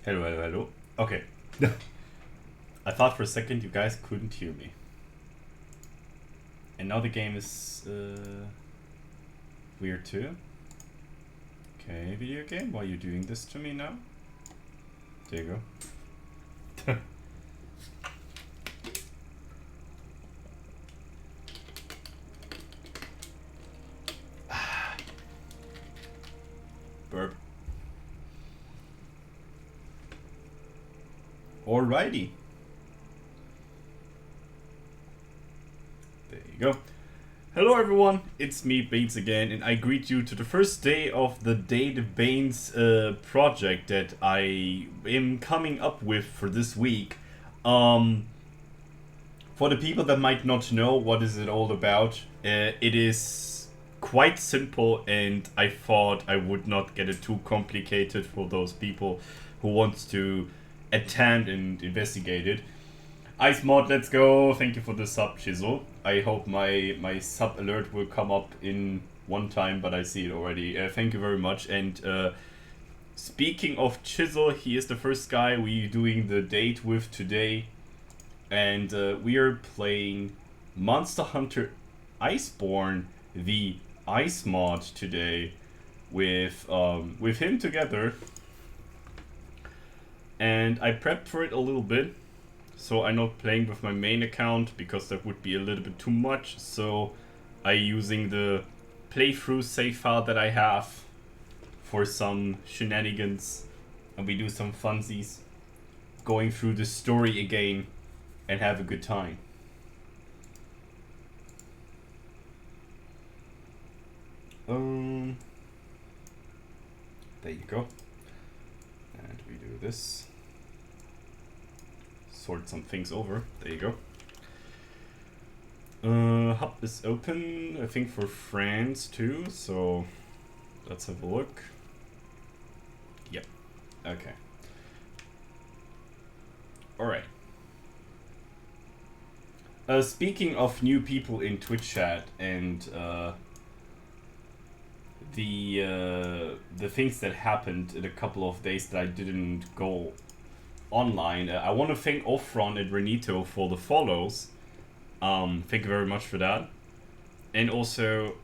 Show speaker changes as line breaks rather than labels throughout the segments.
Hello, hello, hello. Okay. I thought for a second you guys couldn't hear me. And now the game is weird too. Okay, video game, why are you doing this to me now? There you go. Burp. Alrighty. There you go. Hello everyone, it's me, Baynes again, and I greet you to the first day of the Baynes project that I am coming up with for this week. For the people that might not know what is it all about, it is quite simple, and I thought I would not get it too complicated for those people who wants to attend and investigate it. Ice mod, let's go. Thank you for the sub, Chyzzle. I hope my sub alert will come up in one time, but I see it already. Thank you very much. And speaking of Chyzzle, he is the first guy we doing the date with today. And we are playing Monster Hunter Iceborne, the Ice mod today, with him together. And I prepped for it a little bit. So I'm not playing with my main account because that would be a little bit too much. So I'm using the playthrough save file that I have for some shenanigans. And we do some funsies. Going through the story again and have a good time. There you go. And we do this. Sort some things over. There you go. Hub is open, I think, for France too, so let's have a look. Yep. Okay. Alright. Speaking of new people in Twitch chat and the things that happened in a couple of days that I didn't go online. I want to thank Offron and Renito for the follows. Thank you very much for that. And also,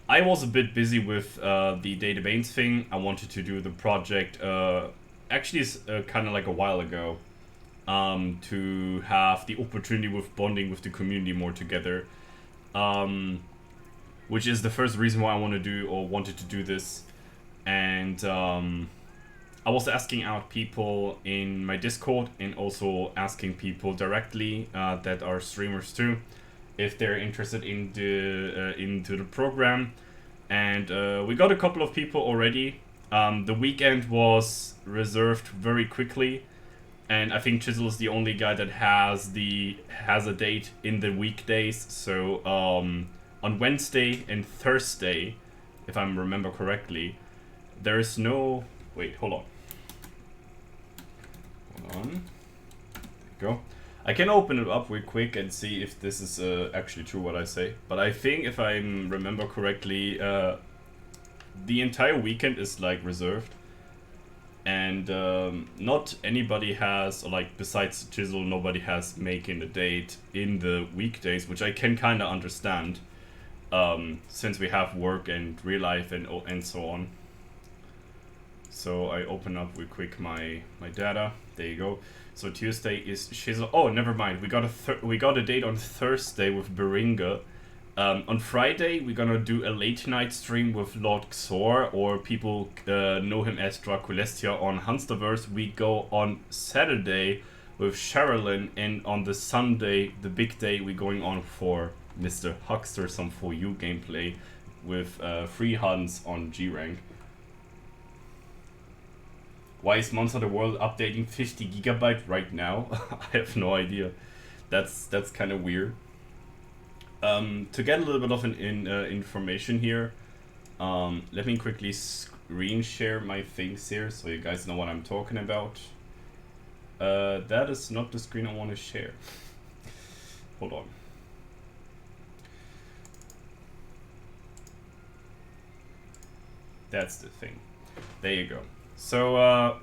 I was a bit busy with the Data Baynes thing. I wanted to do the project, actually it's kind of like a while ago, to have the opportunity with bonding with the community more together. Which is the first reason why I want to do or wanted to do this. And I was asking out people in my Discord and also asking people directly that are streamers too, if they're interested in the into the program, and we got a couple of people already. The weekend was reserved very quickly, and I think Chyzzle is the only guy that has a date in the weekdays. So on Wednesday and Thursday, if I remember correctly, there is no. Wait, hold on. There you go. I can open it up real quick and see if this is actually true what I say. But I think if I remember correctly, the entire weekend is like reserved. And not anybody has, like besides Chyzzle, nobody has making the date in the weekdays, which I can kind of understand. Since we have work and real life and so on. So I open up real quick my data. There you go. So Tuesday is Chyzzle. Oh, never mind. We got a date on Thursday with Beringa. On Friday we're gonna do a late night stream with Lord Xor, or people know him as Draculestia on Hunsterverse. We go on Saturday with Sherilyn, and on the Sunday, the big day, we're going on for Mr. Huckster, some 4U gameplay with 3 hunts on G rank. Why is Monster Hunter World updating 50 GB right now? I have no idea. That's kind of weird. To get a little bit of information here, let me quickly screen share my things here so you guys know what I'm talking about. That is not the screen I want to share. Hold on. That's the thing. There you go. So,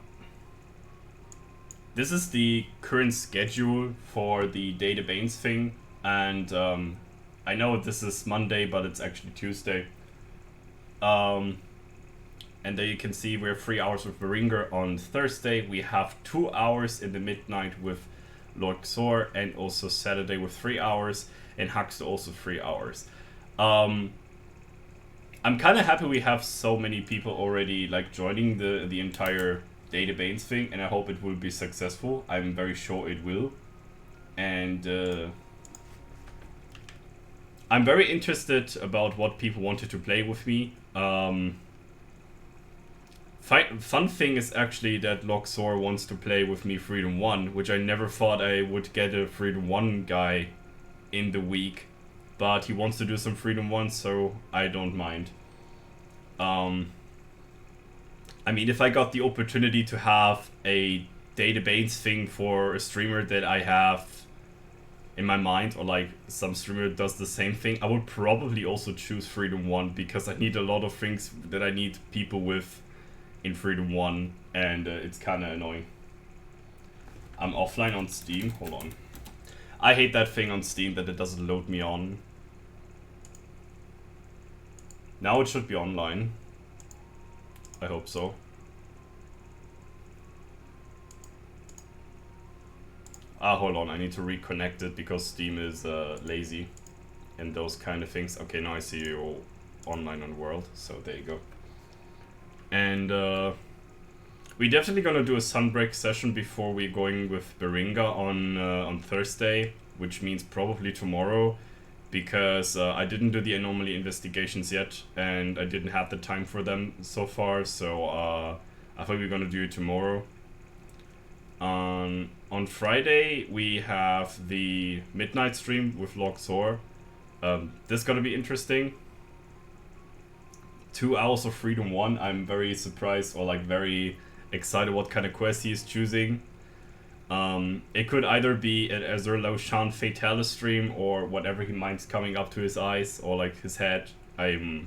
this is the current schedule for the Data Baynes thing, and I know this is Monday, but it's actually Tuesday. And there you can see we have 3 hours with Beringer on Thursday. We have 2 hours in the midnight with Lord Xor, and also Saturday with 3 hours, and Huxley also 3 hours. I'm kind of happy we have so many people already like joining the entire Data Baynes thing, and I hope it will be successful. I'm very sure it will, and I'm very interested about what people wanted to play with me. Fun thing is actually that Loxor wants to play with me Freedom 1, which I never thought I would get a Freedom 1 guy in the week, but he wants to do some Freedom 1, so I don't mind. I mean, if I got the opportunity to have a Data Baynes thing for a streamer that I have in my mind, or like some streamer does the same thing, I would probably also choose Freedom 1, because I need a lot of things that I need people with in Freedom 1, and it's kind of annoying. I'm offline on Steam, hold on. I hate that thing on Steam that it doesn't load me on. Now it should be online. I hope so. Hold on, I need to reconnect it because Steam is lazy and those kind of things. Okay, now I see you all online on World, so there you go. And we're definitely gonna do a Sunbreak session before we're going with Beringa on Thursday, which means probably tomorrow, because I didn't do the anomaly investigations yet, and I didn't have the time for them so far, so I thought we were gonna do it tomorrow. On Friday, we have the midnight stream with Loxor. This is gonna be interesting. 2 hours of Freedom 1. I'm very surprised, or like very excited what kind of quest he is choosing. It could either be an Azur Laoshan Fatalis stream, or whatever he minds coming up to his eyes, or like his head. I'm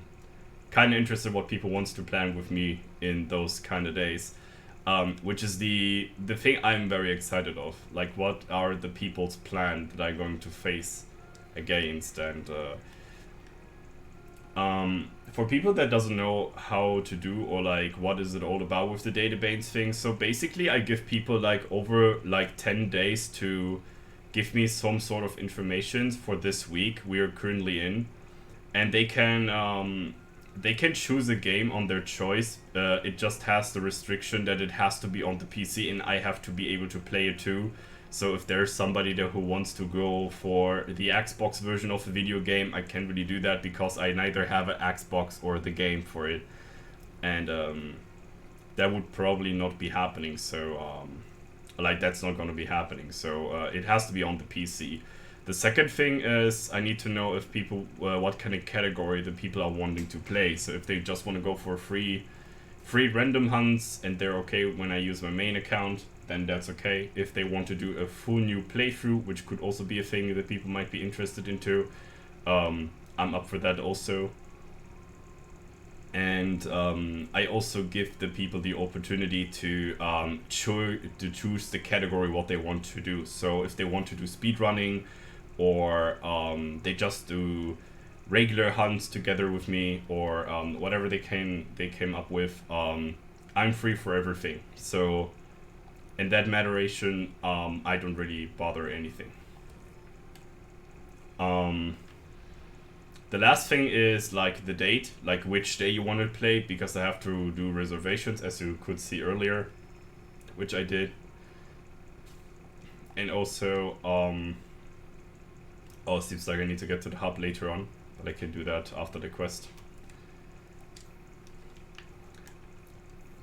kind of interested what people wants to plan with me in those kind of days. Which is the thing I'm very excited of. Like, what are the people's plan that I'm going to face against, and for people that doesn't know how to do, or like what is it all about with the Data Baynes thing, so basically I give people like over like 10 days to give me some sort of information for this week we are currently in, and they can choose a game on their choice. It just has the restriction that it has to be on the PC, and I have to be able to play it too. So if there's somebody there who wants to go for the Xbox version of the video game, I can't really do that because I neither have an Xbox or the game for it. And that would probably not be happening, so like that's not going to be happening. So it has to be on the PC. The second thing is I need to know if people, what kind of category the people are wanting to play. So if they just want to go for free random hunts and they're okay when I use my main account, then that's okay. If they want to do a full new playthrough, which could also be a thing that people might be interested into, I'm up for that also. And I also give the people the opportunity to choose the category what they want to do. So if they want to do speedrunning, or they just do regular hunts together with me, or whatever they came up with, I'm free for everything. So in that moderation, I don't really bother anything. The last thing is like the date, like which day you want to play, because I have to do reservations, as you could see earlier, which I did. And also, it seems like I need to get to the hub later on, but I can do that after the quest.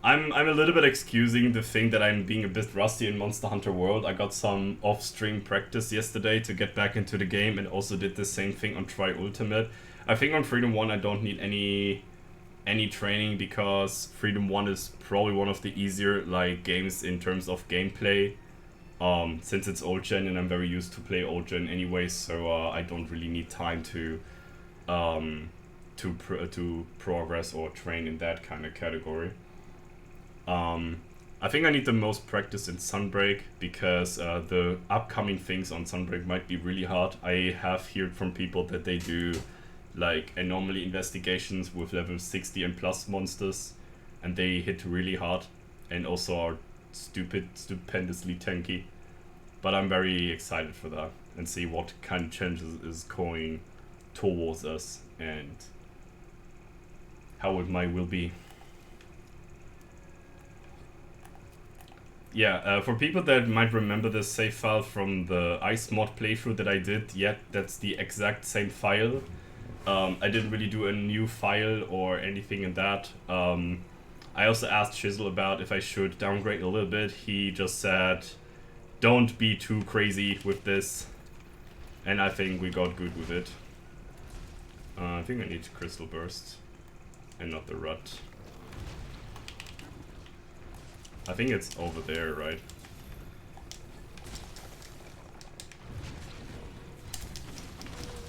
I'm a little bit excusing the thing that I'm being a bit rusty in Monster Hunter World. I got some off-stream practice yesterday to get back into the game, and also did the same thing on Tri Ultimate. I think on Freedom 1 I don't need any training, because Freedom 1 is probably one of the easier like games in terms of gameplay. Since it's old gen and I'm very used to play old gen anyway, so I don't really need time to progress or train in that kind of category. I think I need the most practice in Sunbreak because the upcoming things on Sunbreak might be really hard. I have heard from people that they do like anomaly investigations with level 60 and plus monsters, and they hit really hard and also are stupendously tanky. But I'm very excited for that and see what kind of changes is going towards us and how it will be. Yeah, for people that might remember this save file from the Ice mod playthrough that I did, yeah, that's the exact same file. I didn't really do a new file or anything in that. I also asked Chyzzle about if I should downgrade a little bit. He just said, don't be too crazy with this. And I think we got good with it. I think I need Crystal Burst and not the Rut. I think it's over there, right?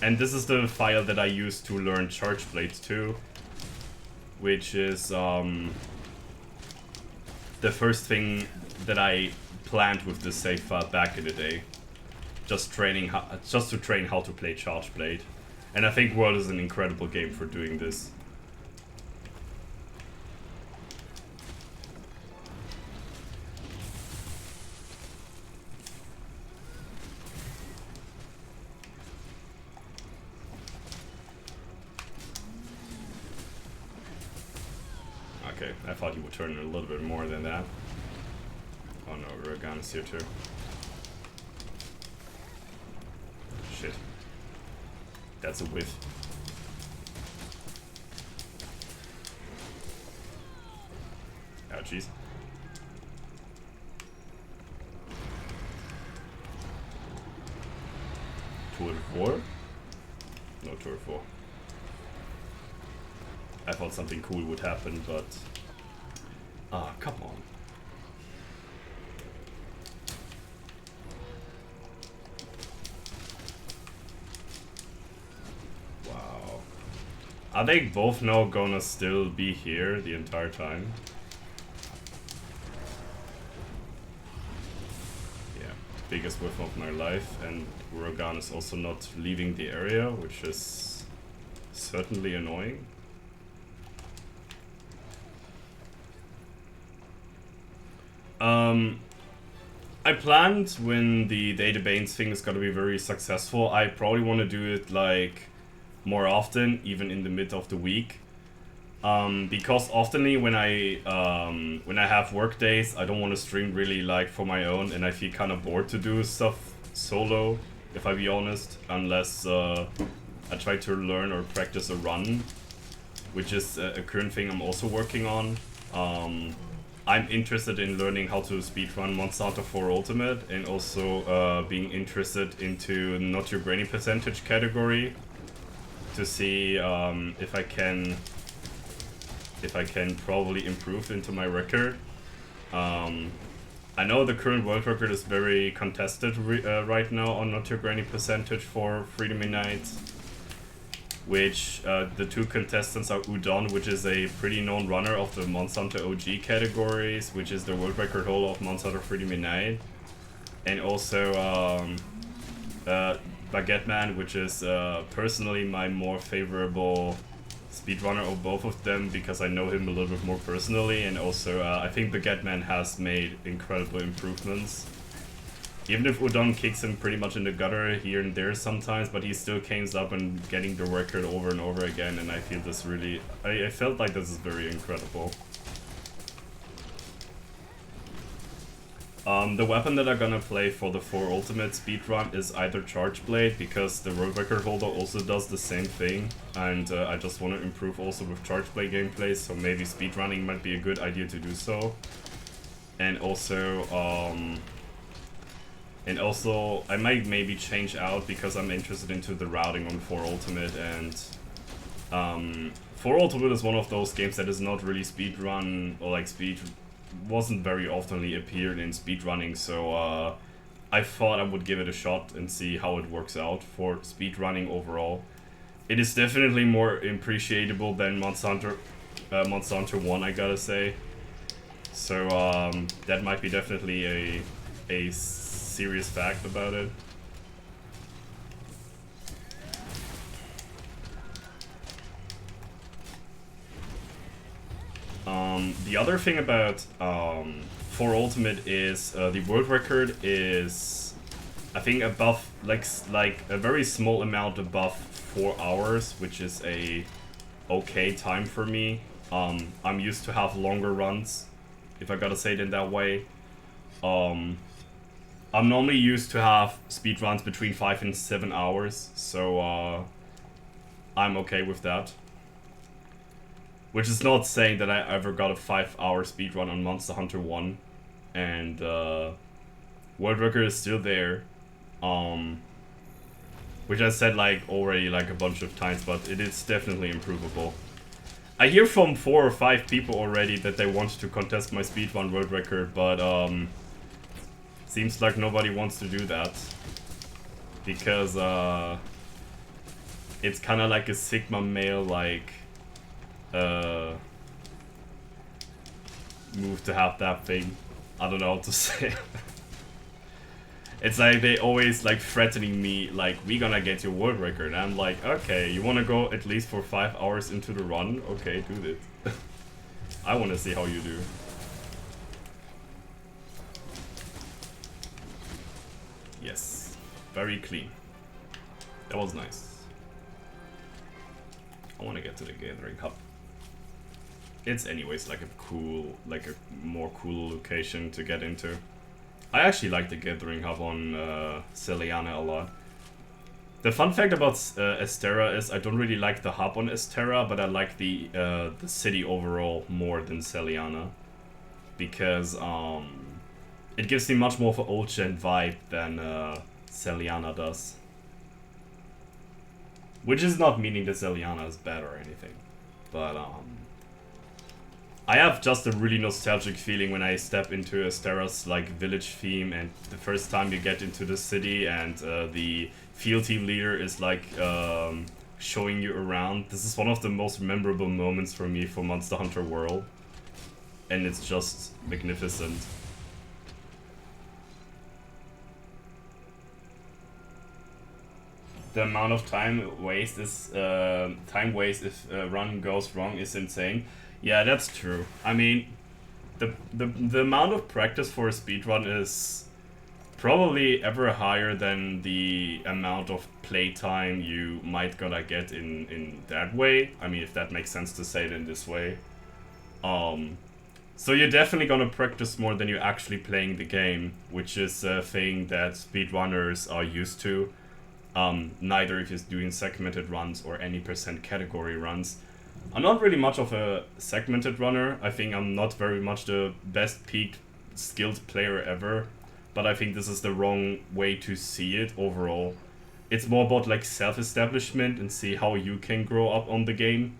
And this is the file that I used to learn Charge Blades too, which is the first thing that I planned with this save file back in the day. Just to train how to play Charge Blade. And I think World is an incredible game for doing this. Okay, I thought he would turn a little bit more than that. Oh no, Uragan is here too. Shit. That's a whiff. Oh jeez. Turret 4? No, Turret 4. I thought something cool would happen, but... Ah, come on. Wow. Are they both now gonna still be here the entire time? Yeah, biggest whiff of my life, and Uragan is also not leaving the area, which is certainly annoying. I planned when the Data Baynes thing is gonna be very successful, I probably want to do it like more often, even in the mid of the week. Because oftenly when I have work days, I don't want to stream really like for my own, and I feel kind of bored to do stuff solo, if I be honest, unless I try to learn or practice a run, which is a current thing I'm also working on. I'm interested in learning how to speedrun Monster Hunter 4 Ultimate, and also being interested into not your granny percentage category to see if I can probably improve into my record. I know the current world record is very contested right now on not your granny percentage for Freedom Unite, which the two contestants are Udon, which is a pretty known runner of the Monster Hunter OG categories, which is the world record holder of Monster Hunter Freedom Unite, and also Baguette Man, which is personally my more favorable speedrunner of both of them, because I know him a little bit more personally, and also I think Baguette Man has made incredible improvements. Even if Udon kicks him pretty much in the gutter here and there sometimes, but he still comes up and getting the record over and over again, and I feel this really... I felt like this is very incredible. The weapon that I'm gonna play for the 4 Ultimate speedrun is either Charge Blade, because the world record holder also does the same thing, and I just want to improve also with Charge Blade gameplay, so maybe speedrunning might be a good idea to do so. And also, I might maybe change out, because I'm interested into the routing on 4 Ultimate, and 4 Ultimate is one of those games that is not really speedrun, or like wasn't very oftenly appeared in speedrunning, so I thought I would give it a shot and see how it works out for speedrunning overall. It is definitely more appreciable than Monster Hunter 1, I gotta say. So that might be definitely a serious fact about it. The other thing about 4 Ultimate is the world record is, I think, above like a very small amount above 4 hours, which is a okay time for me. I'm used to have longer runs, if I gotta say it in that way. I'm normally used to have speed runs between 5 and 7 hours, so I'm okay with that. Which is not saying that I ever got a 5-hour speedrun on Monster Hunter 1. And world record is still there. Which I said like already like a bunch of times, but it is definitely improvable. I hear from 4 or 5 people already that they want to contest my speedrun world record, but seems like nobody wants to do that. Because it's kinda like a Sigma male like move to have that thing. I don't know how to say. It's like they always like threatening me like, we gonna get your world record. And I'm like, okay, you wanna go at least for 5 hours into the run? Okay, do it. I wanna see how you do. Yes, very clean. That was nice. I wanna get to the Gathering Hub. It's anyways like a cool, like a more cool location to get into. I actually like the Gathering Hub on Celiana a lot. The fun fact about Estera is I don't really like the hub on Estera, but I like the city overall more than Celiana. Because it gives me much more of an old gen vibe than Celiana does. Which is not meaning that Celiana is bad or anything. But I have just a really nostalgic feeling when I step into Estera's like village theme, and the first time you get into the city and the field team leader is like showing you around. This is one of the most memorable moments for me for Monster Hunter World, and it's just magnificent. The amount of time waste if run goes wrong is insane. Yeah, that's true. I mean, the amount of practice for a speedrun is probably ever higher than the amount of playtime you might gonna get in that way. I mean, if that makes sense to say it in this way. So you're definitely gonna practice more than you're actually playing the game, which is a thing that speedrunners are used to. Neither if you're doing segmented runs or any percent category runs. I'm not really much of a segmented runner. I think I'm not very much the best peaked skilled player ever, but I think this is the wrong way to see it overall. It's more about like self-establishment and see how you can grow up on the game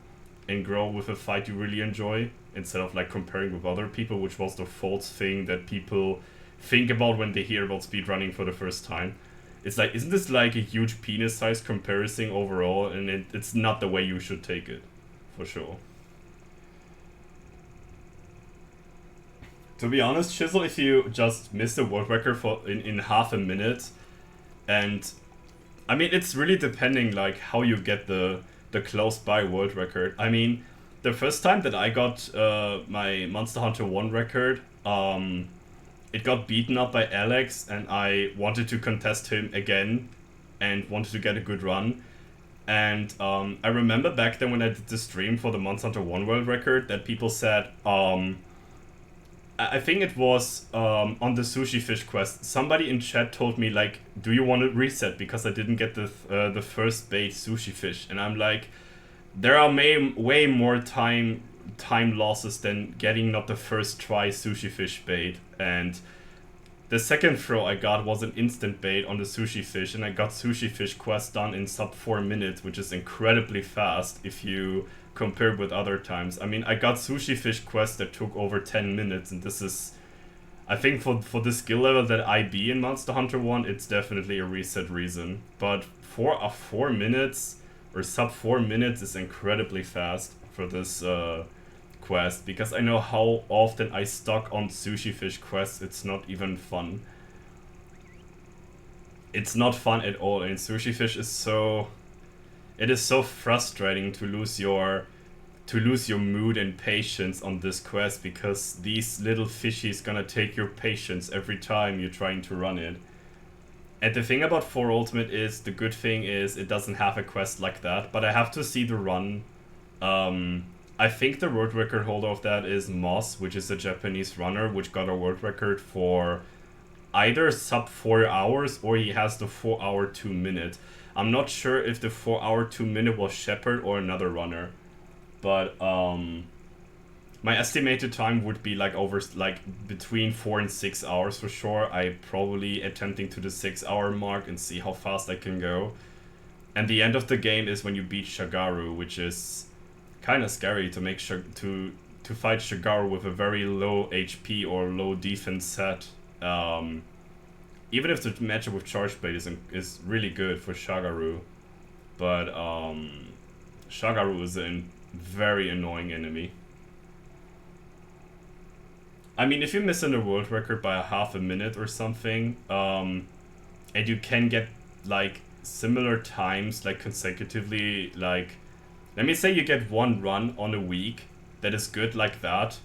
and grow with a fight you really enjoy, instead of like comparing with other people, which was the false thing that people think about when they hear about speedrunning for the first time. It's like, isn't this like a huge penis size comparison overall? And it's not the way you should take it. For sure. To be honest, Chyzzle, if you just miss the world record for in half a minute, and I mean, it's really depending like how you get the close by world record. I mean, the first time that I got my Monster Hunter 1 record, it got beaten up by Alex, and I wanted to contest him again and wanted to get a good run. And I remember back then when I did the stream for the Monster Hunter 1 world record that people said, I think it was on the sushi fish quest, somebody in chat told me like, do you want to reset because I didn't get the first bait sushi fish? And I'm like, there are way more time losses than getting not the first try sushi fish bait. And the second throw I got was an instant bait on the sushi fish, and I got sushi fish quest done in sub 4 minutes, which is incredibly fast if you compare with other times. I mean, I got sushi fish quest that took over 10 minutes, and this is, I think for the skill level that I be in Monster Hunter 1, it's definitely a reset reason. But for 4 minutes or sub 4 minutes is incredibly fast for this quest, because I know how often I stuck on sushi fish quests. It's not even fun. It's not fun at all, and sushi fish is so... It is so frustrating to lose your mood and patience on this quest, because these little fishies gonna take your patience every time you're trying to run it. And the thing about 4 Ultimate is, the good thing is it doesn't have a quest like that, but I have to see the run. I think the world record holder of that is Moss, which is a Japanese runner, which got a world record for either sub 4 hours, or he has the 4 hour 2 minute. I'm not sure if the 4 hour 2 minute was Shepard or another runner. But my estimated time would be like between 4 and 6 hours for sure. I probably attempting to the 6 hour mark and see how fast I can go. And the end of the game is when you beat Shagaru, which is kind of scary to make sure to fight Shagaru with a very low HP or low defense set. Even if the matchup with Charge Blade is really good for Shagaru, but Shagaru is a very annoying enemy. I mean, if you're missing a world record by a half a minute or something, and you can get like similar times like consecutively, like let me say you get one run on a week that is good like that,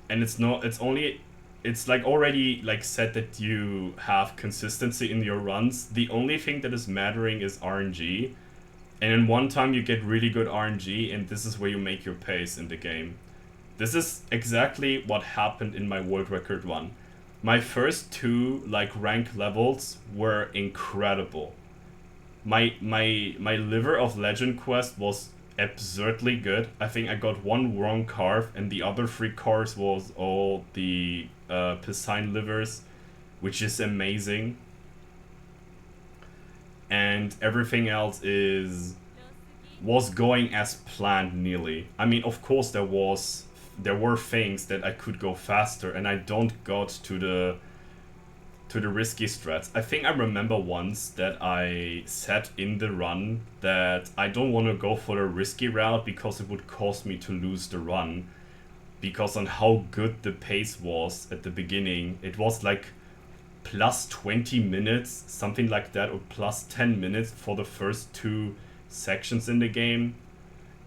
and it's like already like said that you have consistency in your runs. The only thing that is mattering is RNG. And in one time you get really good RNG, and this is where you make your pace in the game. This is exactly what happened in my world record run. My first 2 like rank levels were incredible. My Liver of Legend quest was absurdly good. I think I got 1 wrong carve, and the other 3 carves was all the Piscine livers, which is amazing. And everything else was going as planned nearly. I mean, of course there were things that I could go faster, and I don't got to the risky strats. I think I remember once that I said in the run that I don't want to go for the risky route because it would cause me to lose the run, because on how good the pace was at the beginning. It was like plus 20 minutes, something like that, or plus 10 minutes for the first 2 sections in the game.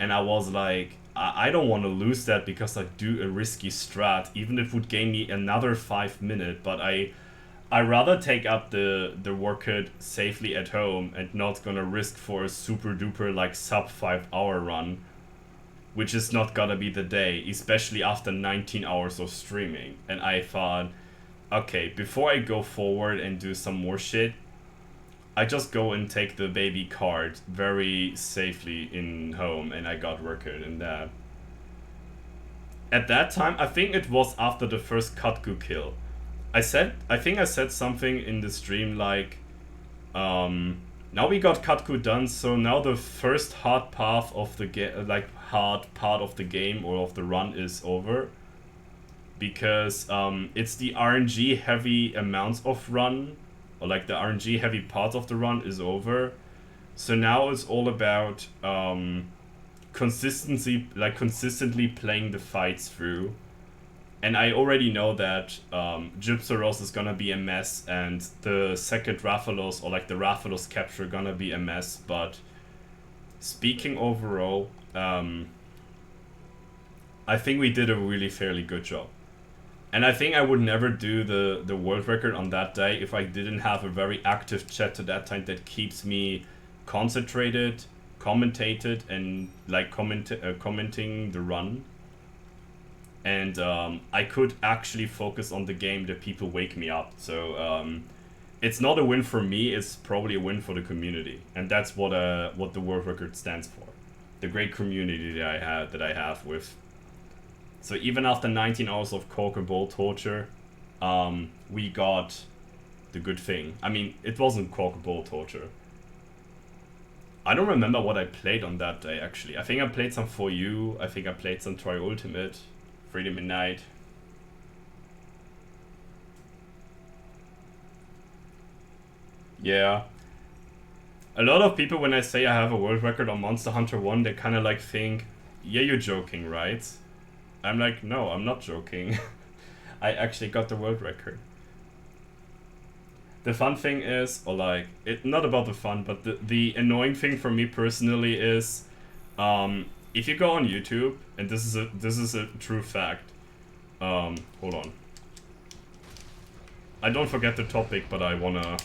And I was like, I don't want to lose that because I do a risky strat, even if it would gain me another 5 minutes, but I rather take up the workout safely at home and not gonna risk for a super duper like sub 5 hour run, which is not gonna be the day, especially after 19 hours of streaming. And I thought, okay, before I go forward and do some more shit, I just go and take the baby card very safely in home, and I got workout in that. At that time, I think it was after the first Katku kill. I think I said something in the stream like, now we got Katku done, so now the first hard path of the hard part of the game or of the run is over. Because it's the RNG heavy amounts of run, or like the RNG heavy part of the run is over. So now it's all about consistency, like consistently playing the fights through. And I already know that Gypsaros is gonna be a mess, and the second Rathalos, or like the Rathalos capture, gonna be a mess. But speaking overall, I think we did a really fairly good job. And I think I would never do the world record on that day if I didn't have a very active chat at that time that keeps me concentrated, commentated, and like commenting the run. And I could actually focus on the game that people wake me up. So it's not a win for me, it's probably a win for the community. And that's what the world record stands for. The great community that I have with. So even after 19 hours of cork and ball torture, we got the good thing. I mean, it wasn't cork and ball torture. I don't remember what I played on that day, actually. I think I played some For You. I think I played some Try Ultimate, Freedom at Night. Yeah. A lot of people, when I say I have a world record on Monster Hunter 1, they kind of like think, yeah, you're joking, right? I'm like, no, I'm not joking. I actually got the world record. The fun thing is, or like, not about the fun, but the annoying thing for me personally is, if you go on YouTube, and this is a true fact. Hold on. I don't forget the topic, but I wanna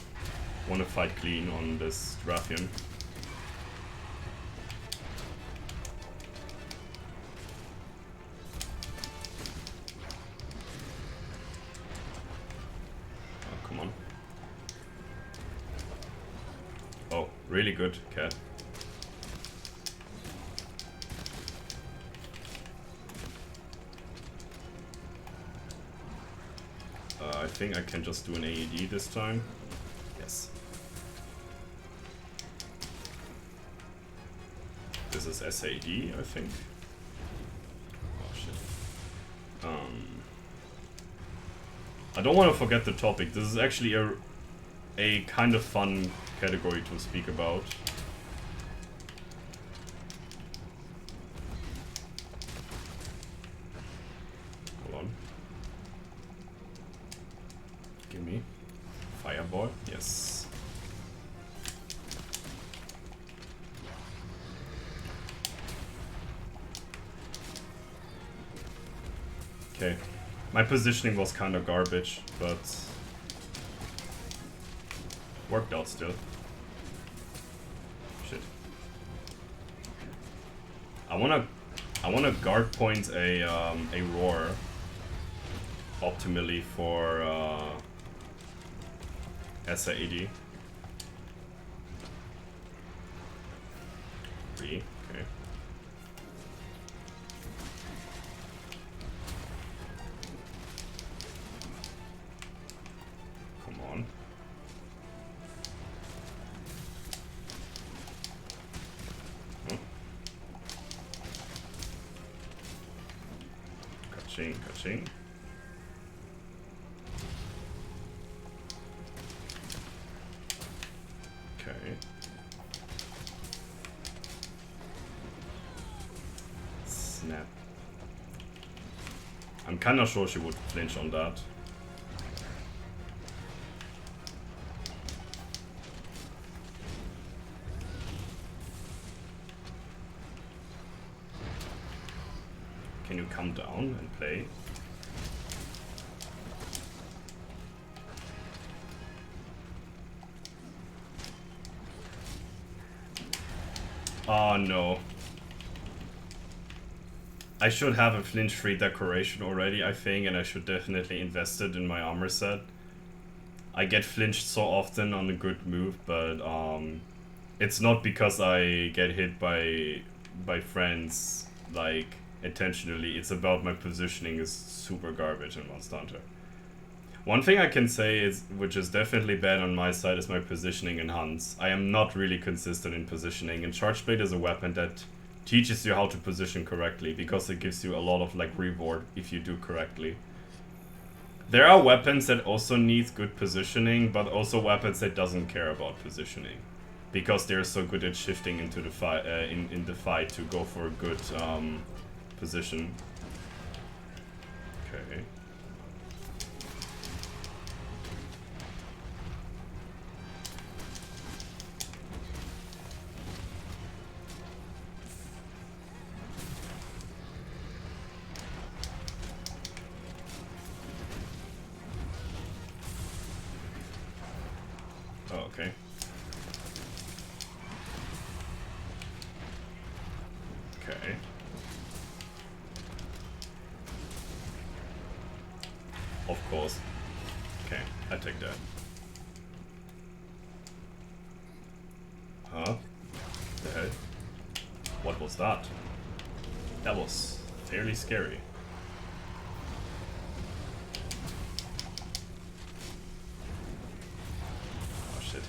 fight clean on this Rathian. Oh, come on. Oh, really good, cat. I think I can just do an AED this time. Yes. This is SAD, I think. Oh shit. I don't want to forget the topic. This is actually a kind of fun category to speak about. Hold on. Give me fireball. Yes. Okay. My positioning was kind of garbage, but worked out still. Shit. I wanna guard point a roar optimally for SAED. 3, okay. Come on. Huh? Ka-ching, ka-ching. Okay. Snap. I'm kinda sure she would flinch on that. Can you come down and play? Oh no. I should have a flinch-free decoration already, I think, and I should definitely invest it in my armor set. I get flinched so often on a good move, but it's not because I get hit by friends, like, intentionally. It's about my positioning is super garbage in Monster Hunter. One thing I can say is, which is definitely bad on my side, is my positioning in hunts. I am not really consistent in positioning, and Charge Blade is a weapon that teaches you how to position correctly, because it gives you a lot of like reward if you do correctly. There are weapons that also need good positioning, but also weapons that doesn't care about positioning, because they're so good at shifting into the fight in the fight to go for a good position. Okay. Oh, okay. Okay. Of course. Okay, I take that. Huh? The hell? What was that? That was fairly scary. Oh shit.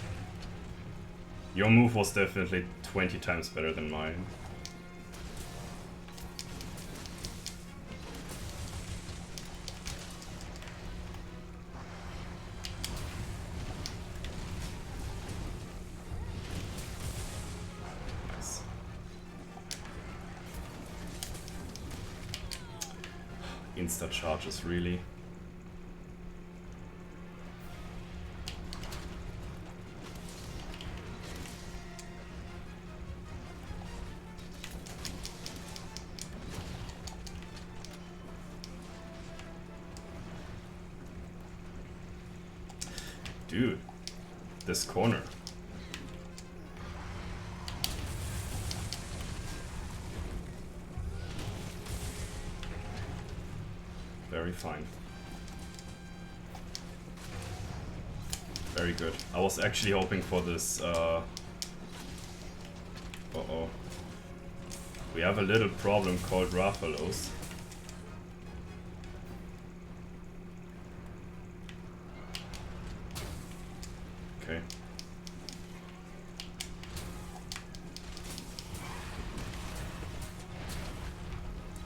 Your move was definitely 20 times better than mine. insta charges, really. Dude, this corner. Very fine. Very good. I was actually hoping for this, uh-oh. We have a little problem called Raphalos. Okay.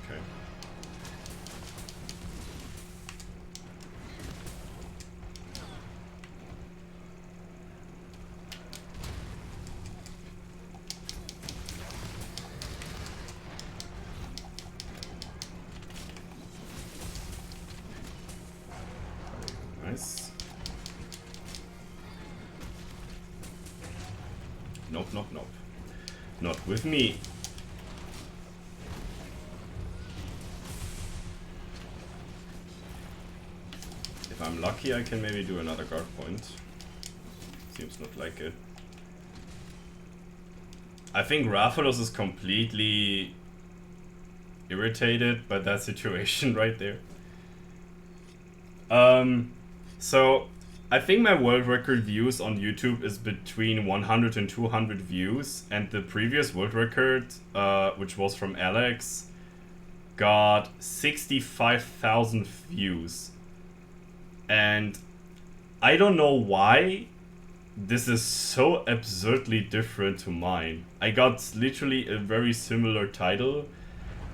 Okay. Nice. Nope, nope, nope. Not with me. If I'm lucky, I can maybe do another guard point. Seems not like it. I think Raphalos is completely irritated by that situation right there. So I think my world record views on YouTube is between 100 and 200 views, and the previous world record, which was from Alex, got 65,000 views. And I don't know why this is so absurdly different to mine. I got literally a very similar title,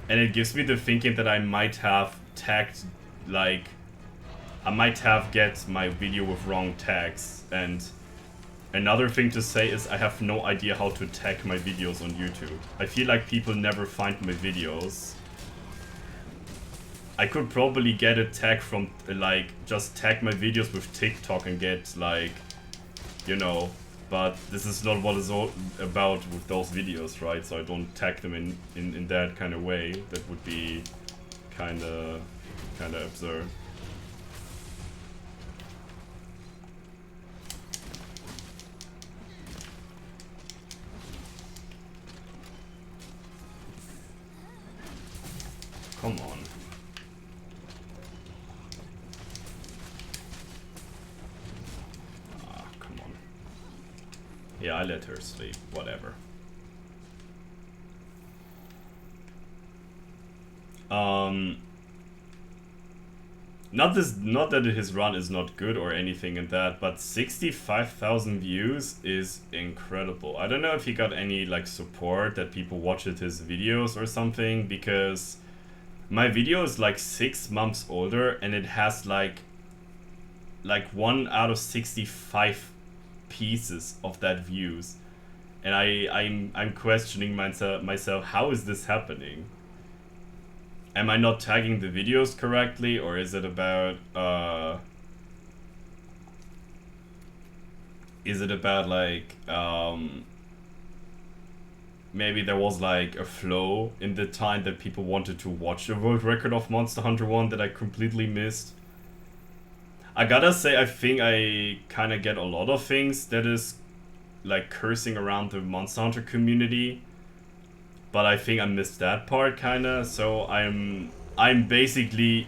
and it gives me the thinking that I might have tagged, like, I might have get my video with wrong tags. And another thing to say is I have no idea how to tag my videos on YouTube. I feel like people never find my videos. I could probably get a tag from, like, just tag my videos with TikTok and get, like, you know, but this is not what it's all about with those videos, right? So I don't tag them in that kind of way. That would be kind of absurd. Come on. Ah, come on. Yeah, I let her sleep. Whatever. Not that his run is not good or anything in that, but 65,000 views is incredible. I don't know if he got any, like, support that people watched his videos or something, because my video is like 6 months older and it has like 1 out of 65 pieces of that views, and I'm questioning myself, how is this happening? Am I not tagging the videos correctly, or is it about like maybe there was like a flow in the time that people wanted to watch the world record of Monster Hunter 1 that I completely missed. I gotta say, I think I kind of get a lot of things that is like cursing around the Monster Hunter community, but I think I missed that part kinda, so I'm basically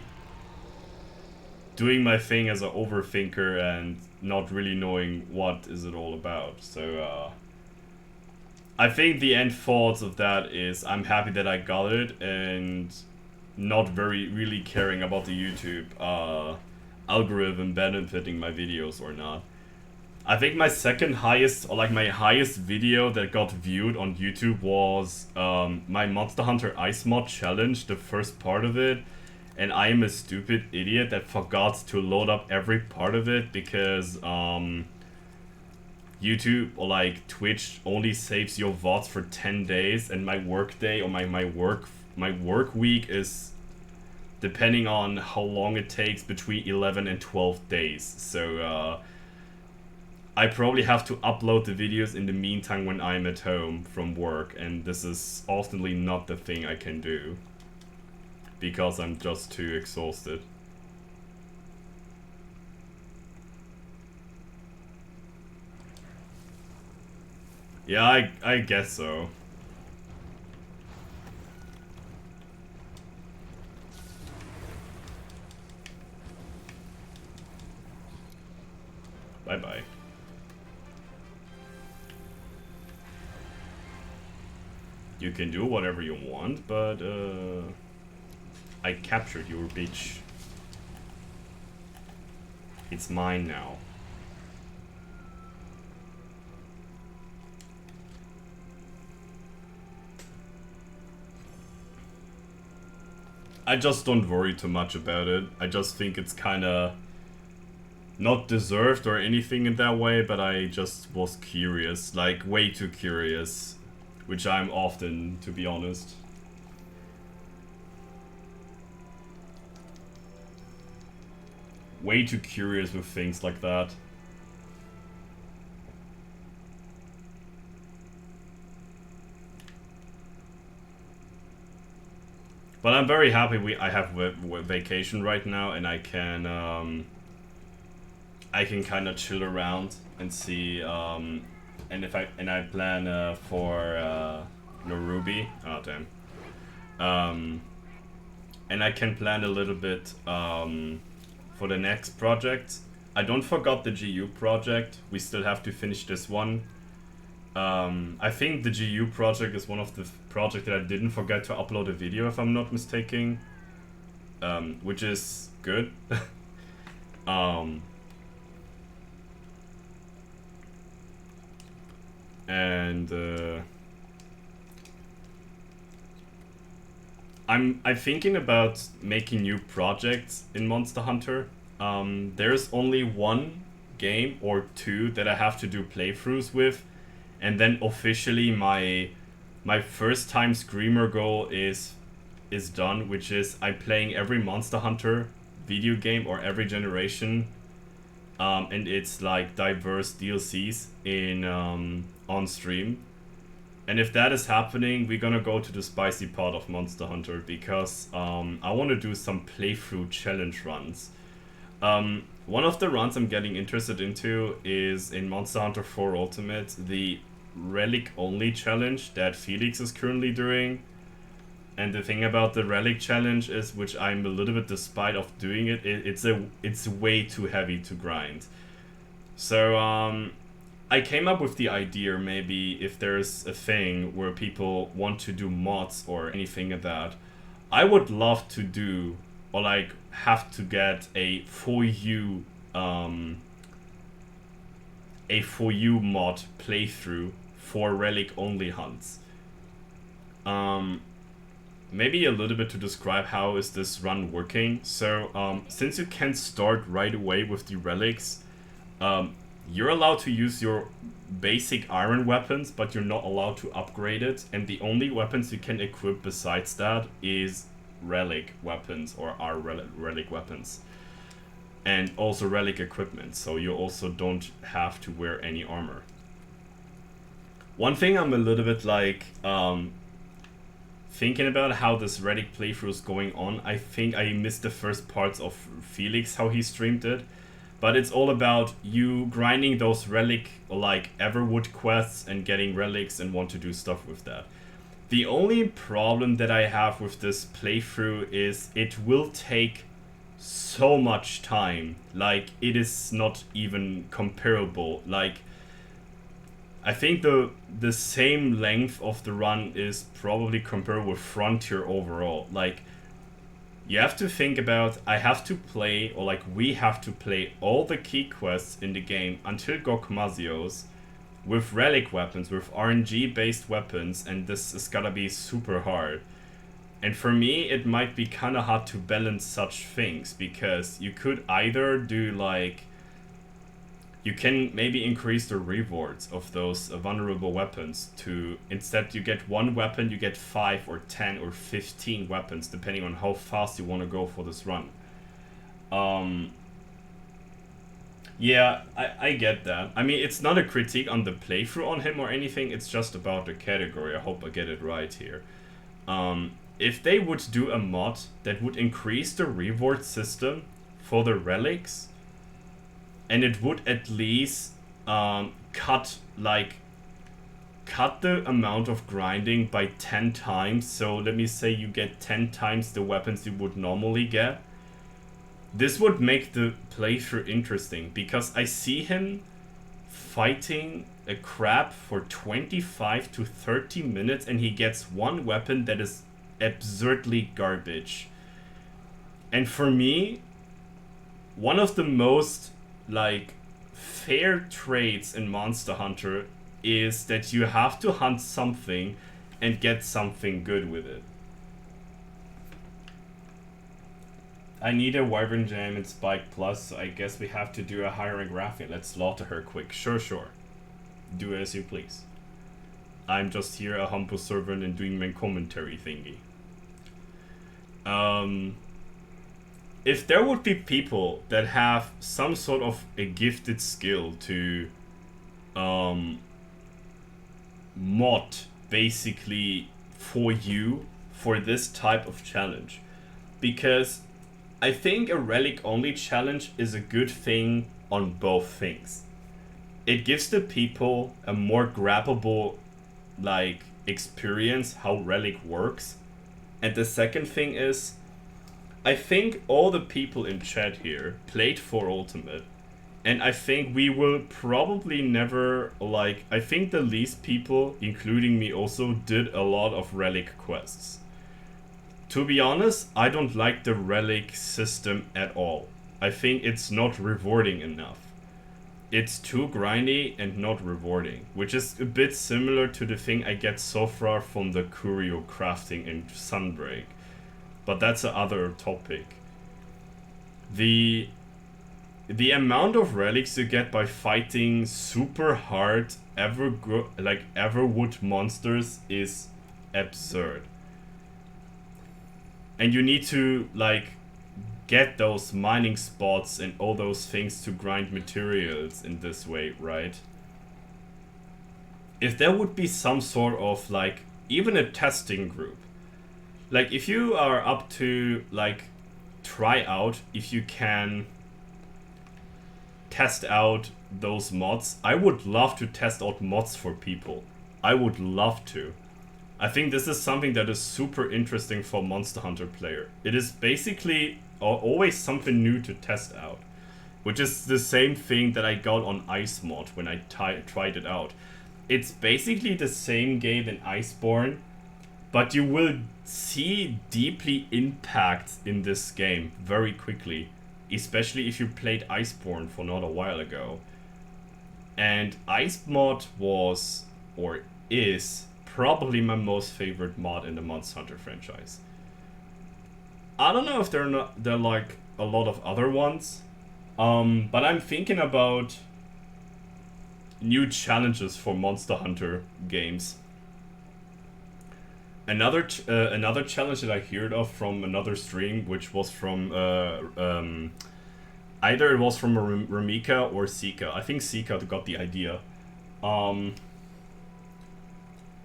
doing my thing as an overthinker and not really knowing what is it all about. So I think the end thoughts of that is I'm happy that I got it and not really caring about the YouTube algorithm benefiting my videos or not. I think my second highest, or like my highest video that got viewed on YouTube was my Monster Hunter Ice Mod challenge, the first part of it. And I am a stupid idiot that forgot to load up every part of it because YouTube or like Twitch only saves your VODs for 10 days, and my work day or my work week is depending on how long it takes, between 11 and 12 days. So I probably have to upload the videos in the meantime when I'm at home from work, and this is oftenly not the thing I can do because I'm just too exhausted. Yeah, I guess so. Bye-bye. You can do whatever you want, but I captured your bitch. It's mine now. I just don't worry too much about it. I just think it's kinda not deserved or anything in that way, but I just was curious, like way too curious, which I'm often, to be honest. Way too curious with things like that. But I'm very happy I have vacation right now, and I can kind of chill around and see, and I plan for no Ruby. Oh damn. And I can plan a little bit for the next project. I don't forgot the GU project. We still have to finish this one. I think the GU project is one of the projects that I didn't forget to upload a video, if I'm not mistaken, which is good. And I'm thinking about making new projects in Monster Hunter. There's only one game or two that I have to do playthroughs with, and then officially my first time Screamer goal is done, which is I'm playing every Monster Hunter video game or every generation, and it's like diverse DLCs in on stream. And if that is happening, we're gonna go to the spicy part of Monster Hunter, because I want to do some playthrough challenge runs. One of the runs I'm getting interested into is in Monster Hunter 4 Ultimate, the Relic Only challenge that Felix is currently doing. And the thing about the Relic challenge is, which I'm a little bit despite of doing it, it's way too heavy to grind. So I came up with the idea, maybe if there's a thing where people want to do mods or anything like that, I would love to do, or like have to get a for you mod playthrough for Relic Only hunts. Maybe a little bit to describe how is this run working. So since you can start right away with the relics, you're allowed to use your basic iron weapons, but you're not allowed to upgrade it, and the only weapons you can equip besides that is relic weapons, or are relic weapons, and also relic equipment, so you also don't have to wear any armor. One thing I'm a little bit like thinking about how this relic playthrough is going on, I think I missed the first parts of Felix, how he streamed it. But it's all about you grinding those relic or like Everwood quests and getting relics and want to do stuff with that. The only problem that I have with this playthrough is it will take so much time. Like, it is not even comparable. Like, I think the same length of the run is probably comparable with Frontier overall. Like, you have to think about, I have to play, or like we have to play all the key quests in the game until Gokmazios with relic weapons, with RNG based weapons, and this is gonna be super hard. And for me, it might be kinda hard to balance such things, because you could either do like you can maybe increase the rewards of those vulnerable weapons to, instead you get one weapon, you get 5 or 10 or 15 weapons, depending on how fast you want to go for this run. Yeah, I get that. I mean, it's not a critique on the playthrough on him or anything, it's just about the category. I hope I get it right here. If they would do a mod that would increase the reward system for the relics, and it would at least cut the amount of grinding by 10 times. So let me say you get 10 times the weapons you would normally get. This would make the playthrough interesting, because I see him fighting a crab for 25 to 30 minutes and he gets one weapon that is absurdly garbage. And for me, one of the most like fair traits in Monster Hunter is that you have to hunt something and get something good with it. I need a Wyvern Jam and Spike Plus, so I guess we have to do a hiring Raffian. Let's slaughter her quick. Sure. Do as you please. I'm just here a humble servant and doing my commentary thingy. If there would be people that have some sort of a gifted skill to mod basically for you for this type of challenge, because I think a relic only challenge is a good thing on both things. It gives the people a more grabbable like experience how relic works. And the second thing is, I think all the people in chat here played for Ultimate, and I think we will probably never, like, I think the least people, including me also, did a lot of relic quests. To be honest, I don't like the relic system at all. I think it's not rewarding enough. It's too grindy and not rewarding, which is a bit similar to the thing I get so far from the curio crafting in Sunbreak. But that's another topic. The amount of relics you get by fighting super hard Everwood monsters is absurd. And you need to like get those mining spots and all those things to grind materials in this way, right? If there would be some sort of like even a testing group, like if you are up to like try out if you can test out those mods, I would love to test out mods for people. I would love to. I think this is something that is super interesting for Monster Hunter player. It is basically always something new to test out, which is the same thing that I got on Ice Mod when I tried it out. It's basically the same game in Iceborne, but you will see deeply impact in this game very quickly, especially if you played Iceborne for not a while ago. And Ice Mod was, or is, probably my most favorite mod in the Monster Hunter franchise. I don't know if there are like a lot of other ones, but I'm thinking about new challenges for Monster Hunter games. Another challenge that I heard of from another stream, which was from either it was from Ramika or Sika. I think Sika got the idea.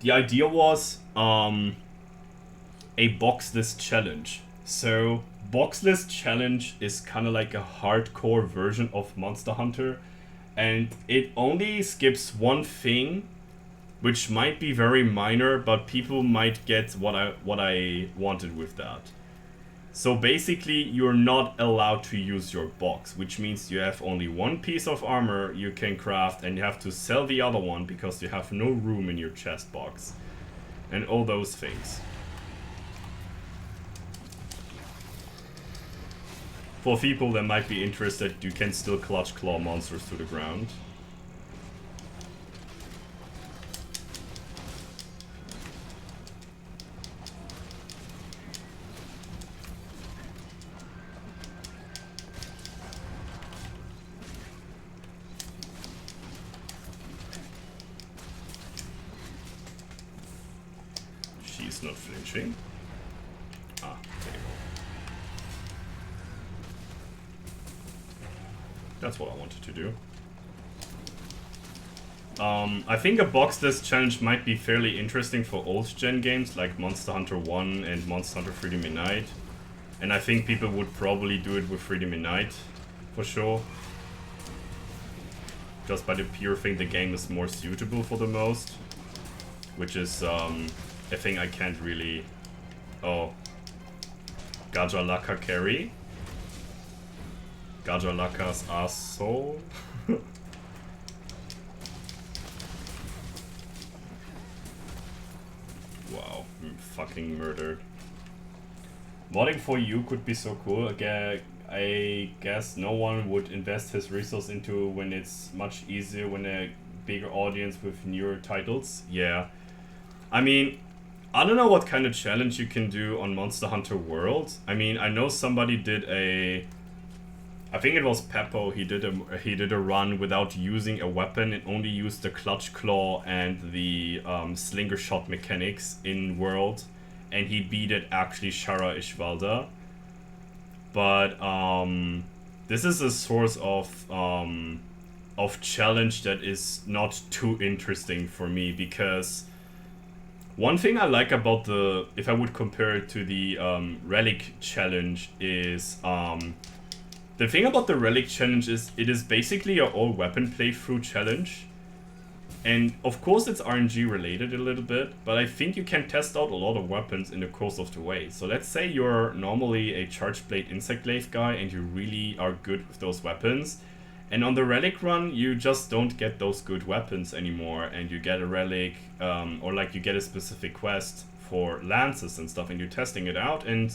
The idea was a box list challenge. So box list challenge is kind of like a hardcore version of Monster Hunter, and it only skips one thing, which might be very minor, but people might get what I wanted with that. So basically, you're not allowed to use your box, which means you have only one piece of armor you can craft, and you have to sell the other one because you have no room in your chest box. And all those things. For people that might be interested, you can still clutch claw monsters to the ground. he's not flinching. Ah, there you go. That's what I wanted to do. I think a boxless challenge might be fairly interesting for old-gen games like Monster Hunter 1 and Monster Hunter Freedom Unite. And I think people would probably do it with Freedom Unite, for sure. Just by the pure thing the game is more suitable for the most. Which is a thing I can't really... Oh. Gajalaka carry. Gajalaka's asshole. Wow, I'm fucking murdered. Modding for you could be so cool. Again, I guess no one would invest his resource into when it's much easier when a bigger audience with newer titles. Yeah. I mean, I don't know what kind of challenge you can do on Monster Hunter World. I mean, I know somebody did a... I think it was Peppo. He did a run without using a weapon and only used the clutch claw and the slinger shot mechanics in World, and he beat it actually Shara Ishvalda. But this is a source of challenge that is not too interesting for me, because one thing I like about the, if I would compare it to the Relic challenge, is the thing about the Relic challenge is it is basically an all-weapon playthrough challenge. And of course it's RNG related a little bit, but I think you can test out a lot of weapons in the course of the way. So let's say you're normally a Charge Blade Insect Glaive guy and you really are good with those weapons. And on the Relic run, you just don't get those good weapons anymore, and you get a Relic, or like you get a specific quest for lances and stuff, and you're testing it out, and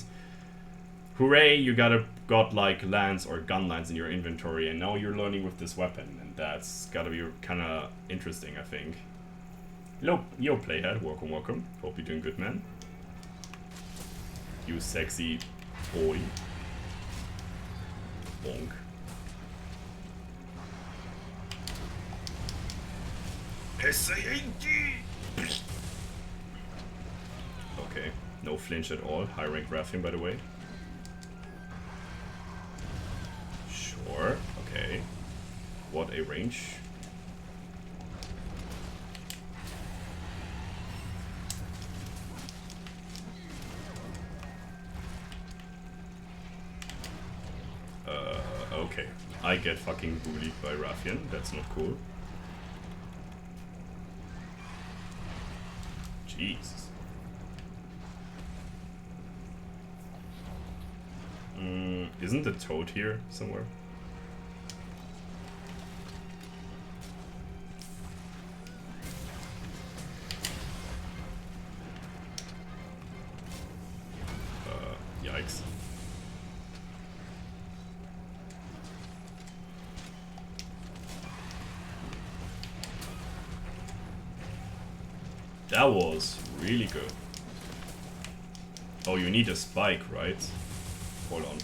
hooray, you got like lance or gun lines in your inventory, and now you're learning with this weapon, and that's gotta be kind of interesting, I think. Yo, playhead, welcome. Hope you're doing good, man. You sexy boy. Bonk. Okay, no flinch at all. High rank Rathian, by the way. Sure, okay. What a range. Okay. I get fucking bullied by Rathian. That's not cool. Jesus. Isn't the toad here somewhere? Yikes. That was really good. Oh, you need a spike, right? Hold on.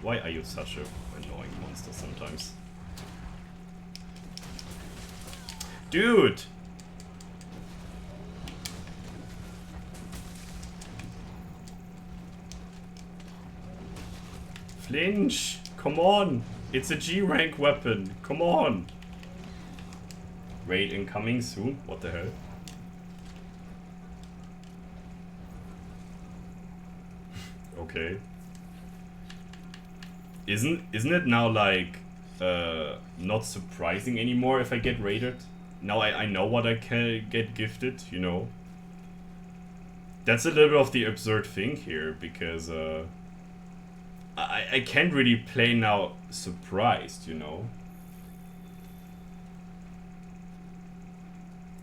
Why are you such a annoying monster sometimes? Dude! Flinch! Come on! It's a G rank weapon! Come on! Raid incoming soon? What the hell? Okay. Isn't it now like not surprising anymore if I get raided? Now I know what I can get gifted, you know. That's a little bit of the absurd thing here, because I can't really play now surprised, you know.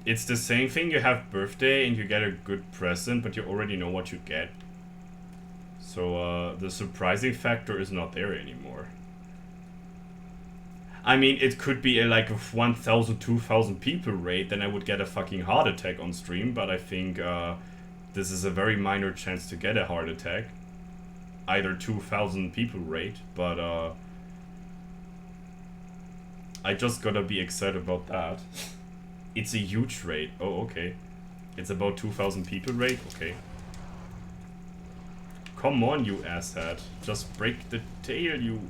It's the same thing, you have birthday and you get a good present, but you already know what you get. So the surprising factor is not there anymore. I mean, it could be like a 1,000, 2,000 people raid, then I would get a fucking heart attack on stream, but I think this is a very minor chance to get a heart attack. Either 2,000 people raid, but I just gotta be excited about that. It's a huge raid. Oh, okay. It's about 2,000 people raid? Okay. Come on, you asshat. Just break the tail, you...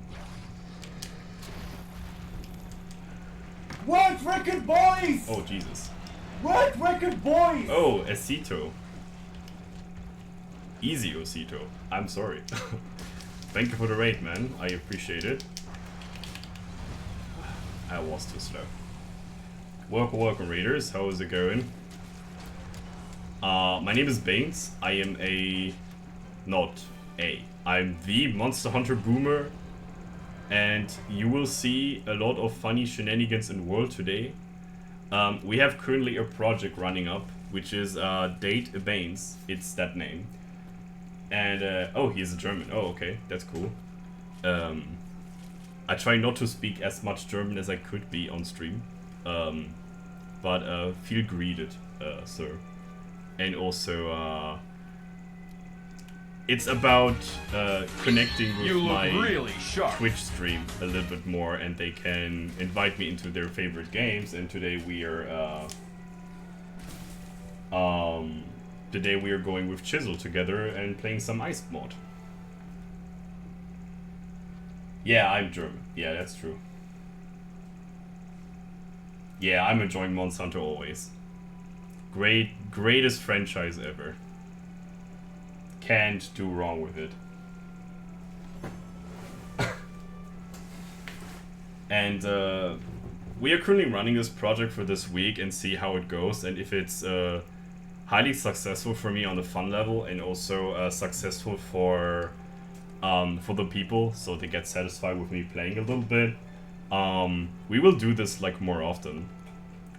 World record, boys!
Oh, Jesus.
World record, boys!
Oh, Osito. Easy, Osito. I'm sorry. Thank you for the raid, man. I appreciate it. I was too slow. Welcome, raiders. How is it going? My name is Baynes. I am I'm the Monster Hunter Boomer. And you will see a lot of funny shenanigans in the world today. We have currently a project running up, which is Date a Baynes. It's that name. And, oh, he's a German. Oh, okay. That's cool. I try not to speak as much German as I could be on stream. But feel greeted, sir. And also, it's about connecting with my
really
Twitch stream a little bit more, and they can invite me into their favorite games. And today we are going with Chyzzle together and playing some Ice mod. Yeah, I'm German. Yeah, that's true. Yeah, I'm enjoying Monster Hunter always. Greatest franchise ever. Can't do wrong with it. And we are currently running this project for this week and see how it goes, and if it's highly successful for me on the fun level, and also successful for the people, so they get satisfied with me playing a little bit. We will do this like more often,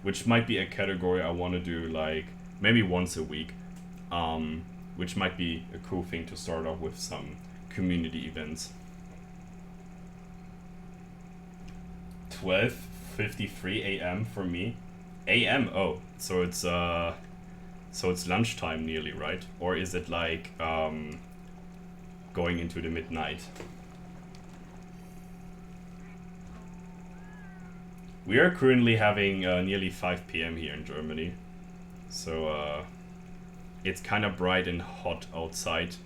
which might be a category I want to do like maybe once a week, which might be a cool thing to start off with some community events. 12:53 a.m. for me. A.m. Oh, so it's lunchtime nearly, right? Or is it like going into the midnight? We are currently having nearly 5 p.m. here in Germany, so it's kind of bright and hot outside.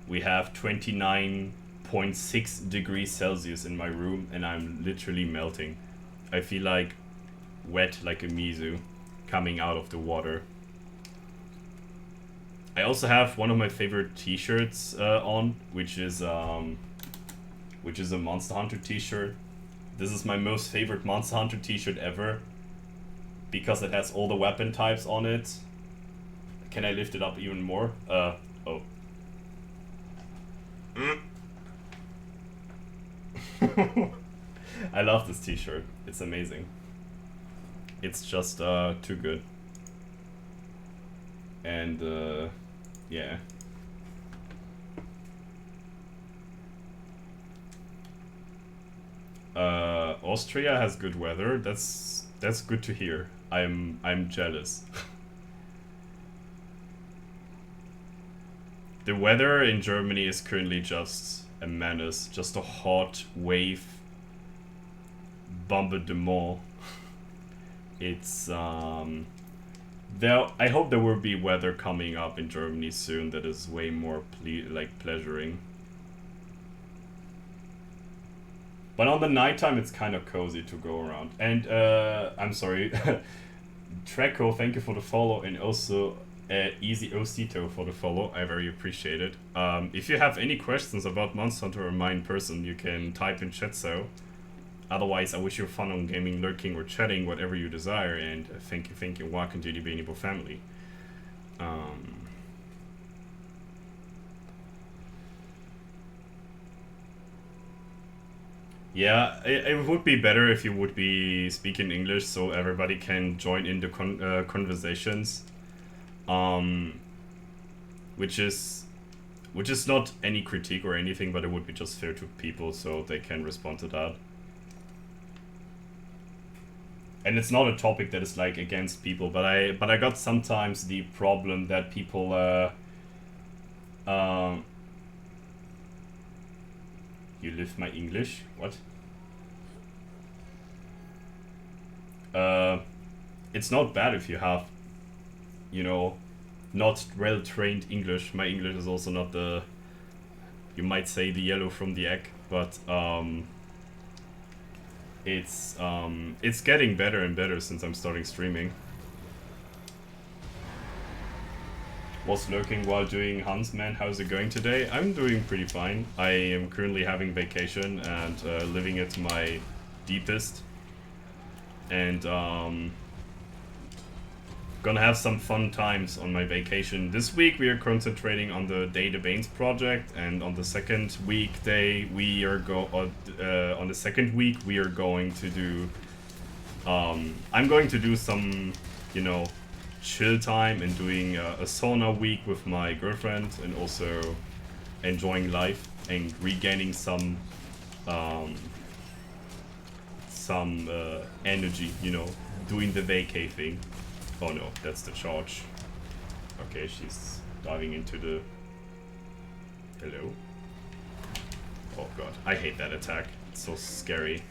We have 29.6 degrees Celsius in my room, and I'm literally melting. I feel like wet like a mizu coming out of the water. I also have one of my favorite t-shirts on, which is a Monster Hunter t-shirt. This is my most favorite Monster Hunter t-shirt ever, because it has all the weapon types on it. Can I lift it up even more? Oh. I love this t-shirt. It's amazing. It's just too good. And yeah. Austria has good weather. That's good to hear. I'm jealous. The weather in Germany is currently just a menace, just a hot wave bombardment. It's there. I hope there will be weather coming up in Germany soon that is way more pleasuring. But on the nighttime, it's kind of cozy to go around. And I'm sorry, Treco, thank you for the follow, and also Easy Osito for the follow. I very appreciate it. If you have any questions about Monster Hunter or mine person, you can type in chat. So otherwise, I wish you fun on gaming, lurking, or chatting, whatever you desire. And thank you, welcome to the Bainable family. Yeah, it would be better if you would be speaking English so everybody can join in the conversations. Which is not any critique or anything, but it would be just fair to people so they can respond to that. And it's not a topic that is like against people, but I got sometimes the problem that people you lift my English? What? it's not bad if you have, you know, not well-trained English. My English is also not the, you might say, the yellow from the egg, but it's getting better and better since I'm starting streaming. Was lurking while doing Huntsman. How's it going today? I'm doing pretty fine. I am currently having vacation and living it to my deepest. And gonna have some fun times on my vacation. This week we are concentrating on the Baynes project, and on the second weekday we are on the second week we are going to do I'm going to do some, you know, chill time and doing a sauna week with my girlfriend, and also enjoying life and regaining some energy, you know, doing the vacay thing. Oh no, that's the charge. Okay, she's diving into the... Hello? Oh god, I hate that attack. It's so scary.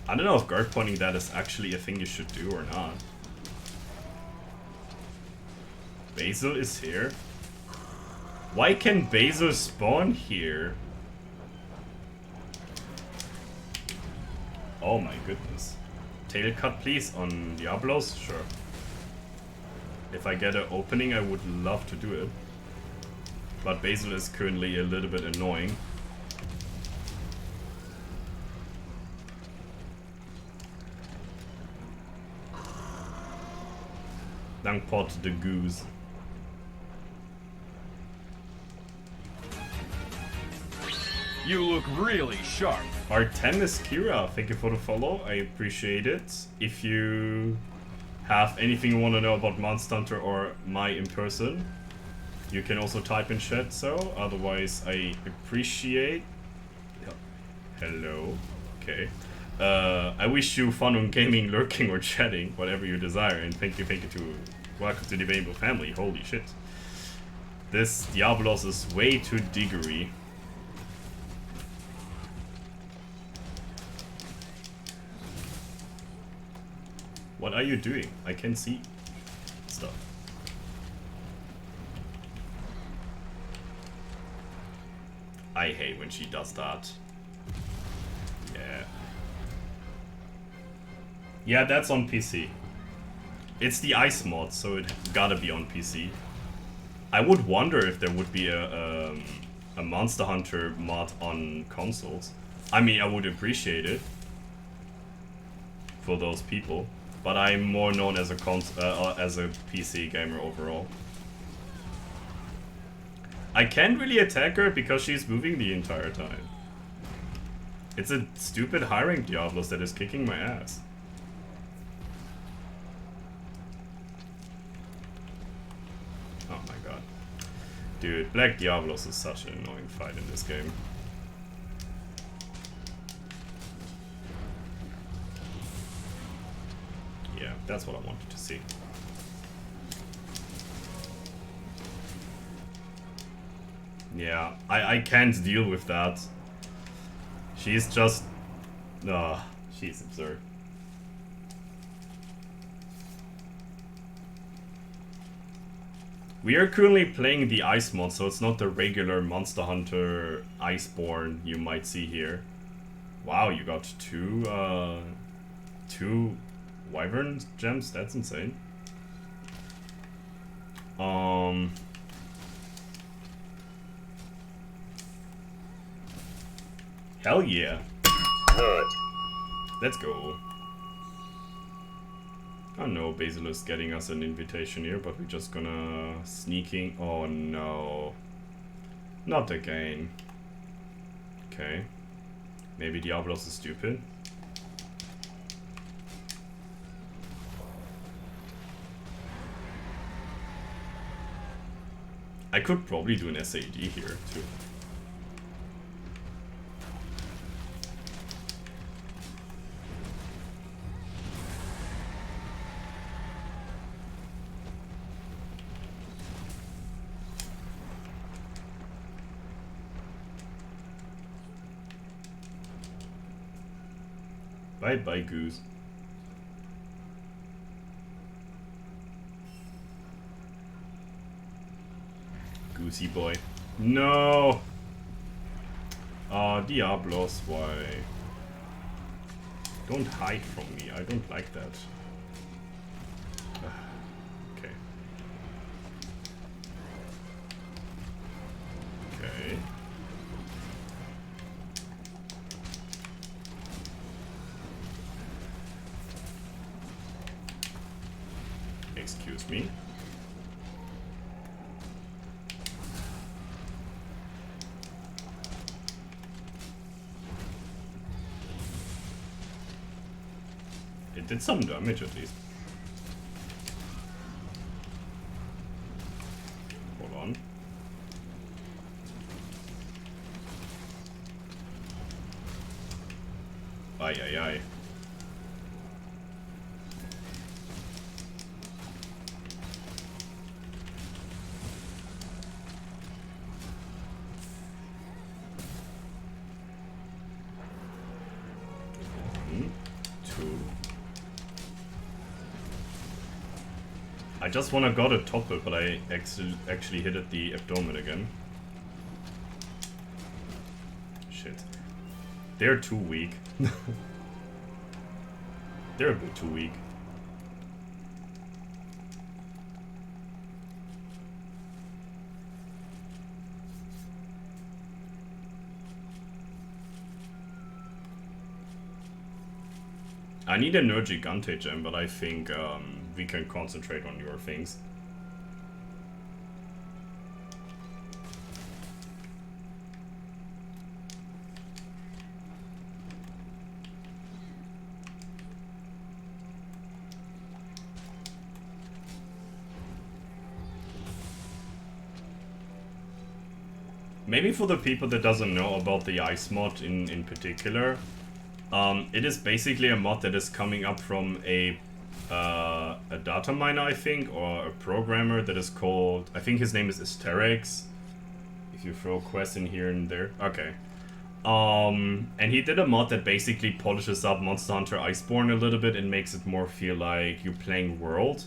I don't know if guard pointing that is actually a thing you should do or not. Basil is here? Why can Basil spawn here? Oh my goodness. Tail cut please on Diablos? Sure. If I get an opening I would love to do it. But Basil is currently a little bit annoying. Langpot the goose.
You look really sharp.
Artemis Kira, thank you for the follow. I appreciate it. If you have anything you want to know about Monster Hunter or my in person, you can also type in chat, so otherwise I appreciate... Hello. Okay. I wish you fun on gaming, lurking, or chatting, whatever you desire, and thank you to... Welcome to the Rainbow family, holy shit. This Diablos is way too diggery. What are you doing? I can see stuff. I hate when she does that. Yeah. Yeah, that's on PC. It's the ice mod, so it gotta be on PC. I would wonder if there would be a Monster Hunter mod on consoles. I mean, I would appreciate it for those people. But I'm more known as a PC gamer overall. I can't really attack her because she's moving the entire time. It's a stupid high rank Diablos that is kicking my ass. Oh my god. Dude, Black Diablos is such an annoying fight in this game. Yeah, that's what I wanted to see. Yeah, I can't deal with that. She's just... she's absurd. We are currently playing the Ice mod, so it's not the regular Monster Hunter Iceborne you might see here. Wow, you got two Wyvern gems? That's insane. Hell yeah. Let's go. Oh no, Basil is getting us an invitation here, but we're just gonna sneaking. Oh no. Not again. Okay. Maybe Diablos is stupid. I could probably do an SAD here too. Bye bye, Goose. Goosey boy. No! Diablos, why? Don't hide from me, I don't like that. Okay. Okay. Excuse me. It did some damage at least. Hold on. Ay ay ay. Two. I just wanna got a topple, but I actually hit at the abdomen again. Shit. They're too weak. They're a bit too weak. I need a Nerd Gigante gem, but I think we can concentrate on your things. Maybe for the people that doesn't know about the ice mod in particular, it is basically a mod that is coming up from a data miner, I think, or a programmer that is called, I think his name is Asterix. If you throw quests in here and there. Okay. And he did a mod that basically polishes up Monster Hunter Iceborne a little bit and makes it more feel like you're playing World,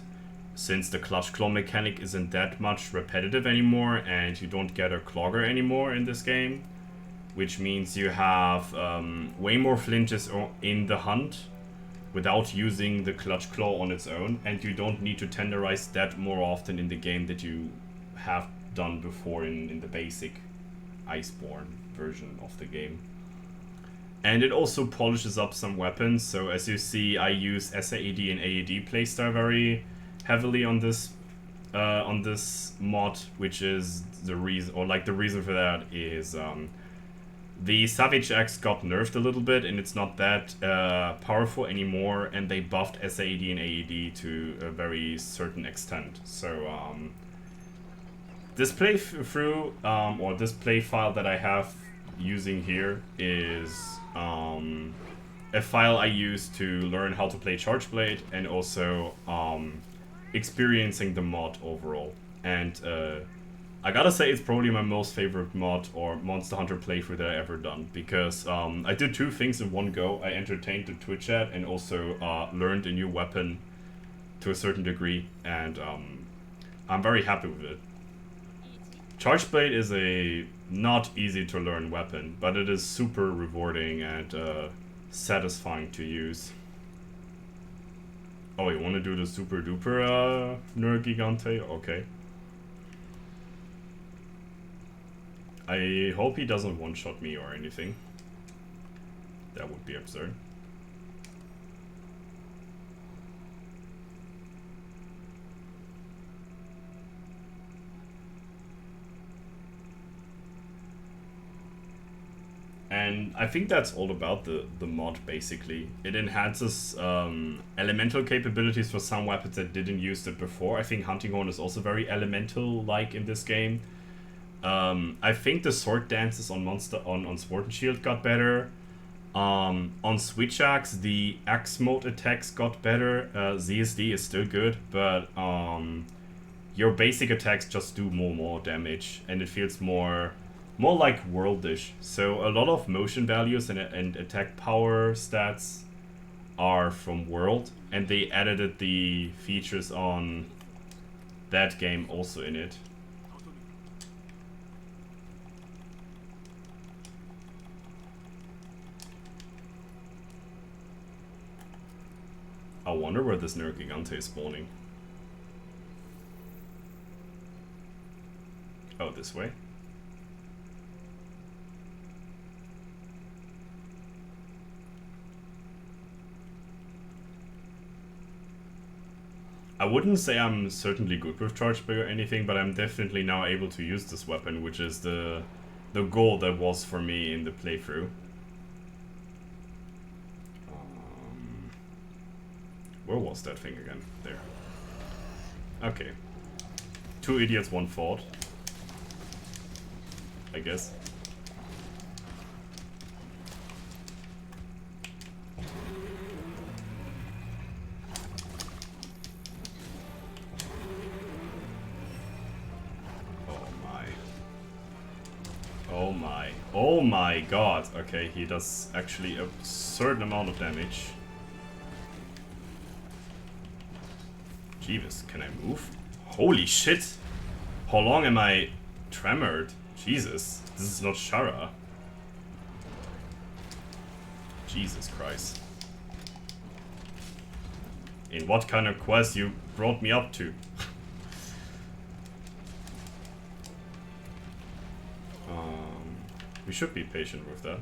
since the clutch claw mechanic isn't that much repetitive anymore and you don't get a clogger anymore in this game, which means you have way more flinches in the hunt without using the clutch claw on its own, and you don't need to tenderize that more often in the game that you have done before in the basic Iceborne version of the game. And it also polishes up some weapons, so as you see, I use SAED and AED playstyle very heavily on this mod, which is the reason, or like the reason for that is the Savage Axe got nerfed a little bit and it's not that powerful anymore, and they buffed SAED and AED to a very certain extent. So this playthrough, or this play file that I have using here is a file I use to learn how to play Chargeblade and also experiencing the mod overall. And I gotta say it's probably my most favorite mod or Monster Hunter playthrough that I ever done, because I did two things in one go. I entertained the Twitch chat and also learned a new weapon to a certain degree, and I'm very happy with it. Chargeblade is a not easy to learn weapon, but it is super rewarding and satisfying to use. Oh, you want to do the super duper Nerd Gigante? Okay. I hope he doesn't one-shot me or anything. That would be absurd. And I think that's all about the mod, basically. It enhances elemental capabilities for some weapons that didn't use it before. I think Hunting Horn is also very elemental-like in this game. I think the sword dances on Sword and Shield got better. On Switch Axe, the axe mode attacks got better. ZSD is still good, but your basic attacks just do more damage, and it feels more like worldish. So a lot of motion values and attack power stats are from World, and they added the features on that game also in it. I wonder where this Nergigante is spawning. Oh, this way? I wouldn't say I'm certainly good with charge bay or anything, but I'm definitely now able to use this weapon, which is the goal that was for me in the playthrough. Where was that thing again? There. Okay. 2 idiots, 1 thought. I guess. Oh my. Oh my god. Okay, he does actually a certain amount of damage. Jeeves, can I move? Holy shit! How long am I tremored? Jesus, this is not Shara. Jesus Christ. In what kind of quest you brought me up to? We should be patient with that.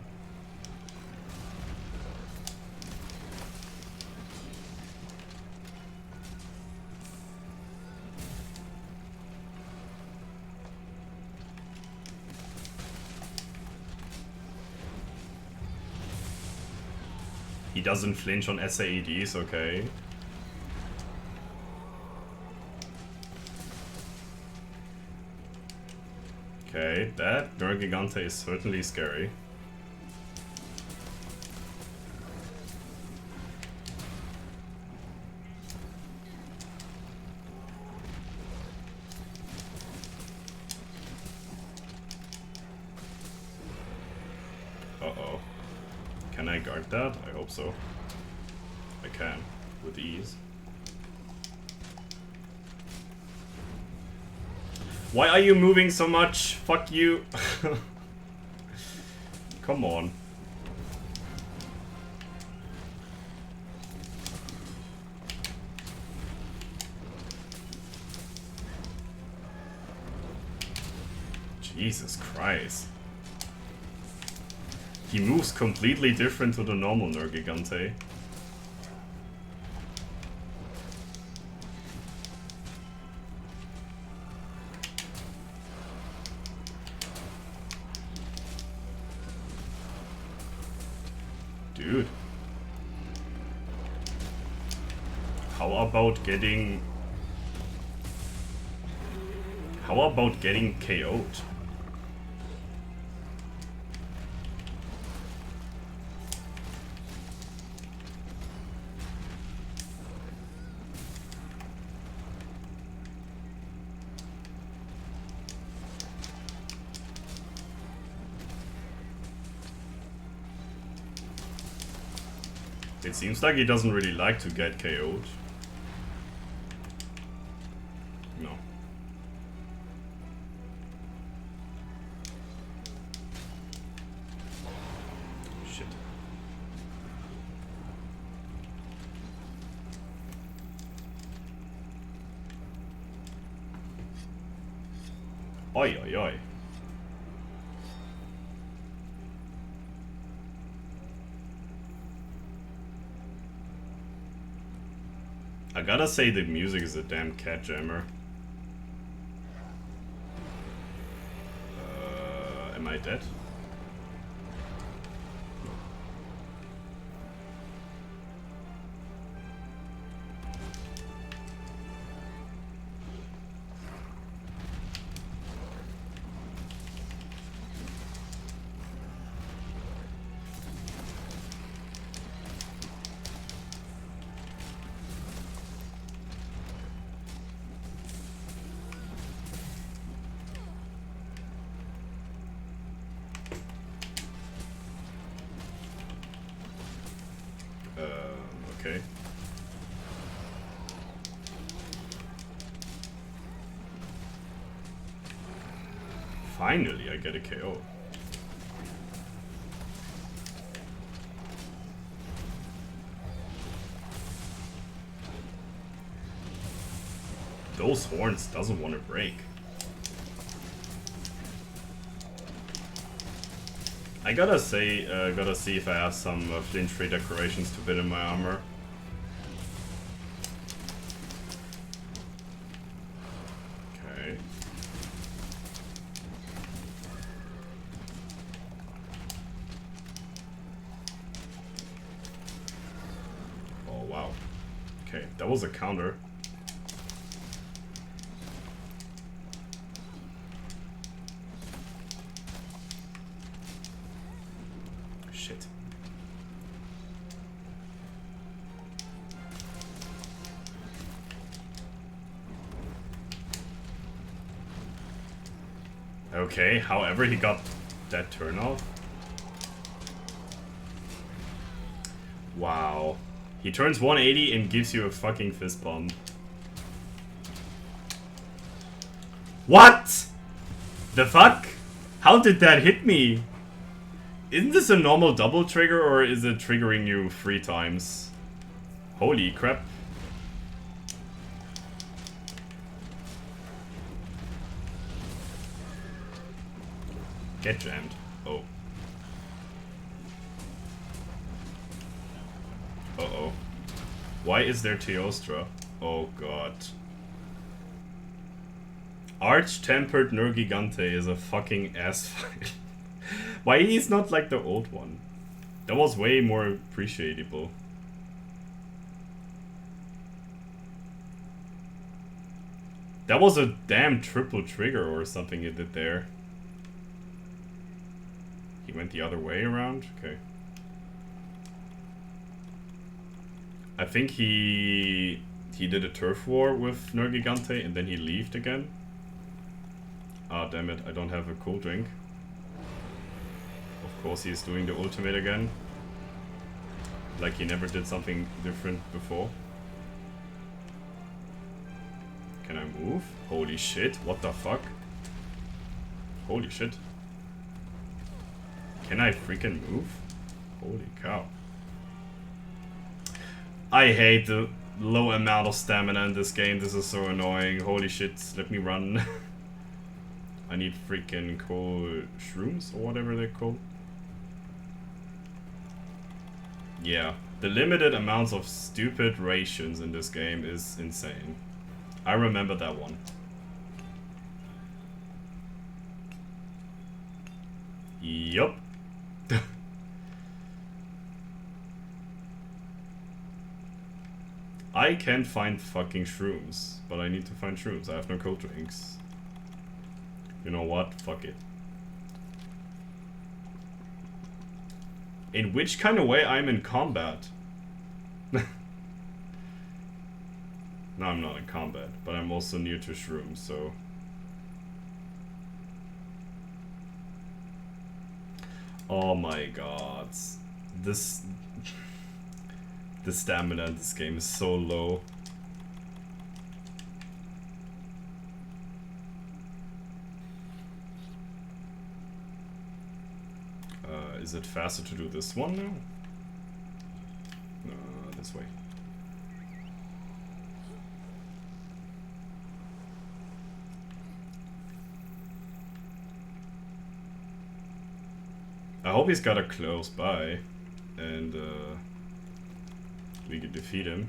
He doesn't flinch on SAEDs, okay. Okay, that Nergigante is certainly scary. Uh-oh. Can I guard that? I hope so. I can, with ease. Why are you moving so much? Fuck you. Come on. Jesus Christ. He moves completely different to the normal Nergigante. Dude. How about getting KO'd? It seems like he doesn't really like to get KO'd. No. Shit. Oi, oi, oi. I gotta say the music is a damn cat jammer. Am I dead? Finally, I get a KO. Those horns doesn't want to break. I gotta say, gotta see if I have some flinch-free decorations to fit in my armor. Okay. Oh wow. Okay, that was a counter. Shit. Okay, however he got that turn off. Wow. He turns 180 and gives you a fucking fist bomb. What? The fuck? How did that hit me? Isn't this a normal double trigger or is it triggering you 3 times? Holy crap. Get jammed. Oh. Uh-oh. Why is there Teostra? Oh god. Arch-tempered Nergigante is a fucking ass fight. Why he's not like the old one? That was way more appreciable. That was a damn triple trigger or something he did there. He went the other way around? Okay. I think he did a turf war with Nergigante and then he left again. Ah, damn it, I don't have a cool drink. Of course he's doing the ultimate again. Like he never did something different before. Can I move? Holy shit, what the fuck? Holy shit. Can I freaking move? Holy cow. I hate the low amount of stamina in this game. This is so annoying. Holy shit, let me run. I need freaking cool shrooms or whatever they're called. Yeah, the limited amounts of stupid rations in this game is insane. I remember that one. Yup. I can't find fucking shrooms, but I need to find shrooms. I have no cold drinks. You know what? Fuck it. In which kind of way I'm in combat? No, I'm not in combat, but I'm also near to shrooms, so... Oh my god. This... The stamina in this game is so low. Is it faster to do this one now? This way. I hope he's got a close by, and we can defeat him.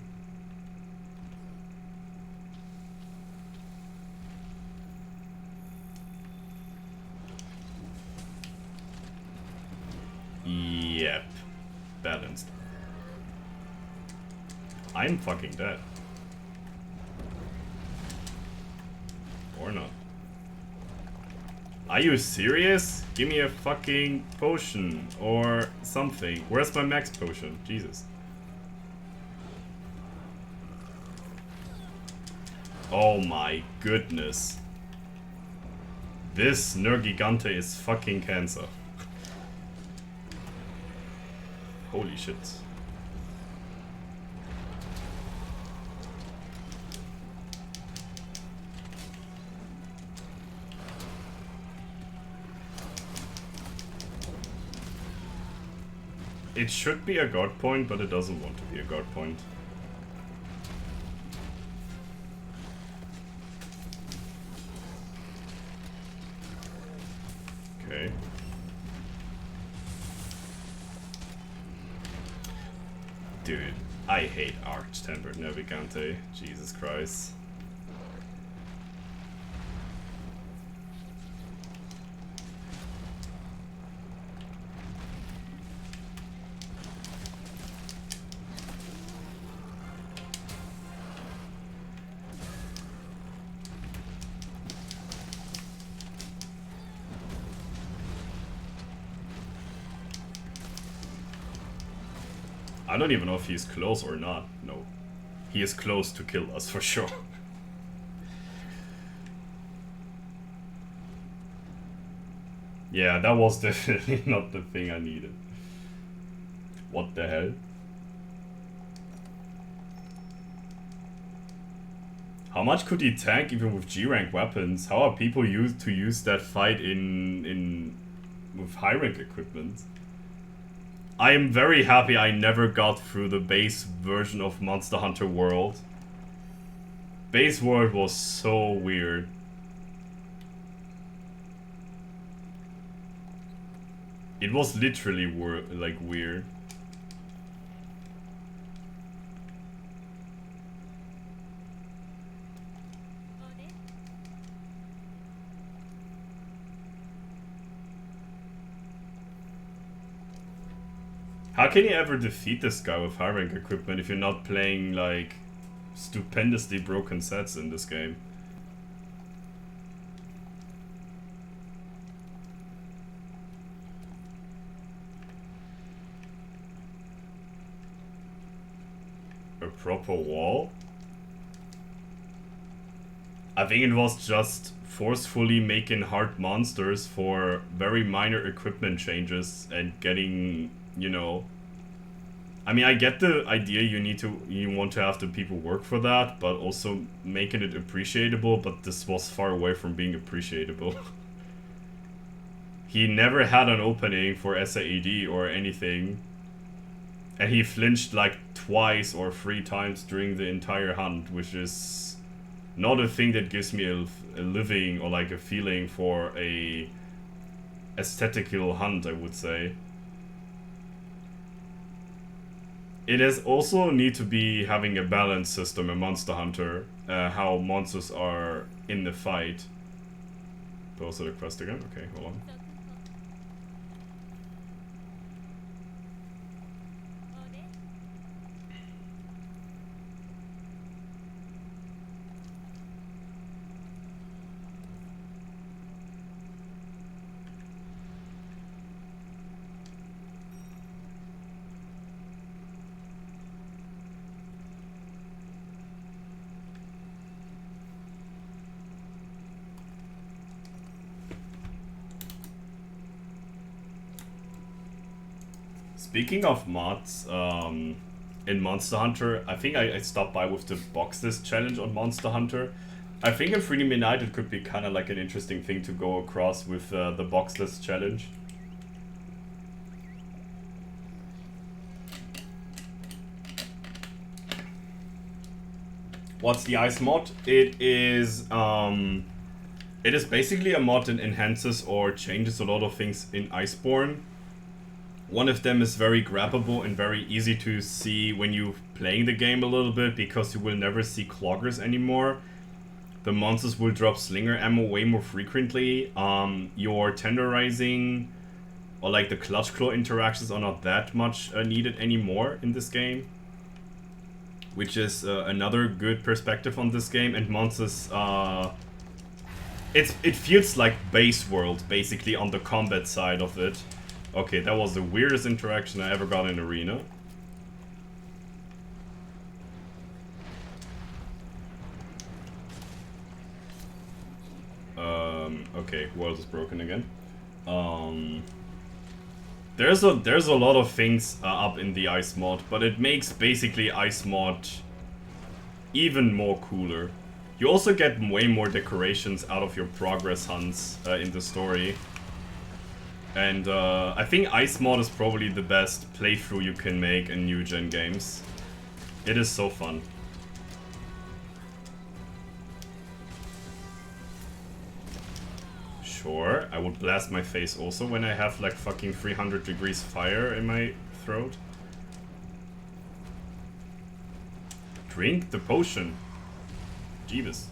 Yep. Balanced. I'm fucking dead. Or not. Are you serious? Give me a fucking potion or something. Where's my max potion? Jesus. Oh my goodness. This Nergigante is fucking cancer. Holy shit. it should be a guard point, but it doesn't want to be a guard point. Okay. Dude, I hate Arch-Tempered Navigante. Jesus Christ. I don't even know if he's close or not. No. He is close to kill us for sure. Yeah, that was definitely not the thing I needed. What the hell? How much could he tank even with G-rank weapons? How are people used to use that fight with high rank equipment? I am very happy I never got through the base version of Monster Hunter World. Base World was so weird. It was literally like weird. How can you ever defeat this guy with high rank equipment if you're not playing like stupendously broken sets in this game? A proper wall? I think it was just forcefully making hard monsters for very minor equipment changes and getting, you know, I mean, I get the idea you want to have the people work for that, but also making it appreciable, but this was far away from being appreciable. He never had an opening for SAED or anything, and he flinched like twice or 3 times during the entire hunt, which is not a thing that gives me a living or like a feeling for a aesthetical hunt, I would say. It is also need to be having a balance system in Monster Hunter, how monsters are in the fight. Pause the quest again? Okay, hold on. Speaking of mods, in Monster Hunter, I think I stopped by with the box list challenge on Monster Hunter. I think in Freedom United could be kind of like an interesting thing to go across with the box list challenge. What's the ice mod? It is basically a mod that enhances or changes a lot of things in Iceborne. One of them is very grabbable and very easy to see when you're playing the game a little bit, because you will never see cloggers anymore. The monsters will drop slinger ammo way more frequently. Your tenderizing or like the clutch claw interactions are not that much needed anymore in this game, which is another good perspective on this game. And monsters, it feels like base world basically on the combat side of it. Okay, that was the weirdest interaction I ever got in Arena. Okay, world is broken again. There's a lot of things up in the ice mod, but it makes basically ice mod even more cooler. You also get way more decorations out of your progress hunts in the story. And I think Ice Mod is probably the best playthrough you can make in new gen games. It is so fun. Sure, I would blast my face also when I have like fucking 300 degrees fire in my throat. Drink the potion. Jeebus.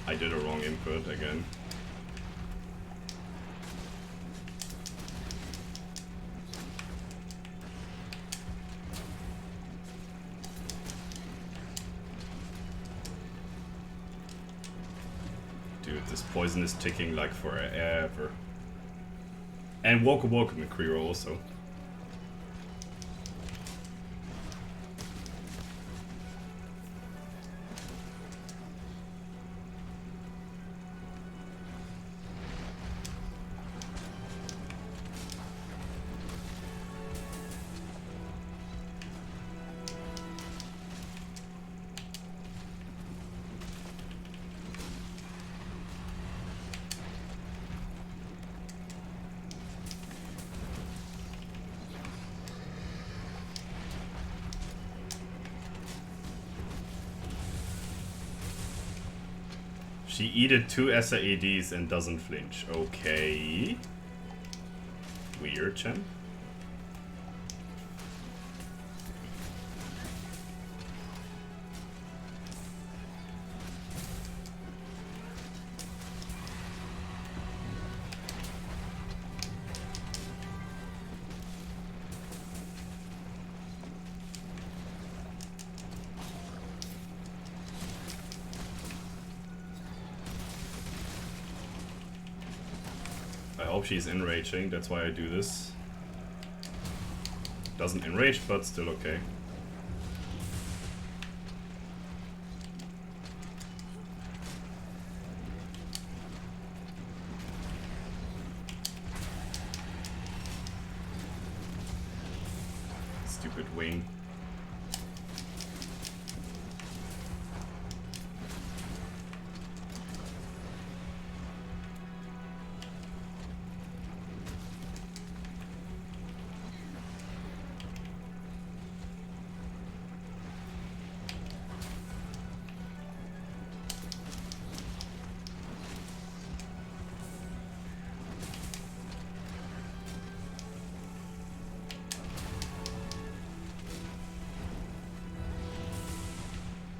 I did a wrong input again. Dude, this poison is ticking like forever. And Walker Walker McCreer also. She eated 2 SAEDs and doesn't flinch. Okay. Weird, Chen. I hope she's enraging, that's why I do this. Doesn't enrage, but still okay. Stupid wing.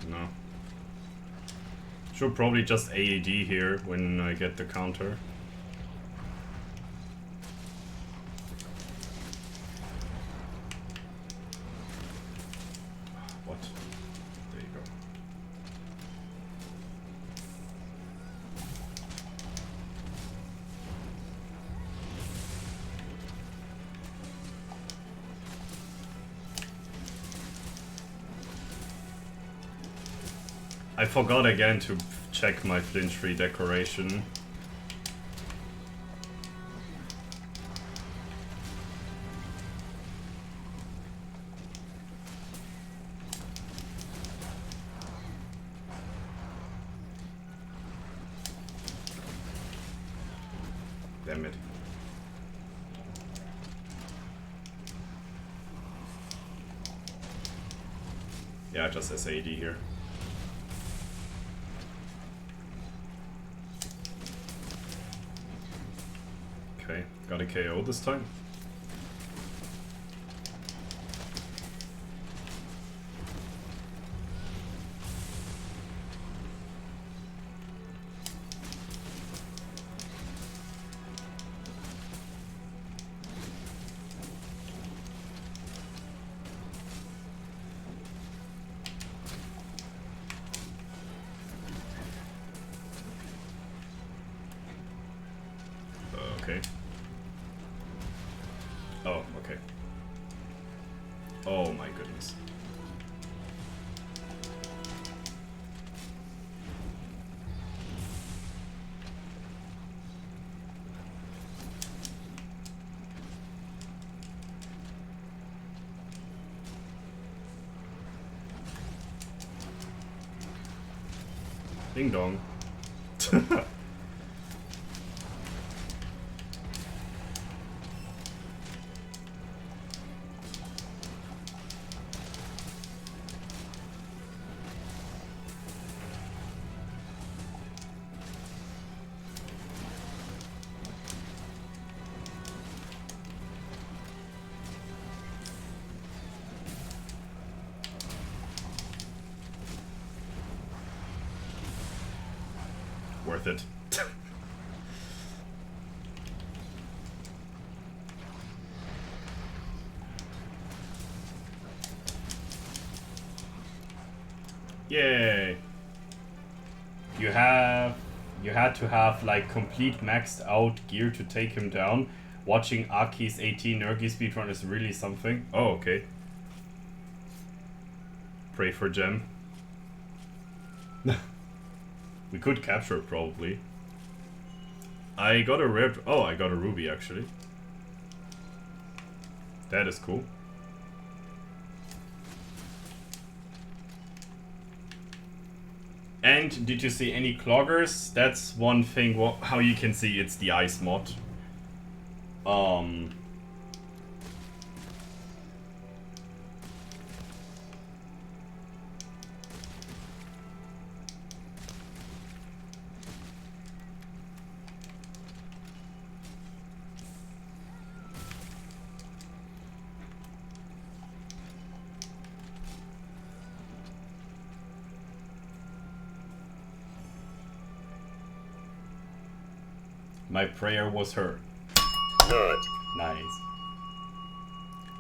No. Should probably just AED here when I get the counter. What? There you go. I forgot again to check my flinch-free decoration. Damn it. Yeah, just SAD here. Okay, got a KO this time. Okay. Oh, okay. Oh my goodness. Ding dong. Worth it. Yay! You had to have like complete maxed out gear to take him down. Watching Aki's 18 Nergi speedrun is really something. Oh, okay. Pray for gem. We could capture it probably. I got a rare. Oh, I got a ruby actually. That is cool. And did you see any cloggers? That's one thing. How you can see it's the ice mod. My prayer was heard.
Good.
Nice.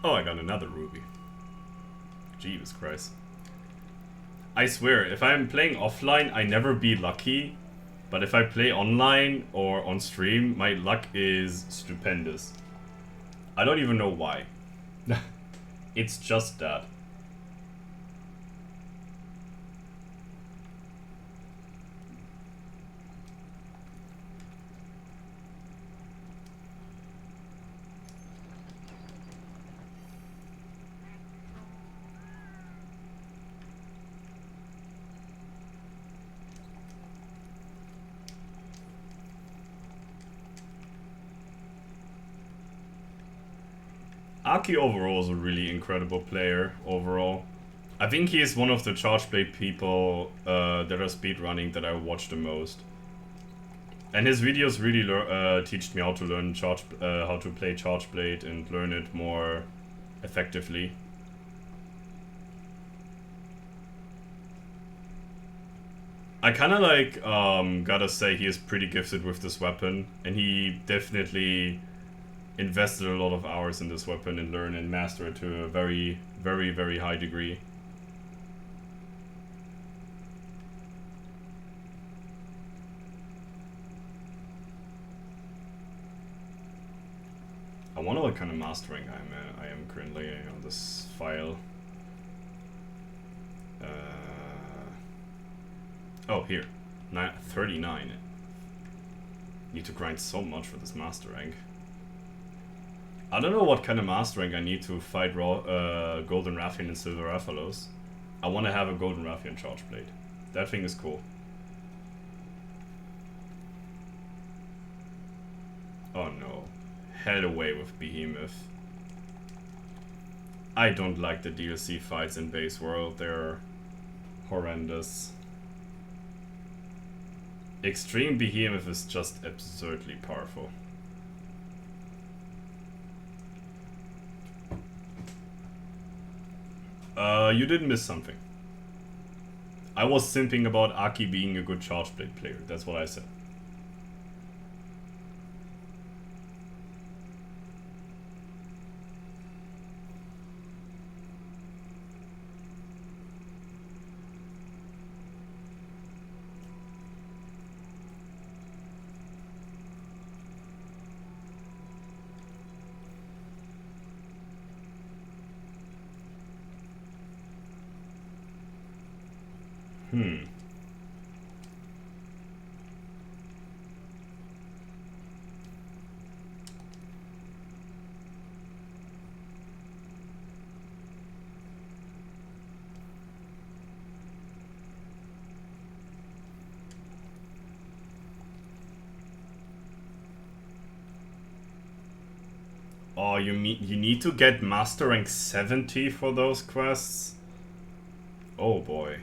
Oh, I got another ruby. Jesus Christ. I swear, if I'm playing offline, I never be lucky. But if I play online or on stream, my luck is stupendous. I don't even know why. It's just that. Aki overall is a really incredible player, overall. I think he is one of the Chargeblade people that are speedrunning that I watch the most. And his videos really teach me how to learn how to play Chargeblade and learn it more effectively. I kinda like, gotta say he is pretty gifted with this weapon, and he definitely invested a lot of hours in this weapon and learn and master it to a very, very, very high degree. I wonder what kind of mastering I am currently on this file. Oh, here. 39. Need to grind so much for this master rank. I don't know what kind of master rank I need to fight Golden Raffian and Silver Raphalos. I want to have a Golden Raffian Chargeblade. That thing is cool. Oh no. Head away with Behemoth. I don't like the DLC fights in Base World. They're horrendous. Extreme Behemoth is just absurdly powerful. You didn't miss something. I was simping about Aki being a good Chargeblade player. That's what I said. Oh, you need to get Master Rank 70 for those quests? Oh boy.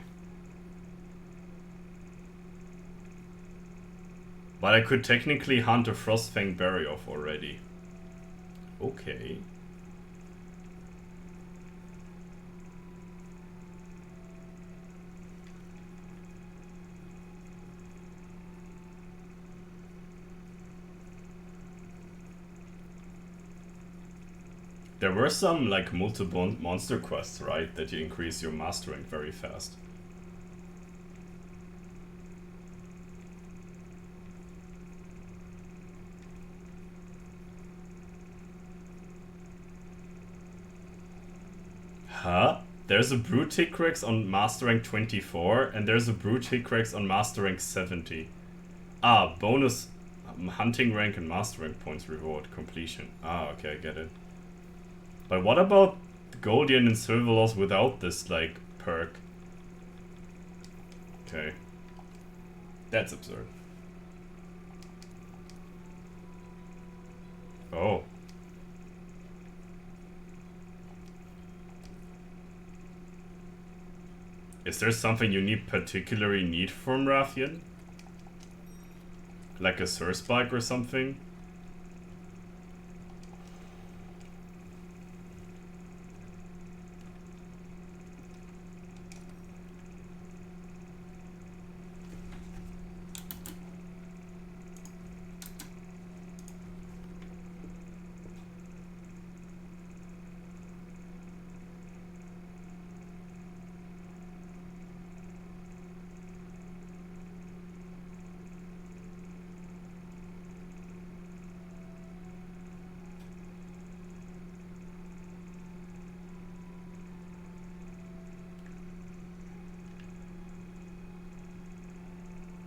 But I could technically hunt a Frostfang Barioth already. Okay. There were some like multiple monster quests, right? That you increase your master rank very fast. Huh? There's a Brute Hicrex on Master Rank 24, and there's a Brute Hicrex on Master Rank 70. Ah, bonus hunting rank and Master Rank points reward completion. Ah, okay, I get it. But what about Goldian and Silverloss without this, like, perk? Okay. That's absurd. Oh. Is there something you particularly need from Rathian? Like a Surspike or something?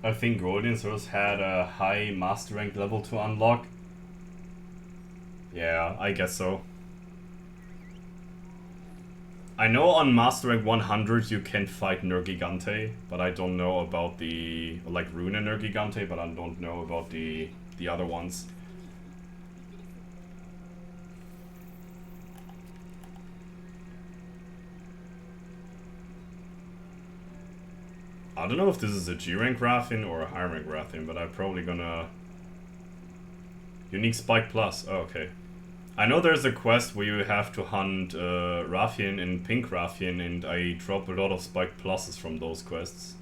I think Golden Source had a high master rank level to unlock. Yeah, I guess so. I know on master rank 100 you can fight Nergigante, but I don't know about the like Rune Nergigante, but I don't know about the other ones. I don't know if this is a G rank Rathian or a high rank Rathian, but I'm probably gonna... Unique Spike Plus, oh, okay. I know there's a quest where you have to hunt Rathian and Pink Rathian, and I drop a lot of Spike Pluses from those quests.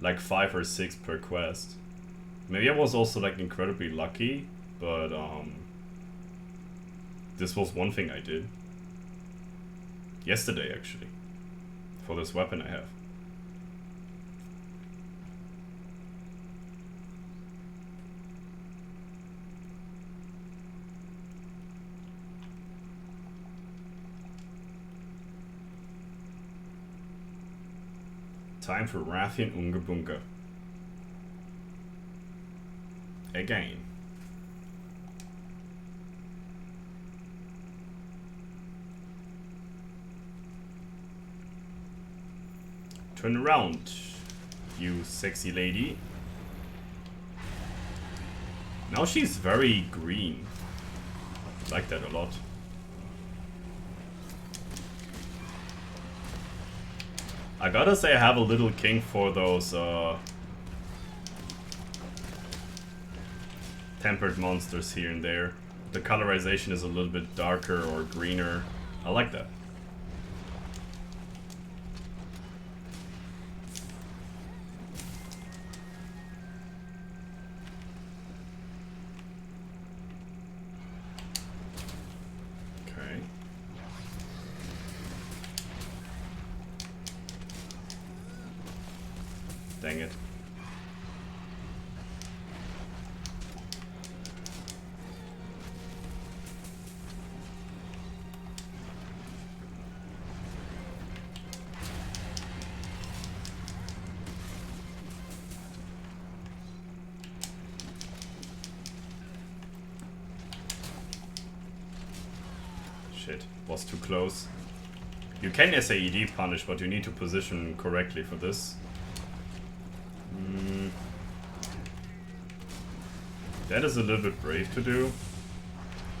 Like 5 or 6 per quest. Maybe I was also like incredibly lucky, but this was one thing I did. Yesterday actually. For this weapon I have. Time for Rathian Ungebunker. Again. Turn around, you sexy lady. Now she's very green. I like that a lot. I gotta say I have a little king for those tempered monsters here and there. The colorization is a little bit darker or greener. I like that. Dang it. Shit, was too close. You can SAED punish, but you need to position correctly for this. That is a little bit brave to do.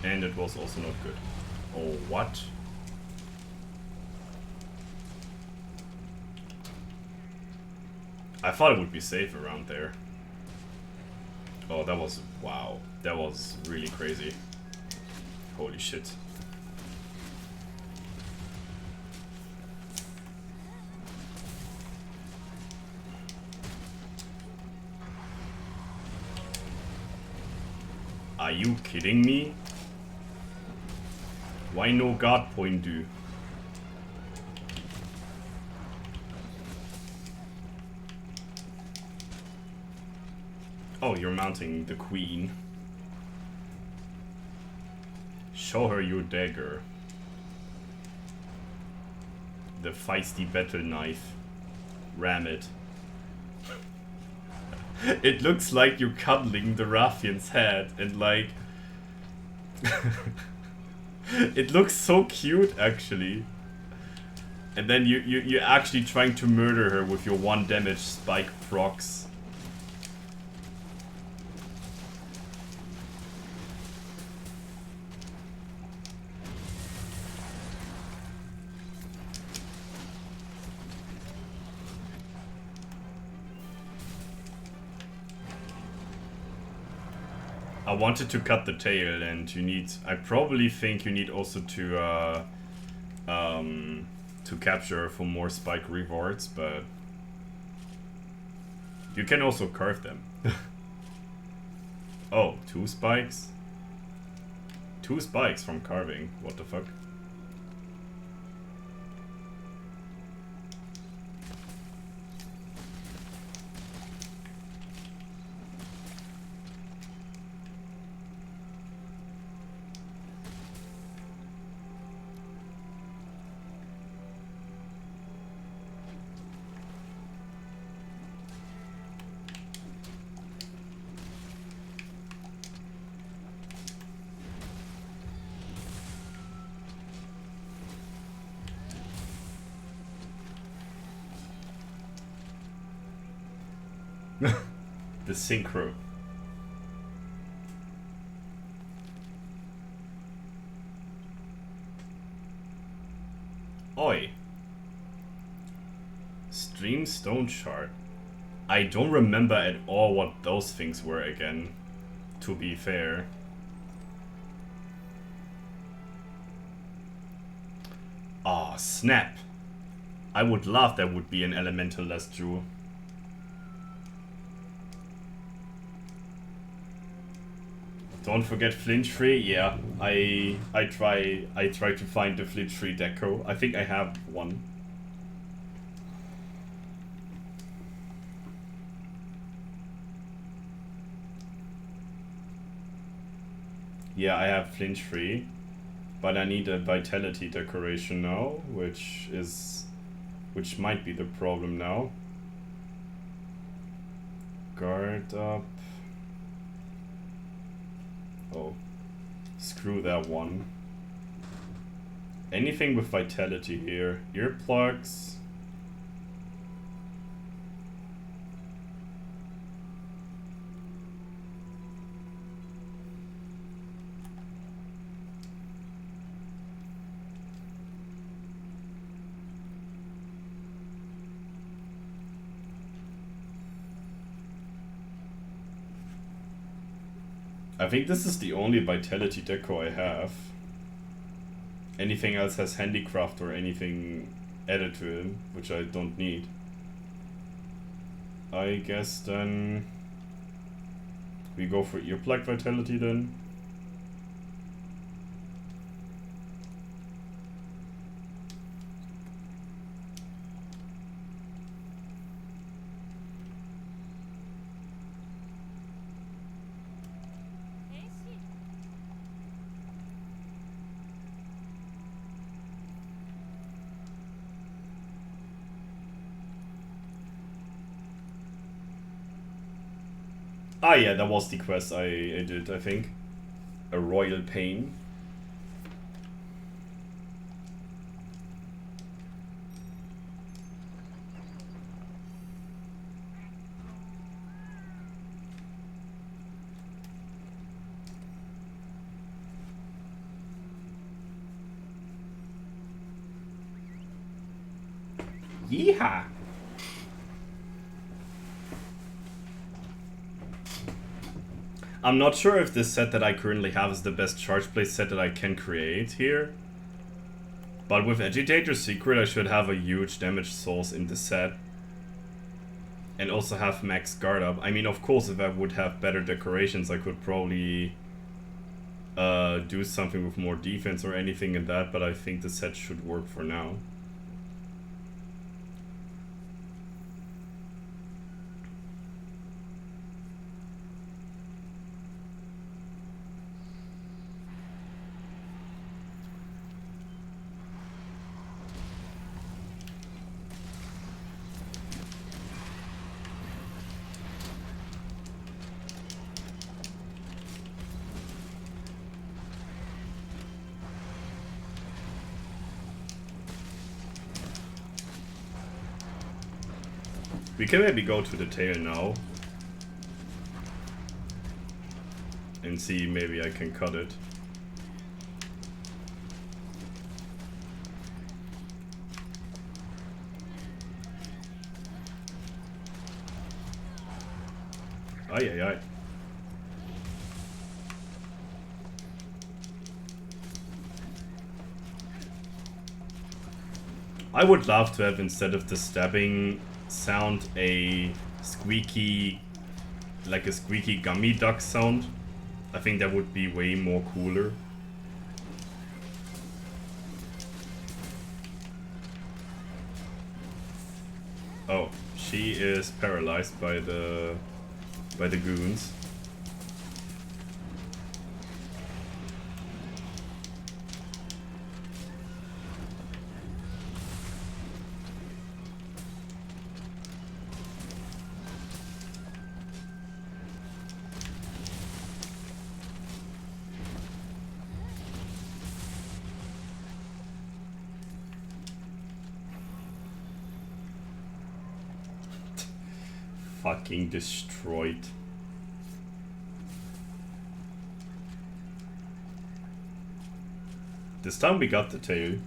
And it was also not good. Oh, what? I thought it would be safe around there. Oh, that was... wow. That was really crazy. Holy shit. Are you kidding me? Why no guard point do? Oh, you're mounting the queen. Show her your dagger. The feisty battle knife. Ram it. It looks like you're cuddling the ruffian's head and like... It looks so cute actually. And then you're actually trying to murder her with your 1 damage spike procs. I wanted to cut the tail, and you need... I probably think you need also to capture for more spike rewards, but... You can also carve them. Oh, 2 spikes? 2 spikes from carving. What the fuck? The synchro. Oi. Stream stone shard. I don't remember at all what those things were again, to be fair. Ah, snap. I would love that would be an elemental less Jew. Don't forget flinch free. Yeah, I try to find the flinch free deco. I think I have one. Yeah, I have flinch free, but I need a vitality decoration now, which might be the problem now. Guard up. Oh, screw that one. Anything with vitality here. Earplugs. I think this is the only vitality deco I have. Anything else has handicraft or anything added to it, which I don't need. I guess then we go for earplug vitality then. Ah yeah, that was the quest I did, I think. A royal pain. Yeehaw! I'm not sure if this set that I currently have is the best charge play set that I can create here. But with Agitator's Secret I should have a huge damage source in the set. And also have max guard up. I mean, of course, if I would have better decorations, I could probably do something with more defense or anything in that, but I think the set should work for now. We can maybe go to the tail now. And see, maybe I can cut it. Ay, ay, ay. I would love to have, instead of the stabbing sound, a squeaky, like a squeaky gummy duck sound. I think that would be way more cooler. Oh, she is paralyzed by the goons. Fucking destroyed. This time we got the tail.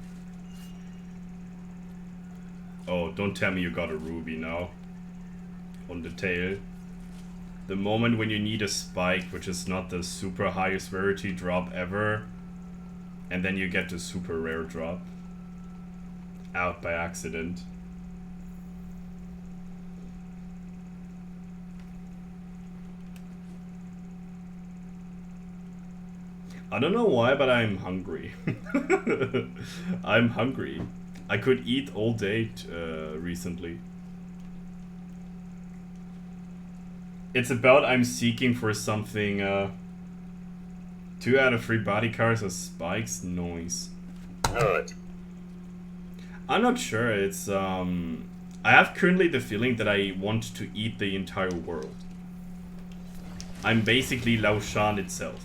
Oh, don't tell me you got a ruby now. On the tail. The moment when you need a spike, which is not the super highest rarity drop ever. And then you get the super rare drop. Out by accident. I don't know why, but I'm hungry. I'm hungry. I could eat all day recently. It's about I'm seeking for something. 2 out of 3 body cards are spikes. Noise.
Good.
I'm not sure. It's I have currently the feeling that I want to eat the entire world. I'm basically Lao Shan itself.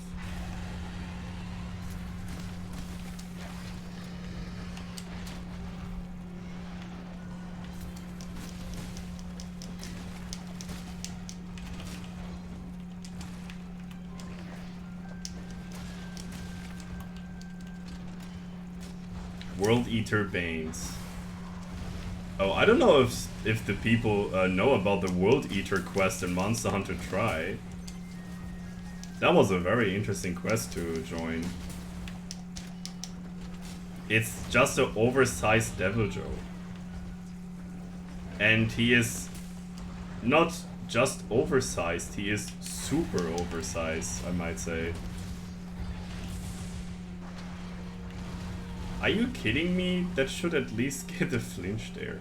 World Eater Baynes. Oh, I don't know if the people know about the World Eater quest in Monster Hunter Tri. That was a very interesting quest to join. It's just an oversized Devil Joe. And he is not just oversized, he is super oversized, I might say. Are you kidding me? That should at least get a flinch there.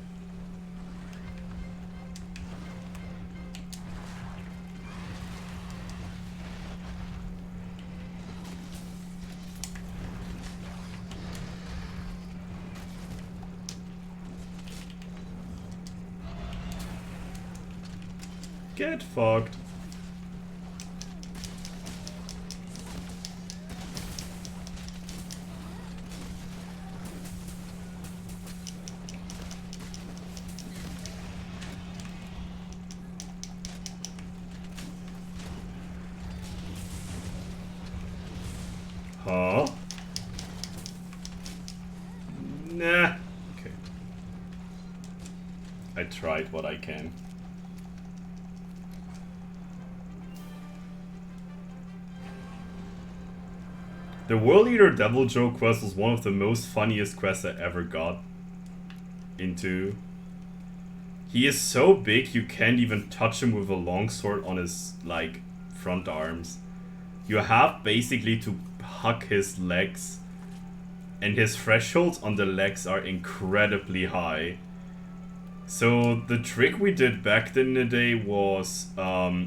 Get fucked. Huh? Nah. Okay. tried what I can. The World Eater Devil Joe quest was one of the most funniest quests I ever got into. He is so big you can't even touch him with a longsword on his, like, front arms. You have basically to hug his legs, and his thresholds on the legs are incredibly high. So the trick we did back in the day was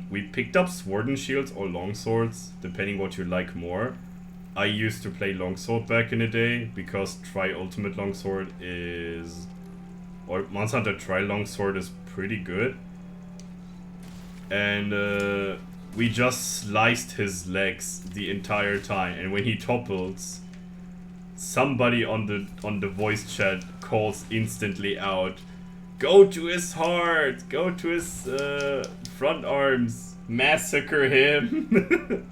we picked up sword and shields or longswords, depending what you like more. I used to play longsword back in the day because Tri-Ultimate Longsword is... or Monster Hunter Tri-Longsword is pretty good. And we just sliced his legs the entire time, and when he topples, somebody on the voice chat calls instantly out, "Go to his heart! Go to his front arms! Massacre him!"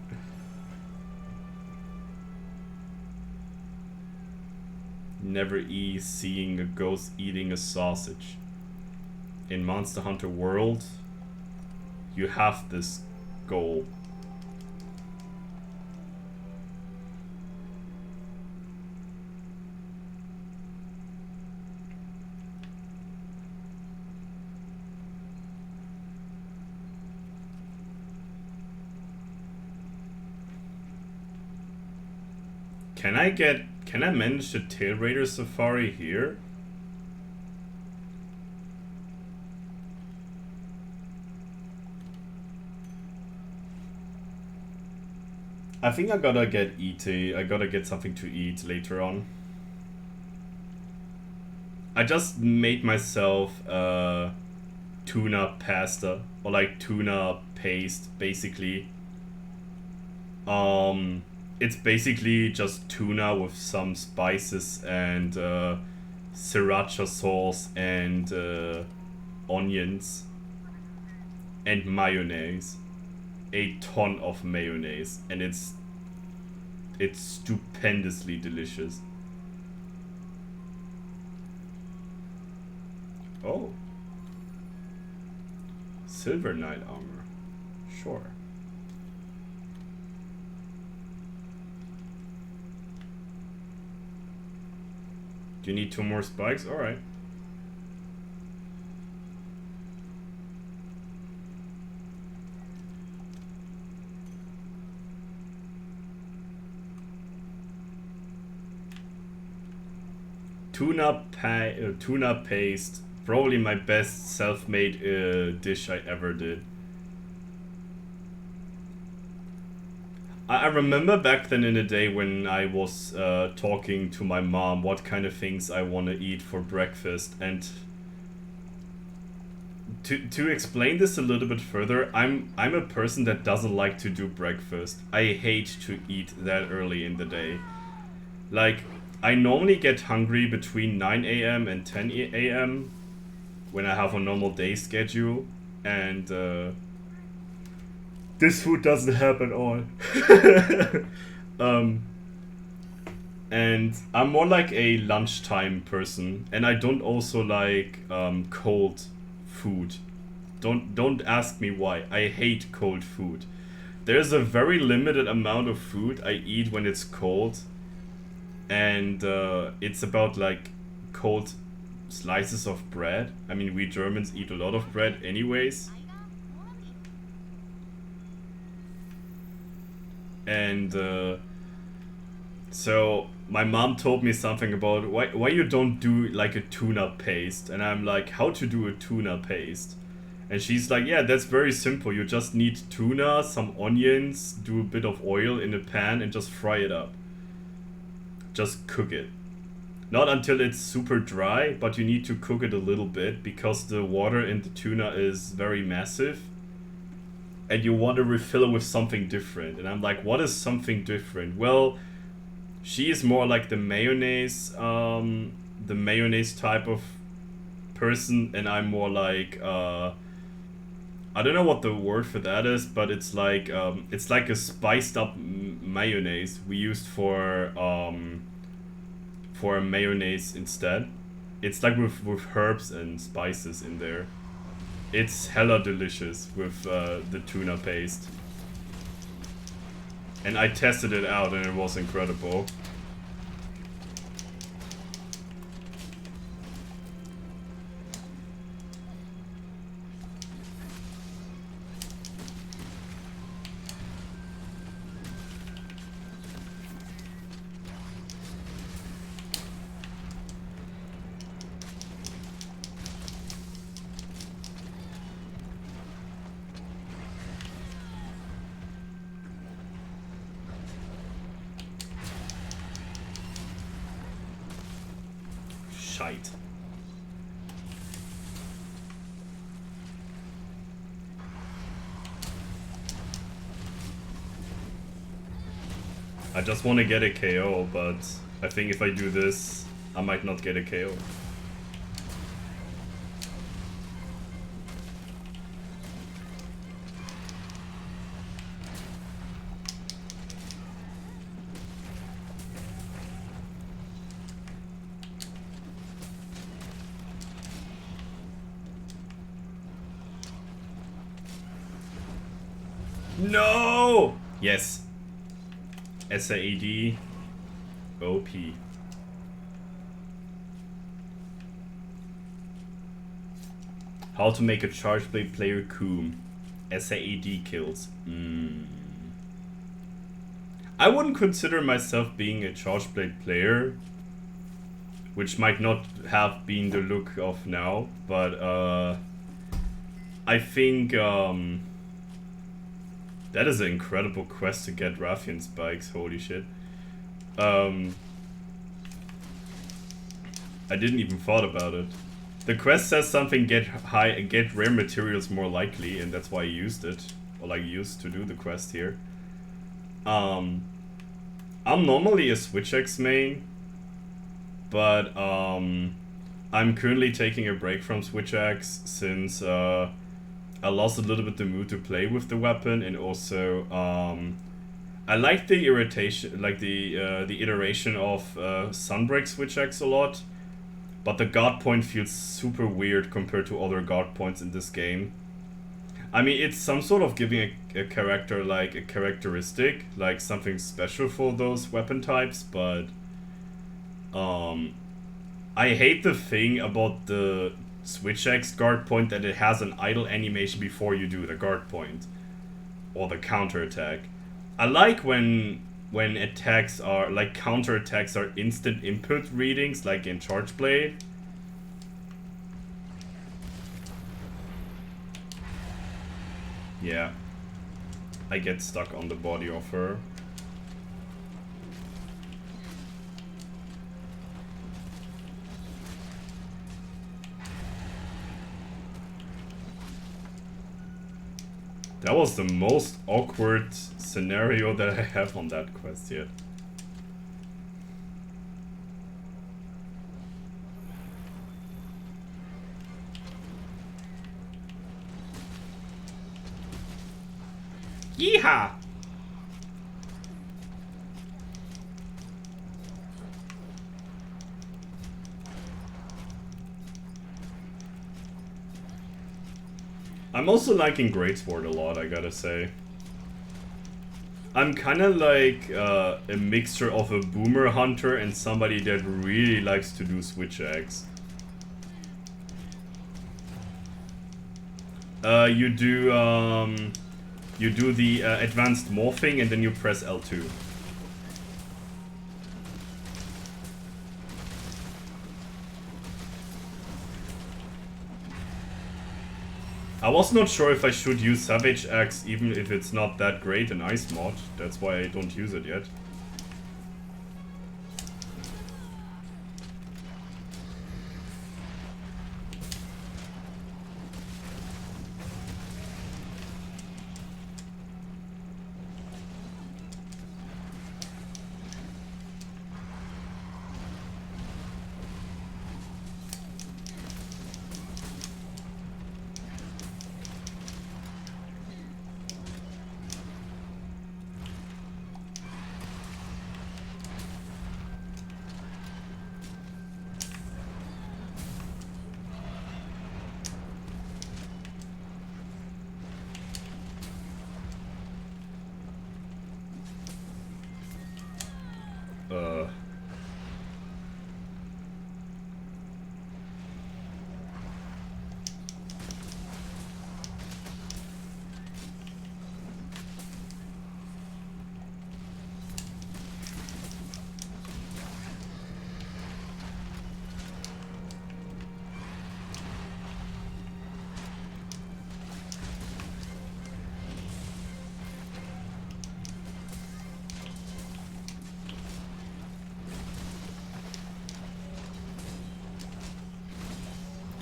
Never seeing a ghost eating a sausage. In Monster Hunter World, you have this goal. Can I manage the Tail Raider Safari here? I think I gotta get I gotta get something to eat later on. I just made myself tuna pasta, or like tuna paste, basically. It's basically just tuna with some spices and sriracha sauce and onions and mayonnaise. A ton of mayonnaise, and it's stupendously delicious. Oh. Silver Knight armor. Sure. Do you need 2 more spikes? Alright. Tuna paste. Probably my best self-made dish I ever did. I remember back then in the day when I was talking to my mom what kind of things I want to eat for breakfast, and to explain this a little bit further, I'm a person that doesn't like to do breakfast. I hate to eat that early in the day. Like, I normally get hungry between 9 AM and 10 AM when I have a normal day schedule, and this food doesn't help at all. And I'm more like a lunchtime person, and I don't also like cold food. Don't ask me why. I hate cold food. There's a very limited amount of food I eat when it's cold, and it's about like cold slices of bread. I mean, we Germans eat a lot of bread anyways. And so my mom told me something about why you don't do like a tuna paste, and I'm like, how to do a tuna paste? And she's like, yeah, that's very simple. You just need tuna, some onions, do a bit of oil in a pan and just fry it up. Just cook it. Not until it's super dry, but you need to cook it a little bit because the water in the tuna is very massive. And you want to refill it with something different. And I'm like, what is something different? Well, she is more like the mayonnaise type of person, and I'm more like, I don't know what the word for that is, but it's like a spiced up mayonnaise we used for a mayonnaise instead. It's like with herbs and spices in there. It's hella delicious with the tuna paste. And I tested it out and it was incredible. Shite. I just want to get a KO, but I think if I do this, I might not get a KO. No! Yes. SAED. OP. How to make a charge blade player coom. SAED kills. I wouldn't consider myself being a charge blade player, which might not have been the look of now, but I think that is an incredible quest to get Raffian spikes, holy shit. I didn't even thought about it. The quest says something get rare materials more likely, and that's why I used it. Or like used to do the quest here. I'm normally a Switch X main, but I'm currently taking a break from Switch X since I lost a little bit the mood to play with the weapon, and also I like the irritation, like the iteration of Sunbreak Switch X a lot, but the guard point feels super weird compared to other guard points in this game. I mean, it's some sort of giving a character like a characteristic, like something special for those weapon types, but I hate the thing about the Switch X guard point that it has an idle animation before you do the guard point or the counter attack. I like when attacks are like counter attacks are instant input readings, like in Charge Blade. Yeah, I get stuck on the body of her. That was the most awkward scenario that I have on that quest yet. Yeehaw! I'm also liking Greatsword a lot, I gotta say. I'm kinda like a mixture of a boomer hunter and somebody that really likes to do Switch X. You do the advanced morphing and then you press L2. I was not sure if I should use Savage Axe even if it's not that great in Ice Mod. That's why I don't use it yet.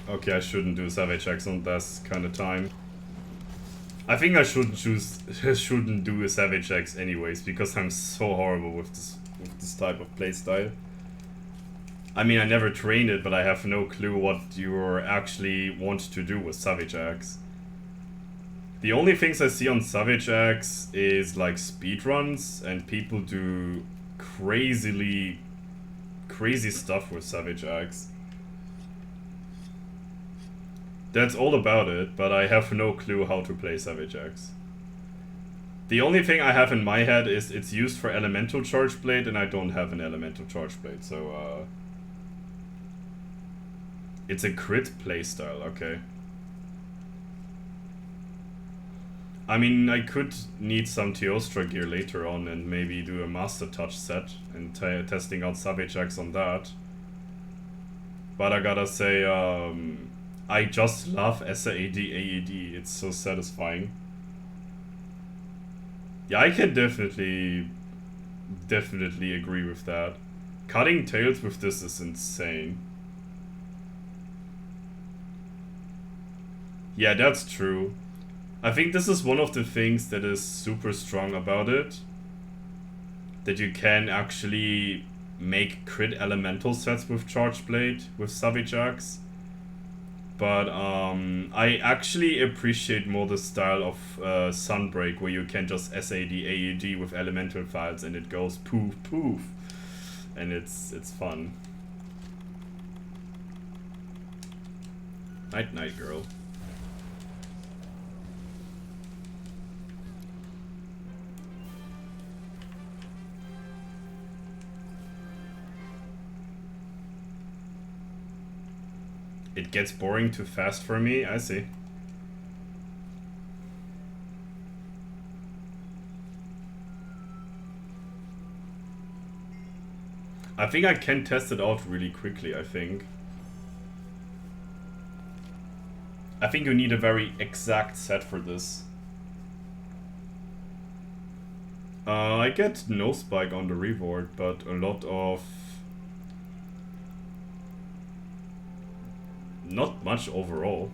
Okay, I shouldn't do Savage Axe on this kind of time. I think I shouldn't do a Savage Axe anyways, because I'm so horrible with this type of playstyle. I mean, I never trained it, but I have no clue what you actually want to do with Savage Axe. The only things I see on Savage Axe is like speedruns, and people do crazy stuff with Savage Axe. That's all about it, but I have no clue how to play Savage Axe. The only thing I have in my head is it's used for Elemental Charge Blade, and I don't have an Elemental Charge Blade, so it's a crit playstyle, okay. I mean, I could need some Teostra gear later on and maybe do a Master Touch set and testing out Savage Axe on that. But I gotta say, I just love SAD AED, it's so satisfying. Yeah, I can definitely agree with that. Cutting tails with this is insane. Yeah, that's true. I think this is one of the things that is super strong about it. That you can actually make crit elemental sets with Charge Blade, with Savage Axe. But I actually appreciate more the style of Sunbreak, where you can just SAD AED with elemental files and it goes poof poof, and it's fun. Night night, girl. It gets boring too fast for me, I see. I think I can test it out really quickly, I think. I think you need a very exact set for this. I get no spike on the reward, but a lot of... Not much overall.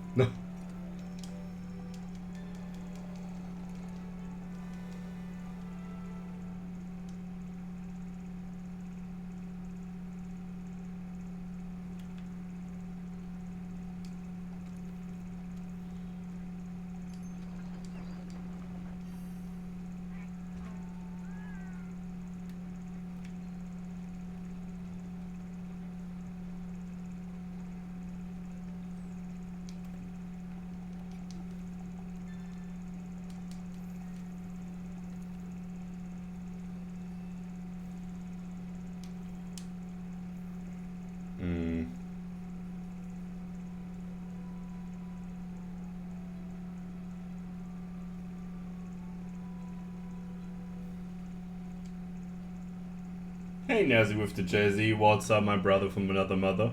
Hey Nazi with the Jay-Z, what's up my brother from another mother?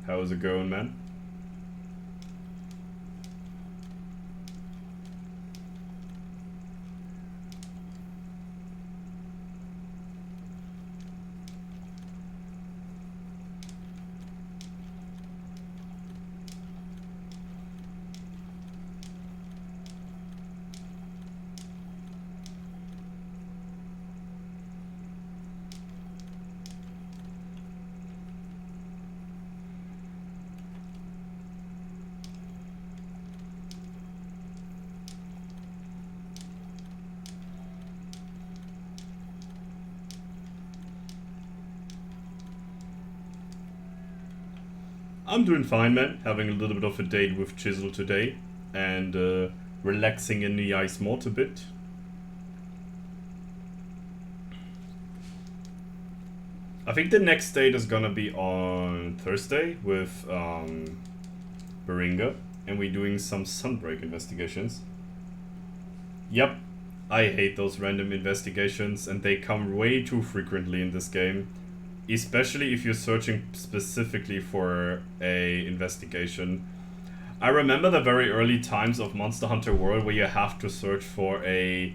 How's it going, man? I'm doing fine, man. Having a little bit of a date with Chyzzle today, and relaxing in the ice malt a bit. I think the next date is gonna be on Thursday with Beringa, and we're doing some Sunbreak investigations. Yep, I hate those random investigations, and they come way too frequently in this game. Especially if you're searching specifically for a investigation. I remember the very early times of Monster Hunter World where you have to search for a...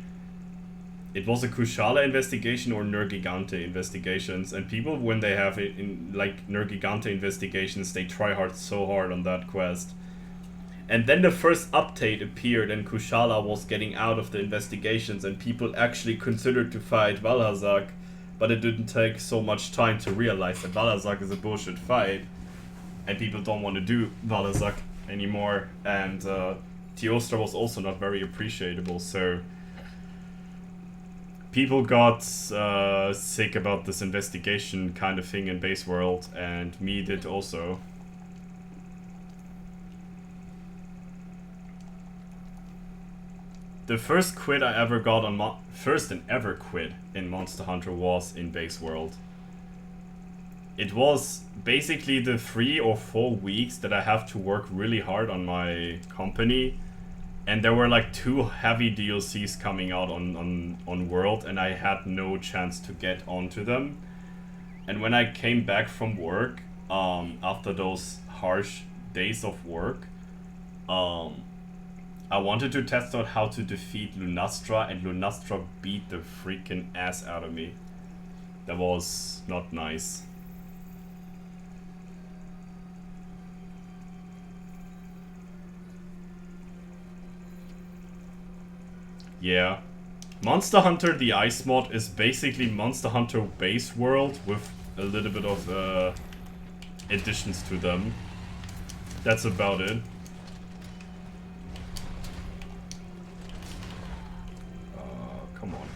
It was a Kushala investigation or Nergigante investigations, and people, when they have it in like Nergigante investigations, they try so hard on that quest. And then the first update appeared and Kushala was getting out of the investigations and people actually considered to fight Valhazak, but it didn't take so much time to realize that Valhazak is a bullshit fight and people don't want to do Valhazak anymore, and Teostra was also not very appreciable, so people got sick about this investigation kind of thing in base world, and me did also. The first quit I ever got on first and ever quit in Monster Hunter was in base world. It was basically the 3 or 4 weeks that I have to work really hard on my company, and there were like 2 heavy DLCs coming out on World, and I had no chance to get onto them. And when I came back from work, after those harsh days of work, I wanted to test out how to defeat Lunastra, and Lunastra beat the freaking ass out of me. That was not nice. Yeah. Monster Hunter the Ice mod is basically Monster Hunter base world with a little bit of additions to them. That's about it. Come on.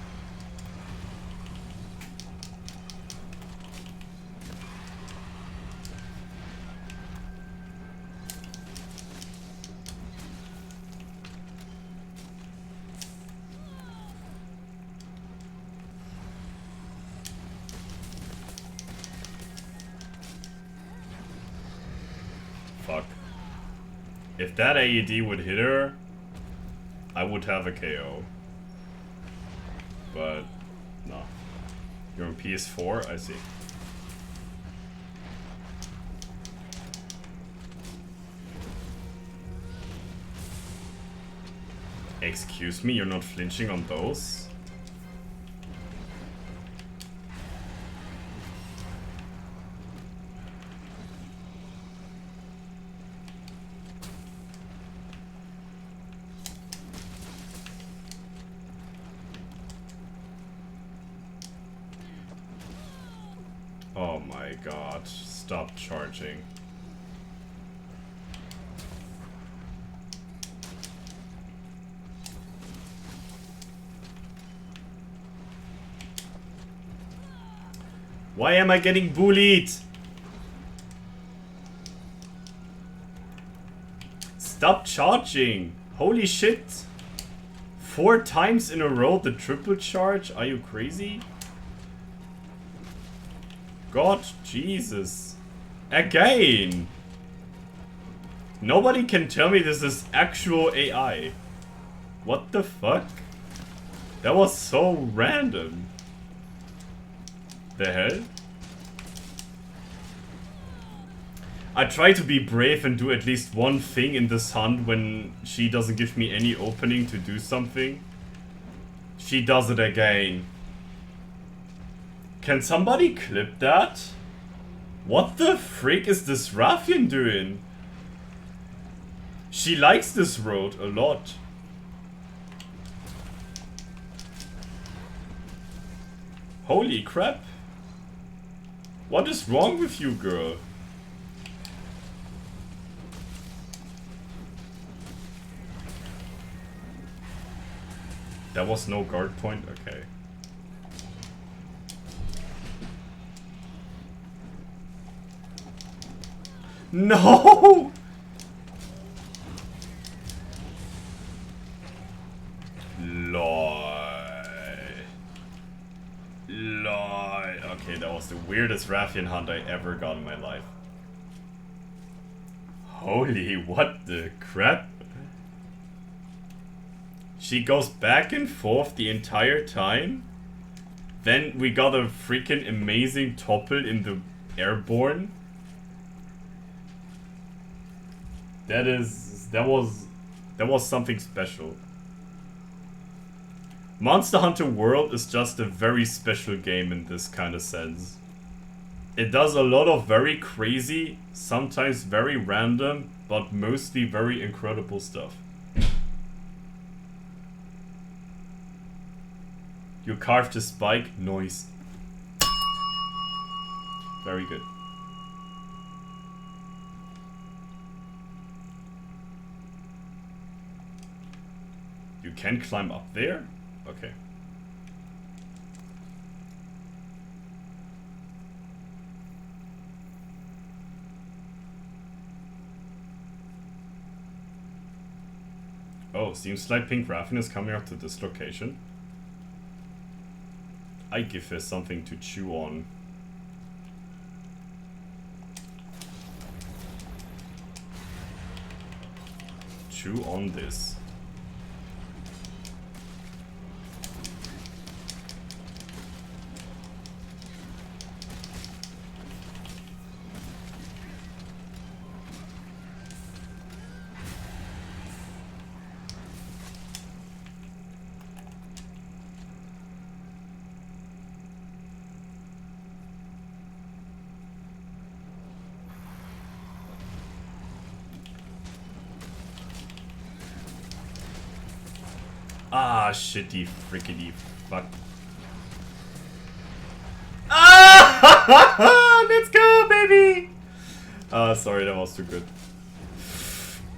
Fuck. If that AED would hit her, I would have a KO. But, no. You're on PS4? I see. Excuse me, you're not flinching on those? Oh my god, stop charging. Why am I getting bullied? Stop charging! Holy shit! 4 times in a row the triple charge? Are you crazy? God, Jesus. Again! Nobody can tell me this is actual AI. What the fuck? That was so random. The hell? I try to be brave and do at least one thing in this hunt when she doesn't give me any opening to do something. She does it again. Can somebody clip that? What the frick is this ruffian doing? She likes this road a lot. Holy crap. What is wrong with you, girl? There was no guard point? Okay. No! Lol. Lol. Okay, that was the weirdest Rathian hunt I ever got in my life. Holy, what the crap? She goes back and forth the entire time. Then we got a freaking amazing topple in the airborne. That was something special. Monster Hunter World is just a very special game in this kind of sense. It does a lot of very crazy, sometimes very random, but mostly very incredible stuff. You carved a spike, noise. Very good. You can climb up there? Okay. Oh, seems like Pink Raffin is coming up to this location. I give her something to chew on. Chew on this. Ah, shitty frickety fuck. Ah! Let's go, baby! Sorry, that was too good.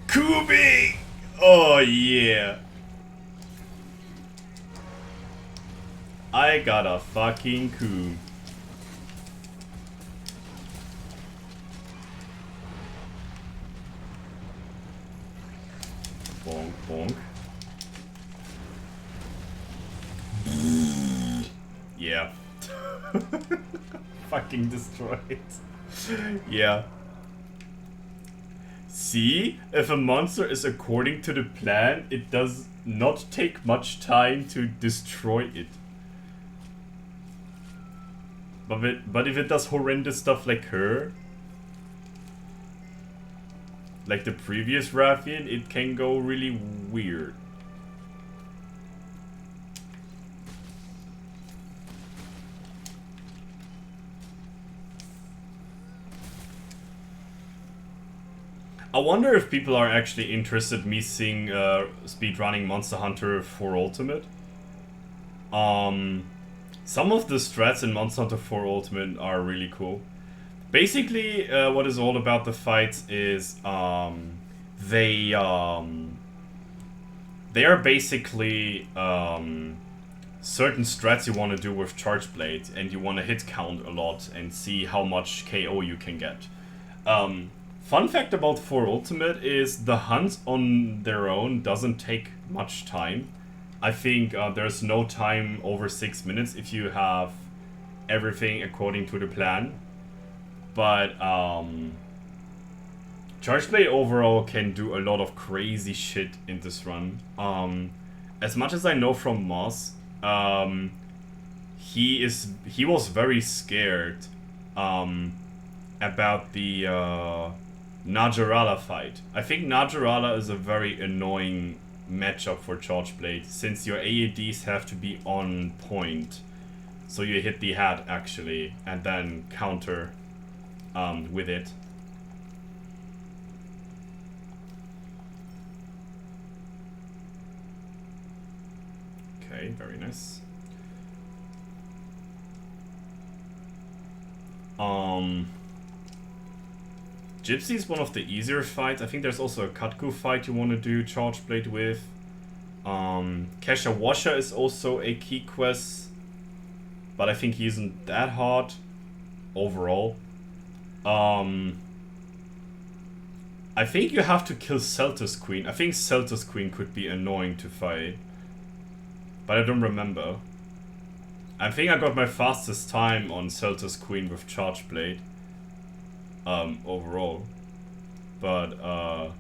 Kubi! Oh, yeah. I got a fucking coup. Bonk, bonk. Yeah. Fucking destroyed. Yeah. See? If a monster is according to the plan, it does not take much time to destroy it. But if it does horrendous stuff like her, like the previous Rathian, it can go really weird. I wonder if people are actually interested in me seeing speedrunning Monster Hunter 4 Ultimate. Some of the strats in Monster Hunter 4 Ultimate are really cool. Basically, what is all about the fights is they are basically certain strats you want to do with Charge Blade, and you want to hit count a lot and see how much KO you can get. Fun fact about 4 Ultimate is the hunts on their own doesn't take much time. I think there's no time over 6 minutes if you have everything according to the plan. But Charge Blade overall can do a lot of crazy shit in this run. As much as I know from Moss, he was very scared about the Najarala fight. I think Najarala is a very annoying matchup for Charge Blade, since your AEDs have to be on point. So you hit the head actually, and then counter with it. Okay, very nice. Gypsy is one of the easier fights. I think there's also a Katku fight you want to do Charge Blade with. Kesha Washer is also a key quest, but I think he isn't that hard overall. I think you have to kill Celtus Queen. I think Celtus Queen could be annoying to fight, but I don't remember. I think I got my fastest time on Celta's Queen with Charge Blade. Overall. But,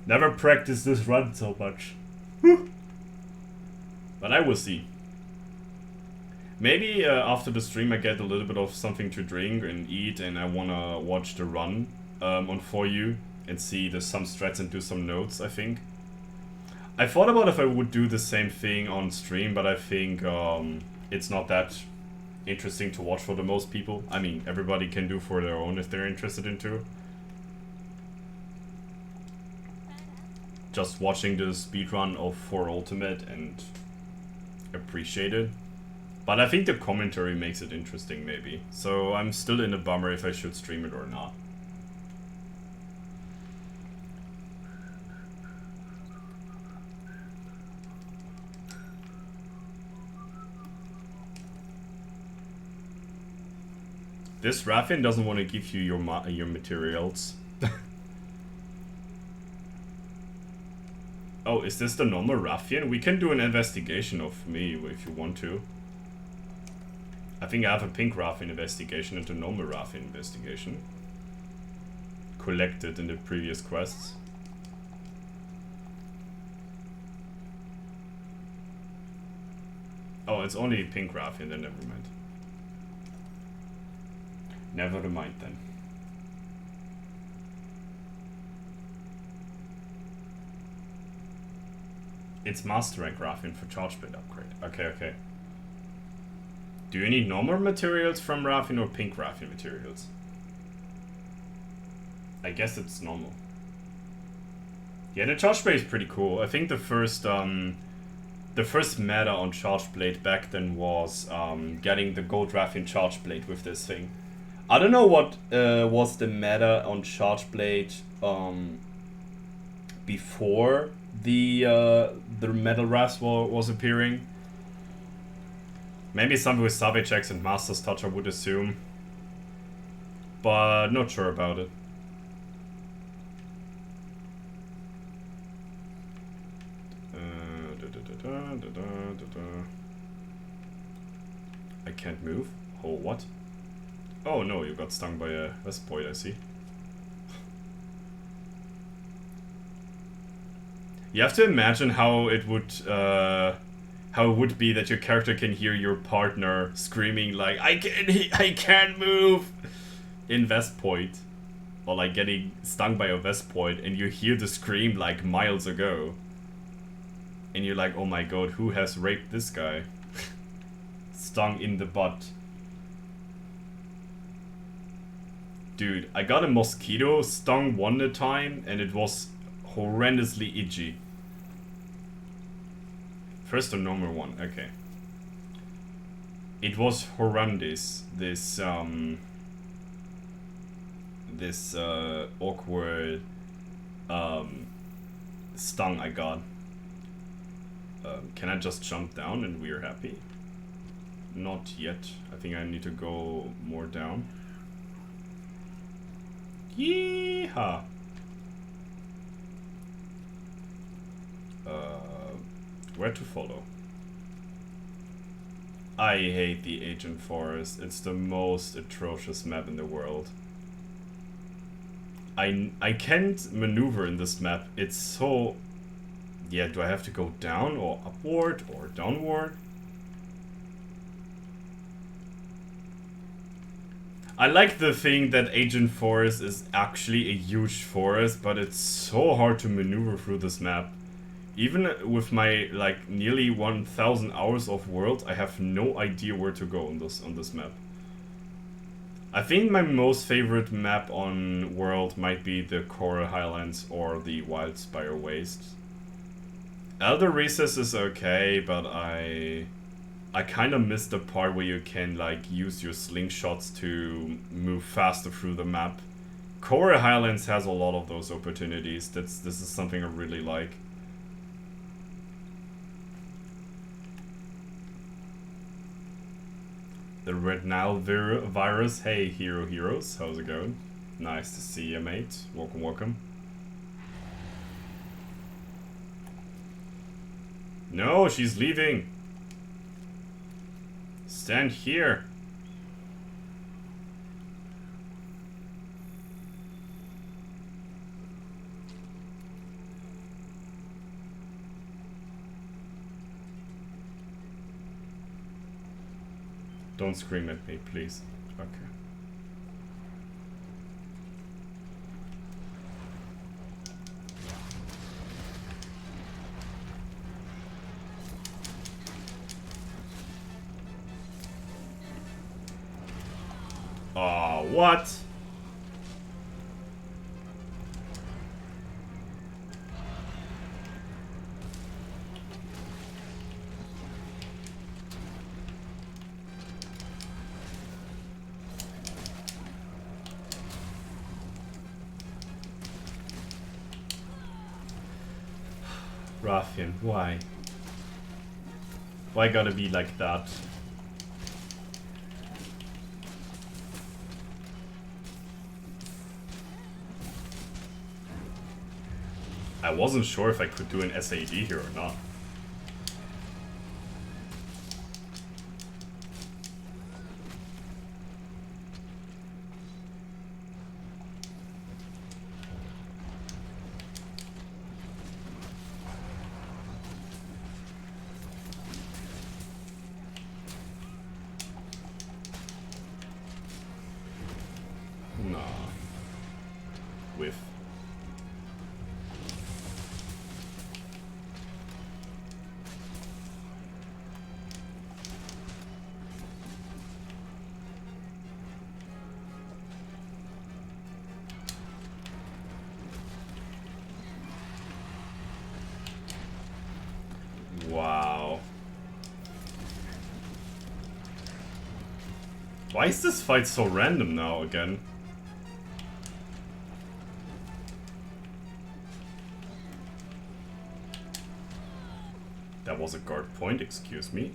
never practiced this run so much. But I will see. Maybe after the stream I get a little bit of something to drink and eat, and I wanna watch the run on For You and see some strats and do some notes, I think. I thought about if I would do the same thing on stream, but I think it's not that interesting to watch for the most people. I mean, everybody can do for their own if they're interested into. Just watching the speedrun of 4 Ultimate and appreciate it. But I think the commentary makes it interesting, maybe. So I'm still in a bummer if I should stream it or not. This Raffian doesn't want to give you your materials. Oh, is this the normal Raffian? We can do an investigation of me if you want to. I think I have a pink Raffian investigation and a normal Raffian investigation. Collected in the previous quests. Oh, it's only pink Raffian, then never mind. Never mind then. It's Master Rank Raffian for Charge Blade upgrade. Okay, okay. Do you need normal materials from Raffian or pink Raffian materials? I guess it's normal. Yeah, the Charge Blade is pretty cool. I think the first meta on Charge Blade back then was getting the gold Raffian Charge Blade with this thing. I don't know what was the meta on Charge Blade before the Metal Rasp was appearing. Maybe something with Savage X and Master's Touch, I would assume. But not sure about it. I can't move? Oh, what? Oh no, you got stung by a Vespoid, I see. You have to imagine how it would be that your character can hear your partner screaming like, I can't move in Vespoid. Or like getting stung by a Vespoid and you hear the scream like miles ago. And you're like, oh my god, who has raped this guy? Stung in the butt. Dude, I got a mosquito stung one time and it was horrendously itchy. First a normal one, okay. It was horrendous, this awkward stung I got. Can I just jump down and we're happy? Not yet. I think I need to go more down. Yeehaw! Where to follow? I hate the Agent Forest. It's the most atrocious map in the world. I can't maneuver in this map. It's so... Yeah, do I have to go down or upward or downward? I like the thing that Agent Forest is actually a huge forest, but it's so hard to maneuver through this map. Even with my like nearly 1000 hours of World, I have no idea where to go on this map. I think my most favorite map on World might be the Coral Highlands or the Wildspire Waste. Elder Recess is okay, but I kind of miss the part where you can like use your slingshots to move faster through the map. Coral Highlands has a lot of those opportunities. This is something I really like. The Red Nile virus. Hey, heroes, how's it going? Nice to see you, mate. Welcome, welcome. No, she's leaving. Stand here. Don't scream at me, please. Okay. Oh, what? Ruffian, why? Why gotta be like that? I wasn't sure if I could do an SAD here or not. Nah. Whiff. Wow. Why is this fight so random now again? That was a guard point, excuse me.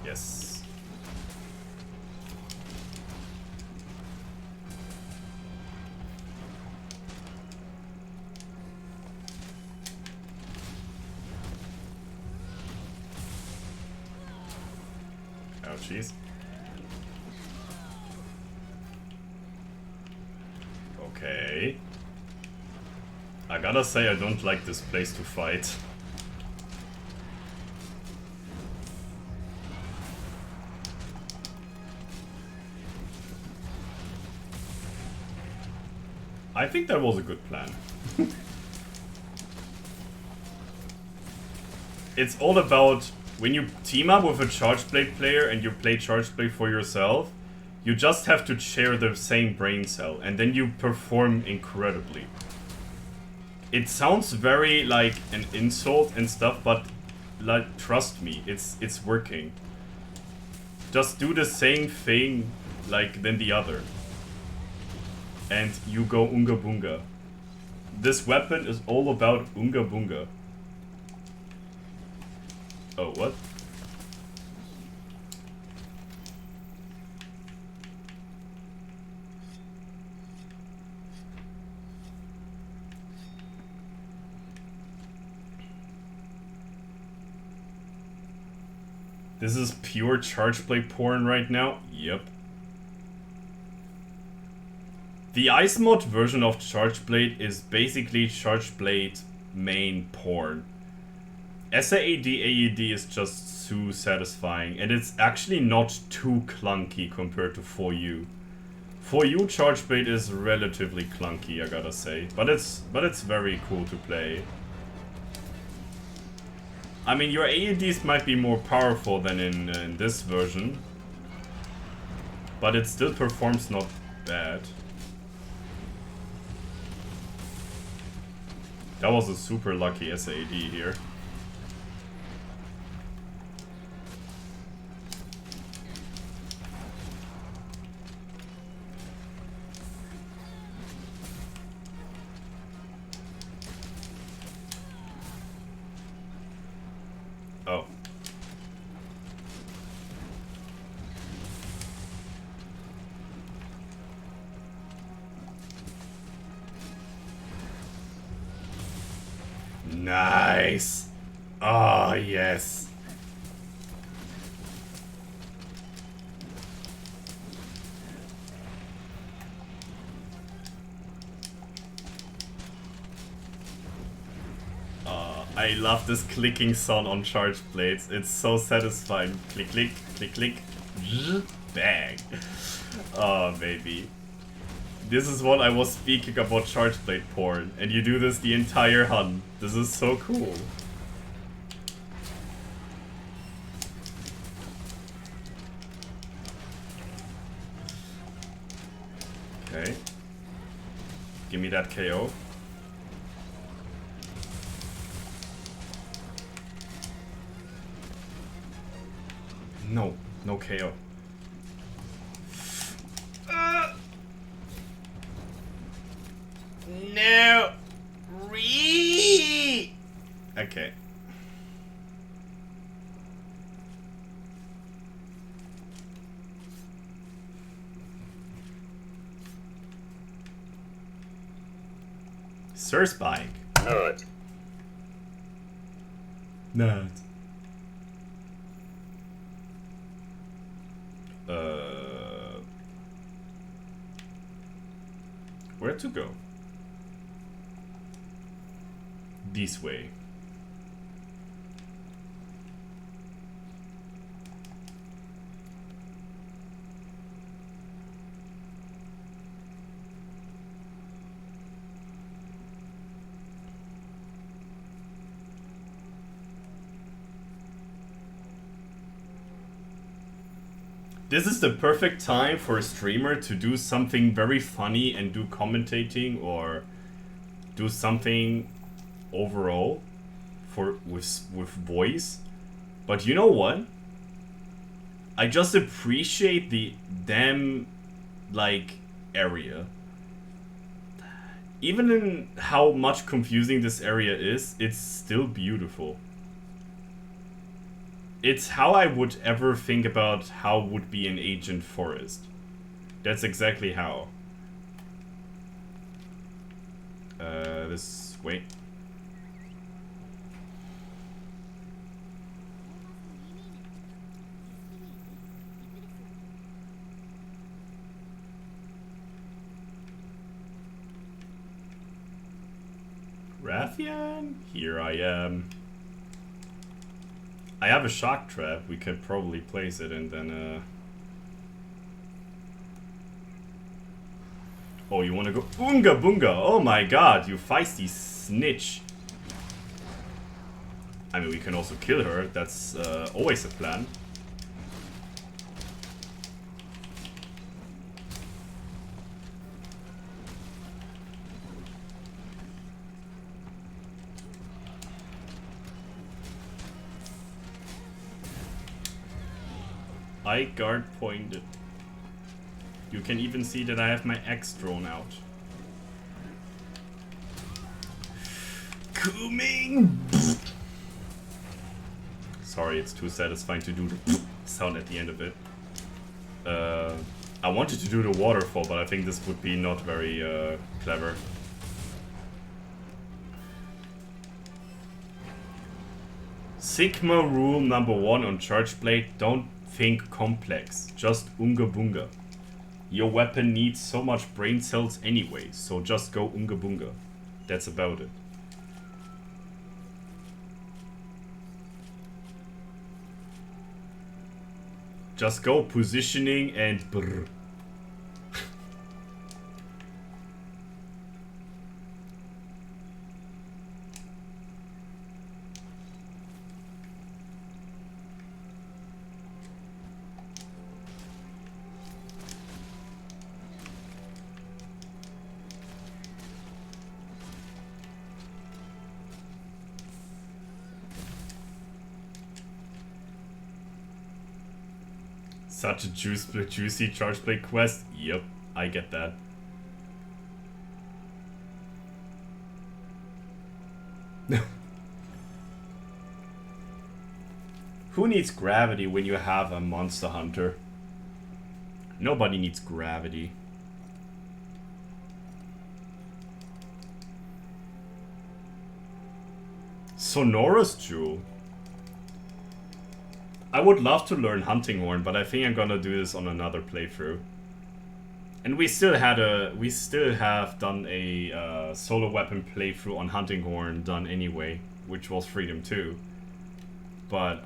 Yes. Ouchies. Okay. I gotta say I don't like this place to fight. I think that was a good plan. It's all about when you team up with a Charge Blade player and you play Charge Blade for yourself, you just have to share the same brain cell and then you perform incredibly. It sounds very like an insult and stuff, but like trust me, it's working. Just do the same thing like than the other. And you go Unga Bunga. This weapon is all about Unga Bunga. Oh, what? This is pure Charge Blade porn right now? Yep. The Ice Mod version of Charge Blade is basically Charge Blade main porn. SAAD AED is just too satisfying, and it's actually not too clunky compared to 4U. 4U Charge Blade is relatively clunky, I gotta say, but it's very cool to play. I mean, your AEDs might be more powerful than in this version, but it still performs not bad. That was a super lucky SAD here. Oh. Nice. Oh, yes. I love this clicking sound on charge blades. It's so satisfying. Click, click, click, click. Bang. Oh, baby. This is what I was speaking about charge blade porn. And you do this the entire hunt. This is so cool. Okay. Give me that KO. No, no KO. No. Okay. Sir's bike.
Nut.
Nut. Where to go? This way. This is the perfect time for a streamer to do something very funny and do commentating or do something overall with voice. But you know what? I just appreciate the damn like area. Even in how much confusing this area is, it's still beautiful. It's how I would ever think about how would be an ancient forest. That's exactly how. This way. Rathian? Here I am. I have a shock trap. We could probably place it and then oh, you wanna go Oonga Boonga? Oh my god, you feisty snitch. I mean, we can also kill her. That's always a plan. I guard pointed. You can even see that I have my axe drawn out. Coming! Sorry, it's too satisfying to do the sound at the end of it. I wanted to do the waterfall, but I think this would be not very clever. Sigma rule number 1 on Charge Blade: don't think complex, just Oonga Boonga. Your weapon needs so much brain cells anyway, so just go Oonga Boonga. That's about it. Just go positioning and brrr. Such a juicy charge play quest. Yep, I get that. Who needs gravity when you have a monster hunter? Nobody needs gravity. Sonora's Jewel. I would love to learn Hunting Horn, but I think I'm gonna do this on another playthrough. And we still have done a solo weapon playthrough on Hunting Horn done anyway, which was Freedom 2. But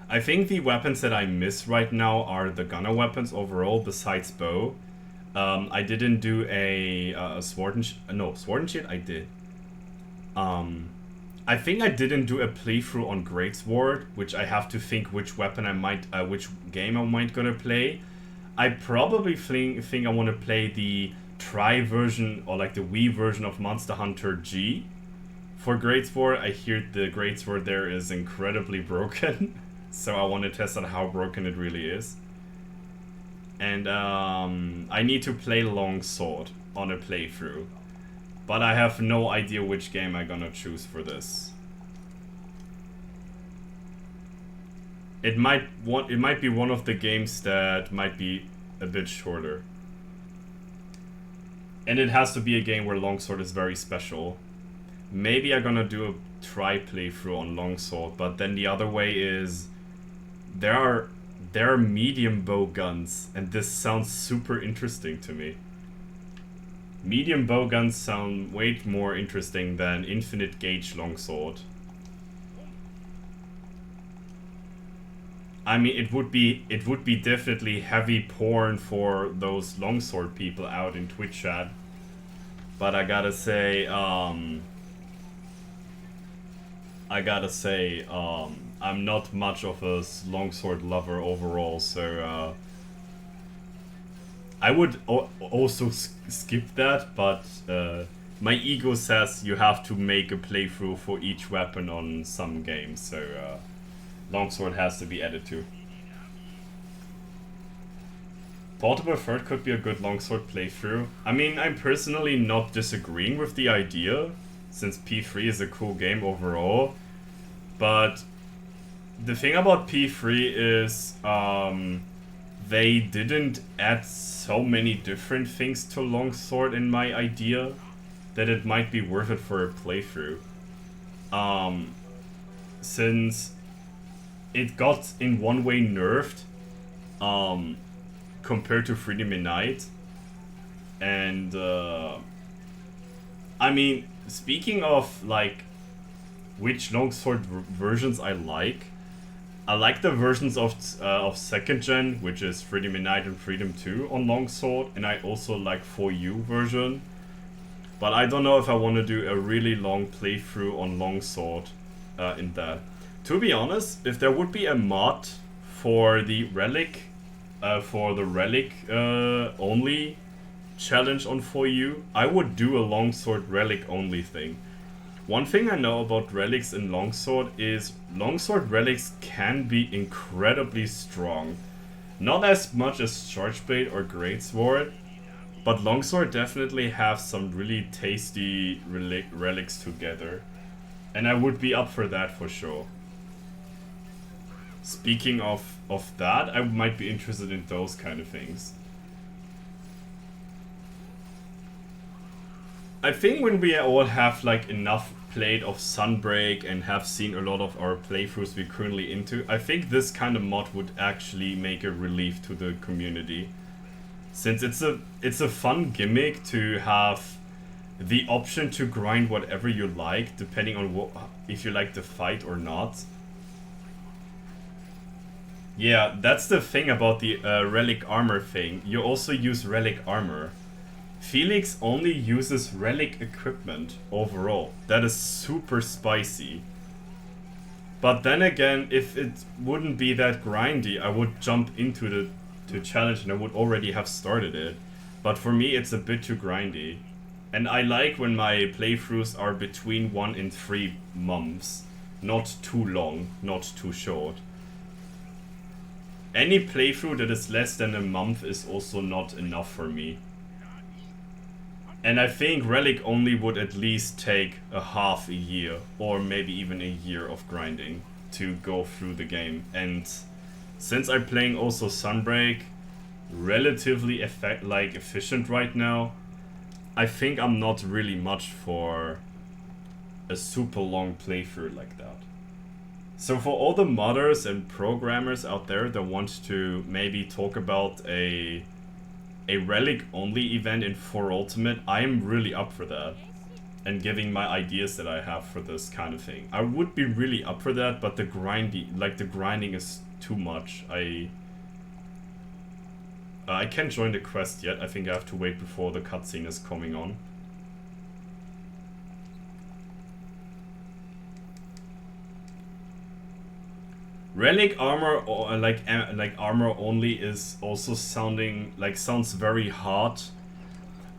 I think the weapons that I miss right now are the gunner weapons overall, besides bow. I didn't do a sword and shield I did. I think I didn't do a playthrough on Greatsword, which I have to think which weapon I might, which game I might gonna play. I probably think I want to play the Tri version, or like the Wii version of Monster Hunter G. For Greatsword, I hear the Greatsword there is incredibly broken, so I want to test out how broken it really is. And I need to play Longsword on a playthrough. But I have no idea which game I'm gonna choose for this. It might be one of the games that might be a bit shorter. And it has to be a game where Longsword is very special. Maybe I'm gonna do a try playthrough on Longsword, but then the other way is there are medium bow guns, and this sounds super interesting to me. Medium bow guns sound way more interesting than infinite gauge longsword. I mean, it would be definitely heavy porn for those longsword people out in Twitch chat. But I gotta say, I'm not much of a longsword lover overall, so I would also skip that, but my ego says you have to make a playthrough for each weapon on some games, so Longsword has to be added too. Portable Third could be a good Longsword playthrough. I mean, I'm personally not disagreeing with the idea, since P3 is a cool game overall, but the thing about P3 is they didn't add so many different things to Longsword in my idea that it might be worth it for a playthrough. Since it got in one way nerfed compared to Freedom Unite. And I mean, speaking of like which Longsword versions I like the versions of 2nd gen, which is Freedom Unite and Freedom 2 on Longsword, and I also like 4U version. But I don't know if I want to do a really long playthrough on Longsword in that. To be honest, if there would be a mod for the Relic, only challenge on 4U, I would do a Longsword Relic only thing. One thing I know about relics in Longsword is Longsword relics can be incredibly strong. Not as much as Chargeblade or Greatsword, but Longsword definitely have some really tasty relics together. And I would be up for that for sure. Speaking of that, I might be interested in those kind of things. I think when we all have like enough played of Sunbreak and have seen a lot of our playthroughs we're currently into, I think this kind of mod would actually make a relief to the community. Since it's a fun gimmick to have the option to grind whatever you like, depending on if you like the fight or not. Yeah, that's the thing about the relic armor thing. You also use relic armor. Felix only uses relic equipment overall. That is super spicy. But then again, if it wouldn't be that grindy, I would jump into the challenge and I would already have started it. But for me, it's a bit too grindy. And I like when my playthroughs are between 1 and 3 months. Not too long, not too short. Any playthrough that is less than a month is also not enough for me. And I think Relic only would at least take a half a year, or maybe even a year of grinding to go through the game. And since I'm playing also Sunbreak, relatively efficient right now, I think I'm not really much for a super long playthrough like that. So for all the modders and programmers out there that want to maybe talk about a relic only event in 4 Ultimate, I am really up for that. And giving my ideas that I have for this kind of thing. I would be really up for that, but the grinding is too much. I can't join the quest yet. I think I have to wait before the cutscene is coming on. Relic armor or like armor only is also sounds very hard.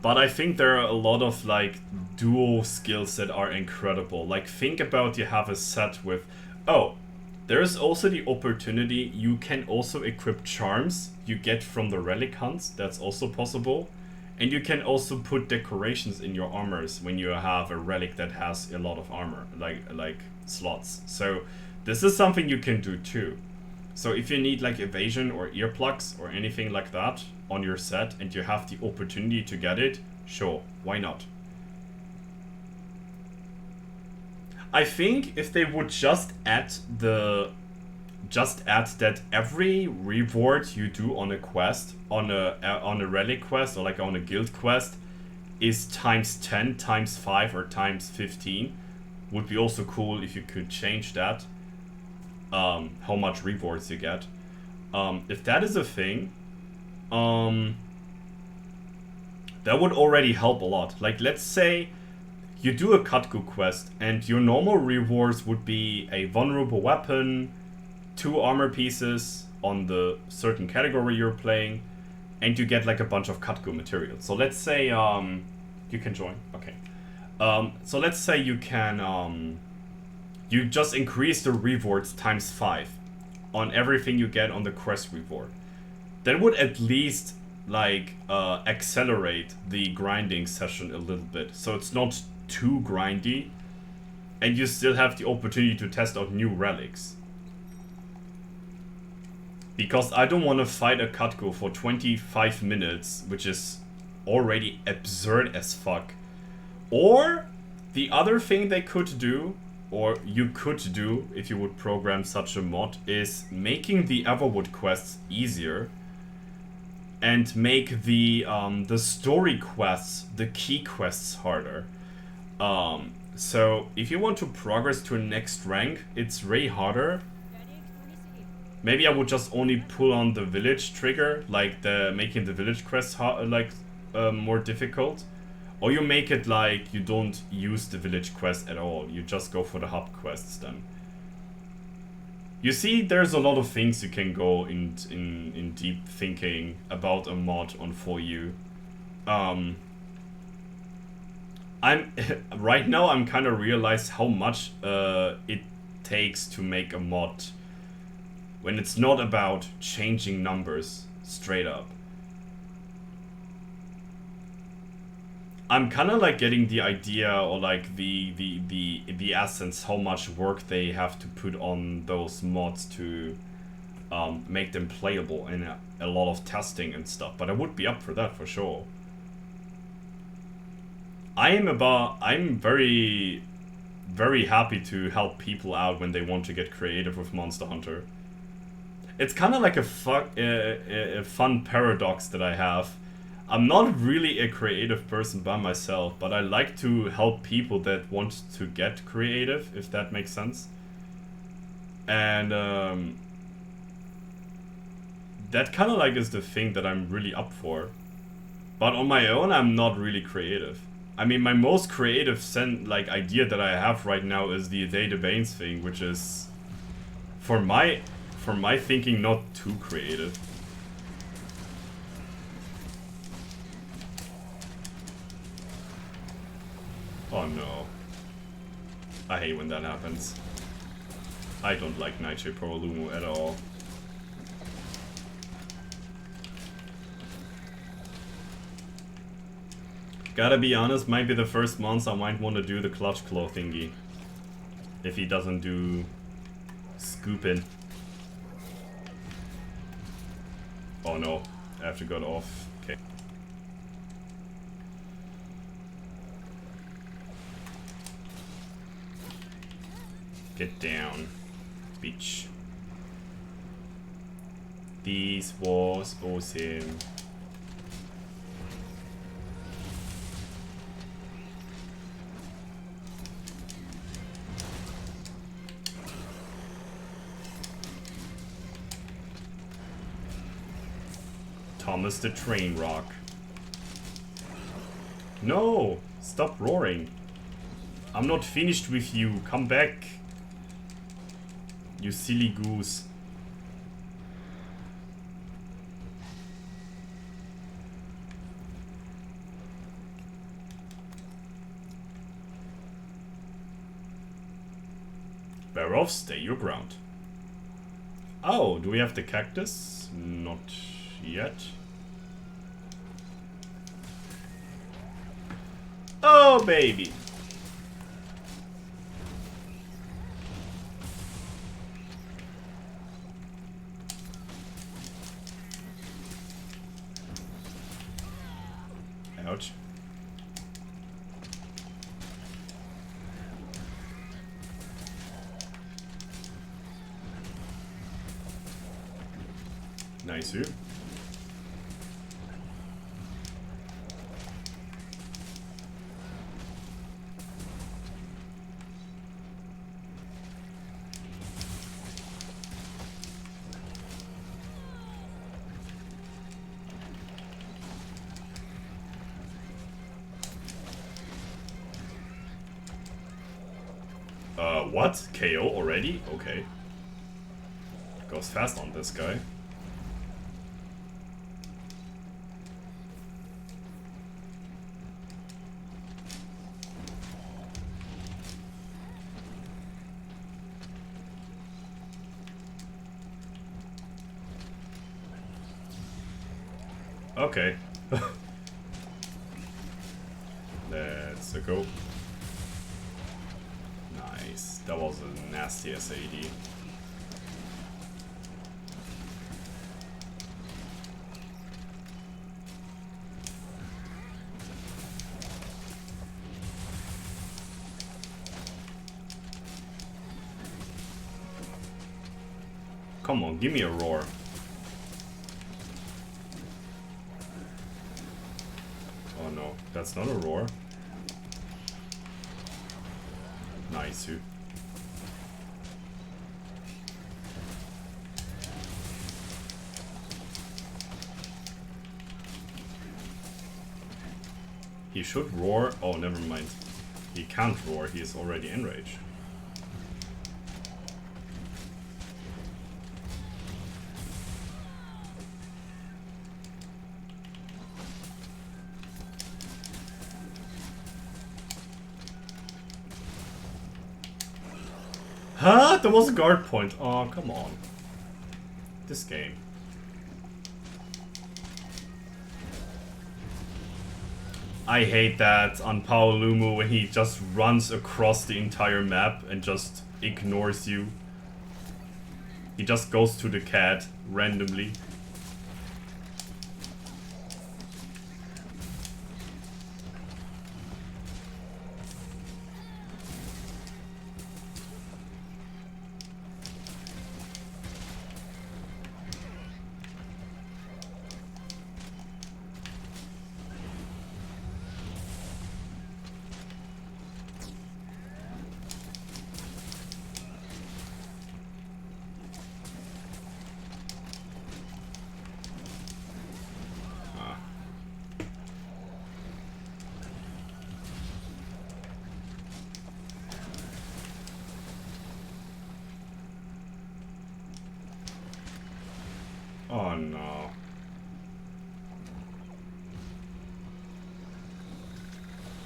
But I think there are a lot of like dual skills that are incredible. Like think about you have a set with, oh, there's also the opportunity you can also equip charms you get from the relic hunts. That's also possible. And you can also put decorations in your armors when you have a relic that has a lot of armor, like slots. So this is something you can do too. So if you need like evasion or earplugs or anything like that on your set and you have the opportunity to get it, sure, why not? I think if they would just add that every reward you do on a quest, on a relic quest or like on a guild quest is times 10, times 5 or times 15, would be also cool if you could change that. How much rewards you get. If that is a thing, that would already help a lot. Like, let's say you do a Katku quest and your normal rewards would be a vulnerable weapon, 2 armor pieces on the certain category you're playing, and you get like a bunch of Katku materials. So let's say you can join. Okay. So let's say you can you just increase the rewards times 5 on everything you get on the quest reward. That would at least like accelerate the grinding session a little bit, so it's not too grindy and you still have the opportunity to test out new relics. Because I don't want to fight a Katku for 25 minutes, which is already absurd as fuck. Or the other thing they could do, or you could do if you would program such a mod, is making the Everwood quests easier and make the story quests, the key quests, harder. So if you want to progress to a next rank, it's way harder. Maybe I would just only pull on the village trigger, like making the village quests more difficult. Or you make it like you don't use the village quest at all. You just go for the hub quests then. You see, there's a lot of things you can go in deep thinking about a mod on 4U. Right now I'm kind of realize how much it takes to make a mod when it's not about changing numbers straight up. I'm kind of like getting the idea, or like the essence, how much work they have to put on those mods to make them playable, and a lot of testing and stuff. But I would be up for that for sure. I'm very happy to help people out when they want to get creative with Monster Hunter. It's kind of like a fun paradox that I have. I'm not really a creative person by myself, but I like to help people that want to get creative, if that makes sense. And that kind of like is the thing that I'm really up for. But on my own, I'm not really creative. I mean, my most creative idea that I have right now is the Baynes thing, which is, for my thinking, not too creative. Oh no. I hate when that happens. I don't like Nightshade Pro Lumo at all. Gotta be honest, might be the first month I might want to do the clutch claw thingy. If he doesn't do scooping. Oh no, I have to go off. Okay. Get down, bitch. This was awesome. Thomas the Train Rock. No! Stop roaring. I'm not finished with you. Come back. You silly goose. Whereof stay your ground. Oh, do we have the cactus? Not yet. Oh, baby. Ouch. Nice. What? KO already? Okay. Goes fast on this guy. Okay. Let's go. Nice. That was a nasty SAD. Come on, give me a roar. Oh no, that's not a roar. Nice. He should roar. Oh, never mind. He can't roar, he is already enraged. Huh? There was a guard point. Oh, come on. This game. I hate that on Paolumu when he just runs across the entire map and just ignores you. He just goes to the cat randomly. Oh no.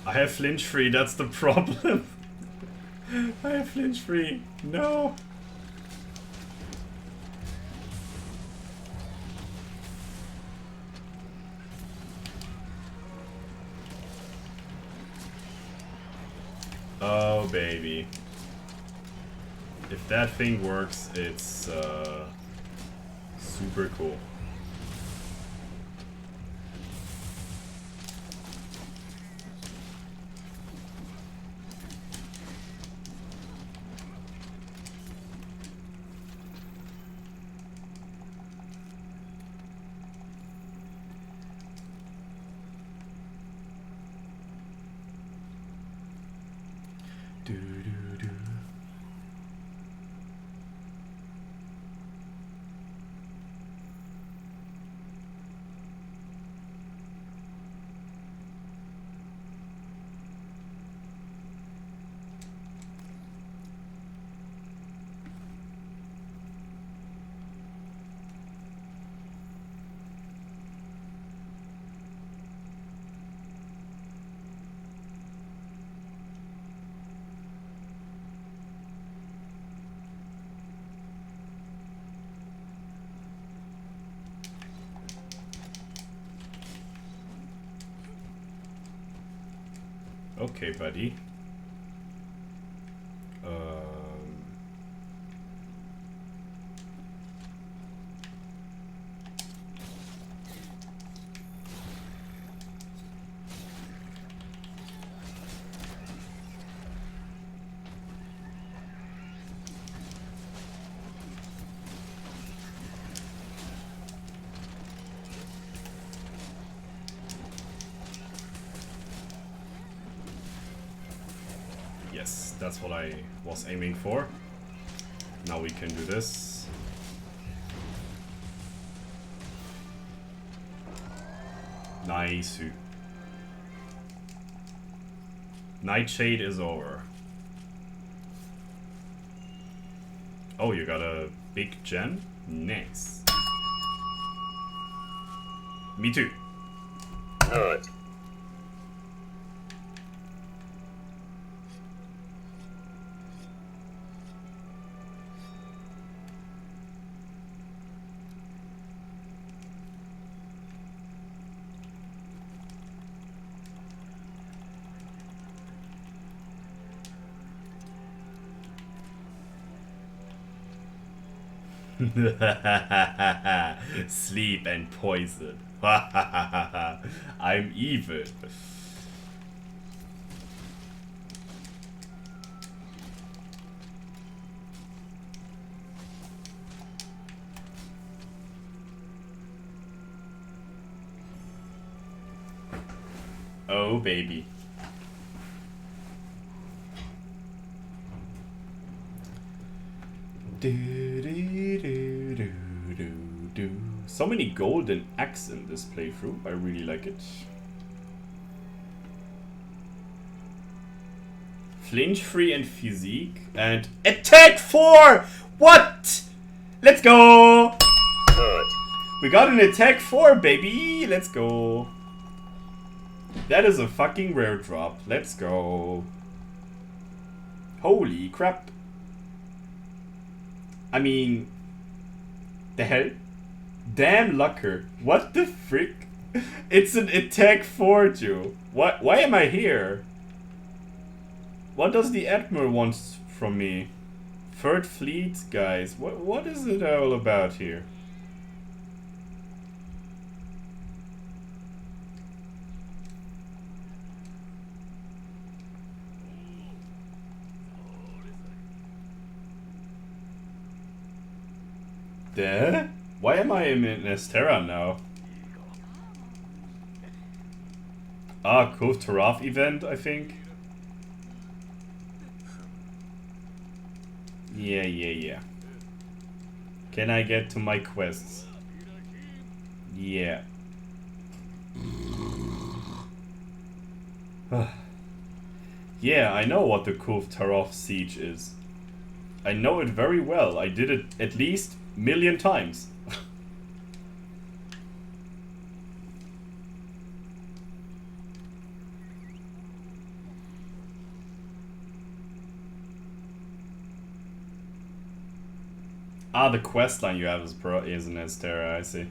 I have flinch free, that's the problem. I have flinch free. No. Oh baby. If that thing works, it's super cool. Okay, buddy. Yes, that's what I was aiming for. Now we can do this. Nice. Nightshade is over. Oh, you got a big gem? Nice. Me too.
Alright.
Sleep and poison. I'm evil. Oh, baby. So many golden X in this playthrough. I really like it. Flinch free and physique and attack 4! What? Let's go! We got an attack 4, baby! Let's go. That is a fucking rare drop. Let's go. Holy crap. I mean, the hell? Damn lucker. What the frick? It's an attack 4, Joe. What? Why am I here? What does the Admiral want from me? Third Fleet, guys. What is it all about here? Duh? Why am I in Estera now? Ah, Cove Taraf event, I think. Yeah. Can I get to my quests? Yeah. Yeah, I know what the Cove Taraf siege is. I know it very well. I did it at least a million times. Ah, the quest line you have is in Estera, I see.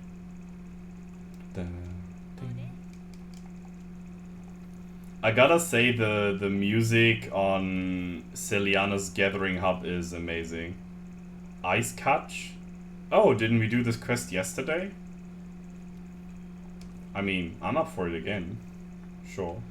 I gotta say the music on Celiana's Gathering Hub is amazing. Ice Catch? Oh, didn't we do this quest yesterday? I mean, I'm up for it again. Sure.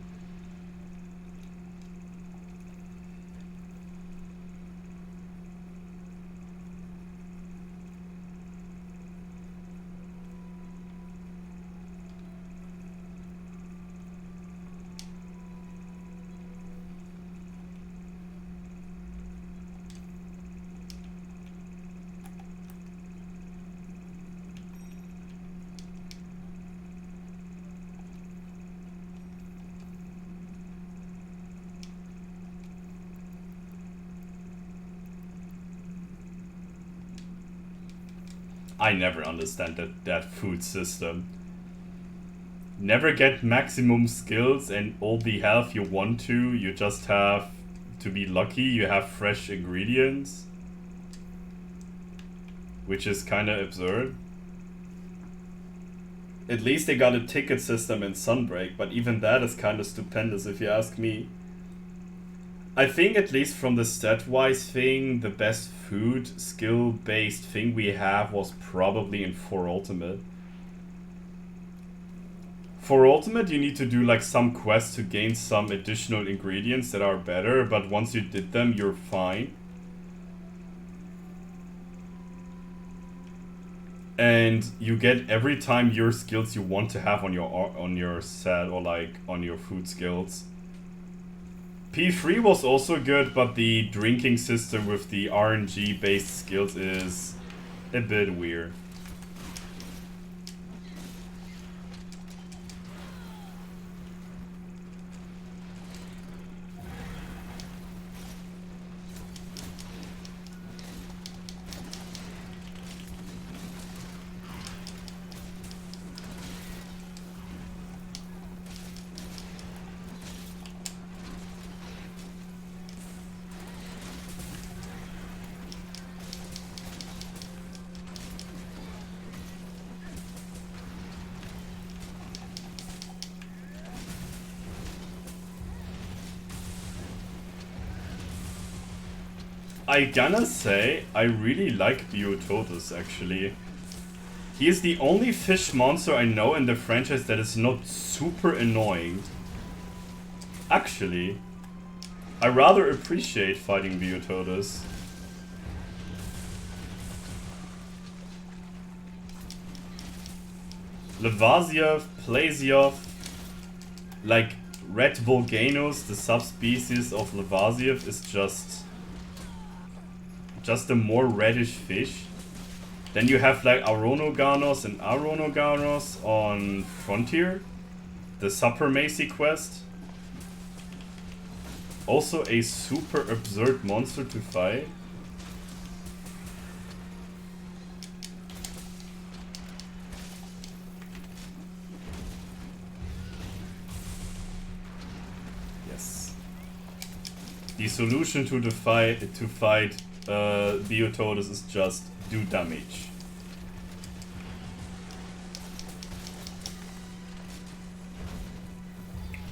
I never understand that food system. Never get maximum skills and all the health you want to. You just have to be lucky you have fresh ingredients. Which is kinda absurd. At least they got a ticket system in Sunbreak, but even that is kinda stupendous if you ask me. I think at least from the stat-wise thing, the best food skill-based thing we have was probably in 4 Ultimate. For Ultimate, you need to do like some quests to gain some additional ingredients that are better, but once you did them, you're fine. And you get every time your skills you want to have on your set or like on your food skills. P3 was also good, but the drinking system with the RNG based skills is a bit weird. I gonna say, I really like Biototus actually. He is the only fish monster I know in the franchise that is not super annoying. Actually, I rather appreciate fighting Biototus. Levasiov, Plasiov, like Red Volganus, the subspecies of Levasiov, is just a more reddish fish. Then you have like Aronoganos and Aronoganos on Frontier, the Supremacy quest. Also a super absurd monster to fight. Yes. The solution to fight Biototus is just do damage.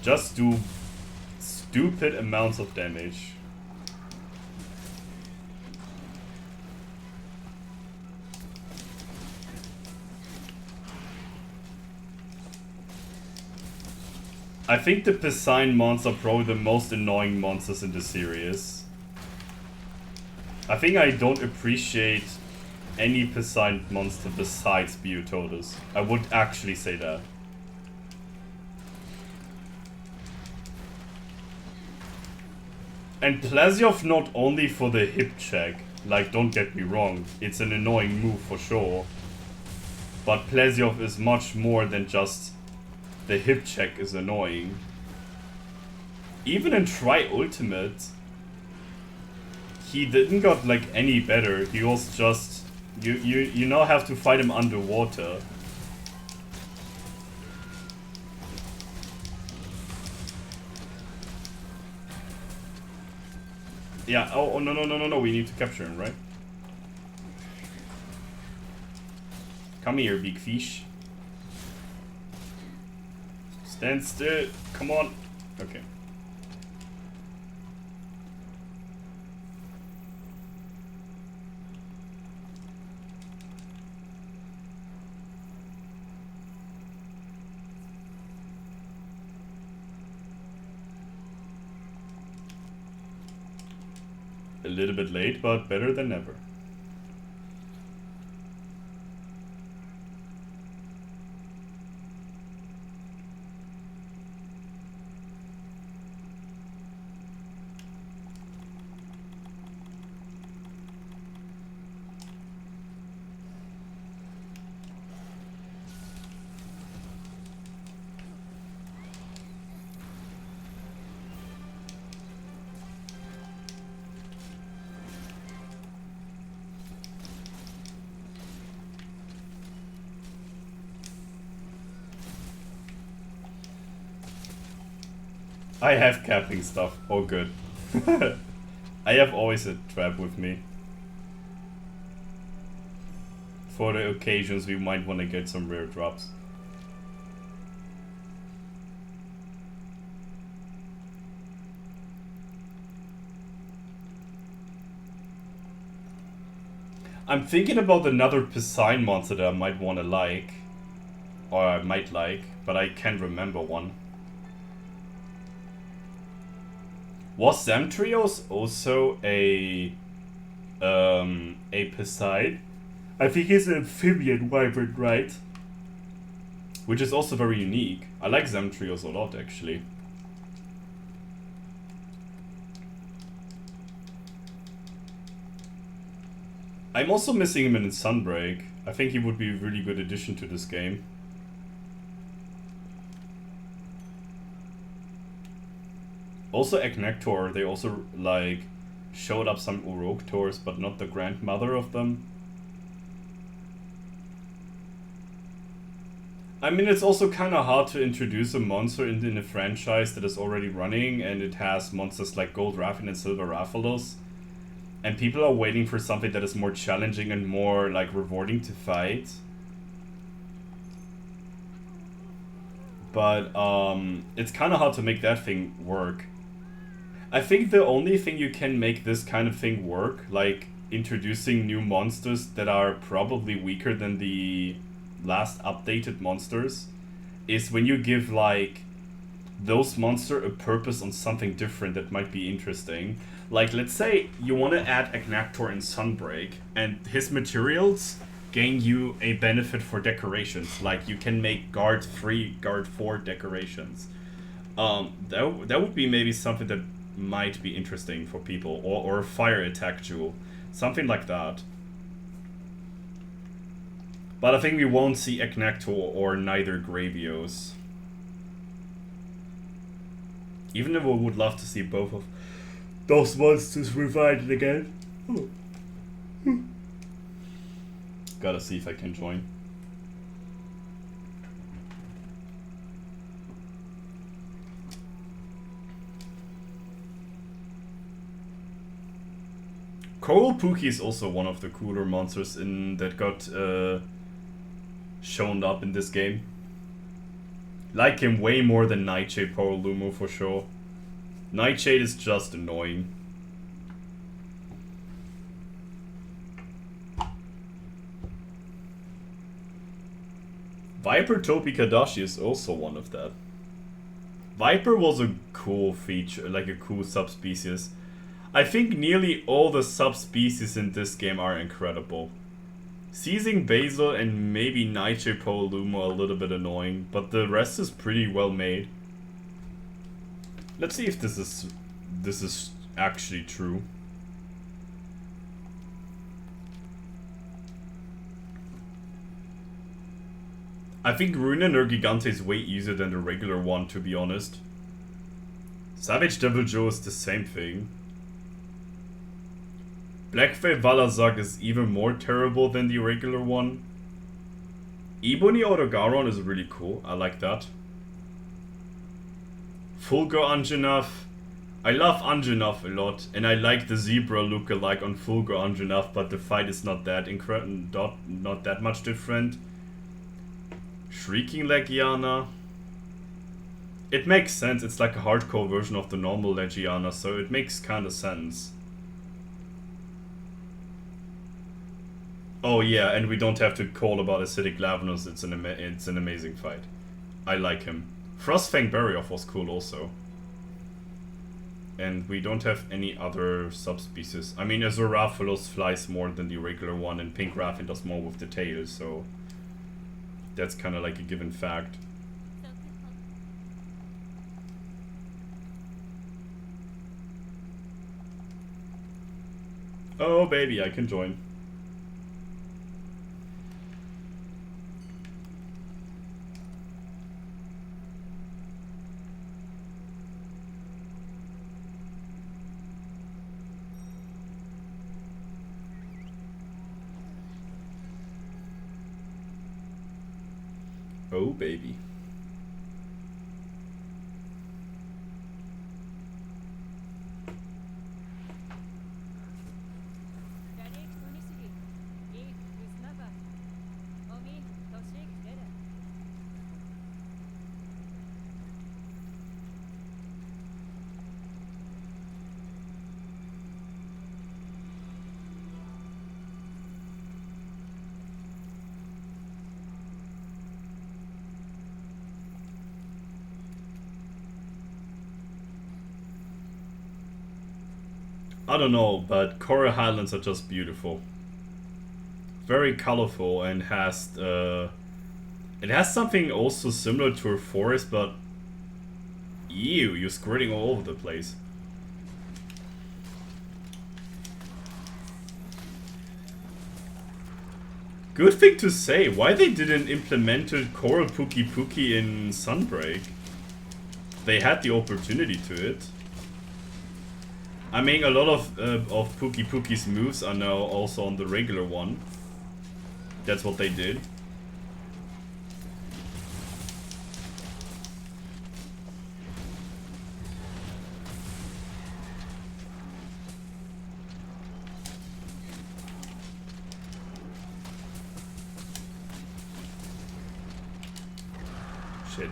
Just do stupid amounts of damage. I think the Piscine monsters are probably the most annoying monsters in the series. I think I don't appreciate any Piscine monster besides Biototus. I would actually say that. And Plasiov not only for the hip check, like don't get me wrong, it's an annoying move for sure. But Plasiov is much more than just the hip check is annoying. Even in Tri-Ultimate, he didn't got like any better. He was just you now have to fight him underwater. Yeah, oh no, we need to capture him, right? Come here, big fish. Stand still, come on. Okay. A little bit late, but better than never. I have capping stuff. Oh, good. I have always a trap with me. For the occasions we might want to get some rare drops. I'm thinking about another Piscine monster that I might want to like. Or I might like, but I can't remember one. Was Zamtrios also a Piscine? I think he's an amphibian wyvern, right? Which is also very unique. I like Zamtrios a lot, actually. I'm also missing him in Sunbreak. I think he would be a really good addition to this game. Also Eknektor, they also like showed up some Uroktors, but not the grandmother of them. I mean, it's also kind of hard to introduce a monster in a franchise that is already running, and it has monsters like Gold Raffin and Silver Rathalos. And people are waiting for something that is more challenging and more like rewarding to fight. But it's kind of hard to make that thing work. I think the only thing you can make this kind of thing work, like introducing new monsters that are probably weaker than the last updated monsters, is when you give like those monsters a purpose on something different that might be interesting. Like, let's say you want to add Eknektor in Sunbreak, and his materials gain you a benefit for decorations. Like, you can make Guard 3, Guard 4 decorations. That would be maybe something that might be interesting for people. Or a Fire Attack Jewel. Something like that. But I think we won't see Eknektor or neither Gravios. Even if I would love to see both of those monsters revived again. Gotta see if I can join. Coral Pookie is also one of the cooler monsters that got shown up in this game. Like him way more than Nightshade Power for sure. Nightshade is just annoying. Viper Topi Kadashi is also one of that. Viper was a cool feature, like a cool subspecies. I think nearly all the subspecies in this game are incredible. Seizing Basil and maybe Nightshade Power are a little bit annoying, but the rest is pretty well made. Let's see if this is actually true. I think Runa Nergigante is way easier than the regular one, to be honest. Savage Devil Joe is the same thing. Blackveil Valazak is even more terrible than the regular one. Ebony Odogaron is really cool, I like that. Fulgur Anjanath. I love Anjanath a lot, and I like the Zebra lookalike on Fulgur Anjanath, but the fight is not that not that much different. Shrieking Legiana. It makes sense, it's like a hardcore version of the normal Legiana, so it makes kinda sense. Oh yeah, and we don't have to call about Acidic Lavenus, it's an amazing fight. I like him. Frostfang Barioth was cool also. And we don't have any other subspecies. I mean, Azoraphilus flies more than the regular one, and Pink Raffin does more with the tail, so that's kind of like a given fact. Oh baby, I can join. Oh baby. I don't know, but Coral Highlands are just beautiful. Very colorful and has it has something also similar to a forest, but ew, you're squirting all over the place. Good thing to say. Why they didn't implement Coral Pookie Pookie in Sunbreak? They had the opportunity to it. I mean, a lot of Pookie Pookie's moves are now also on the regular one. That's what they did. Shit.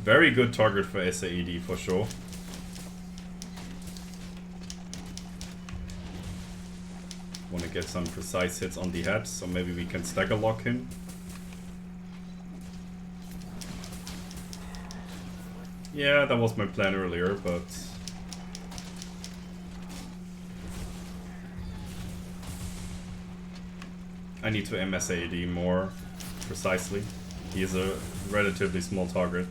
Very good target for SAED for sure. Want to get some precise hits on the head, so maybe we can stagger lock him. Yeah, that was my plan earlier, but I need to MSAED more precisely. He is a relatively small target.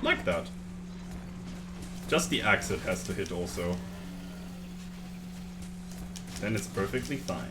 Like that. Just the exit has to hit also. Then it's perfectly fine.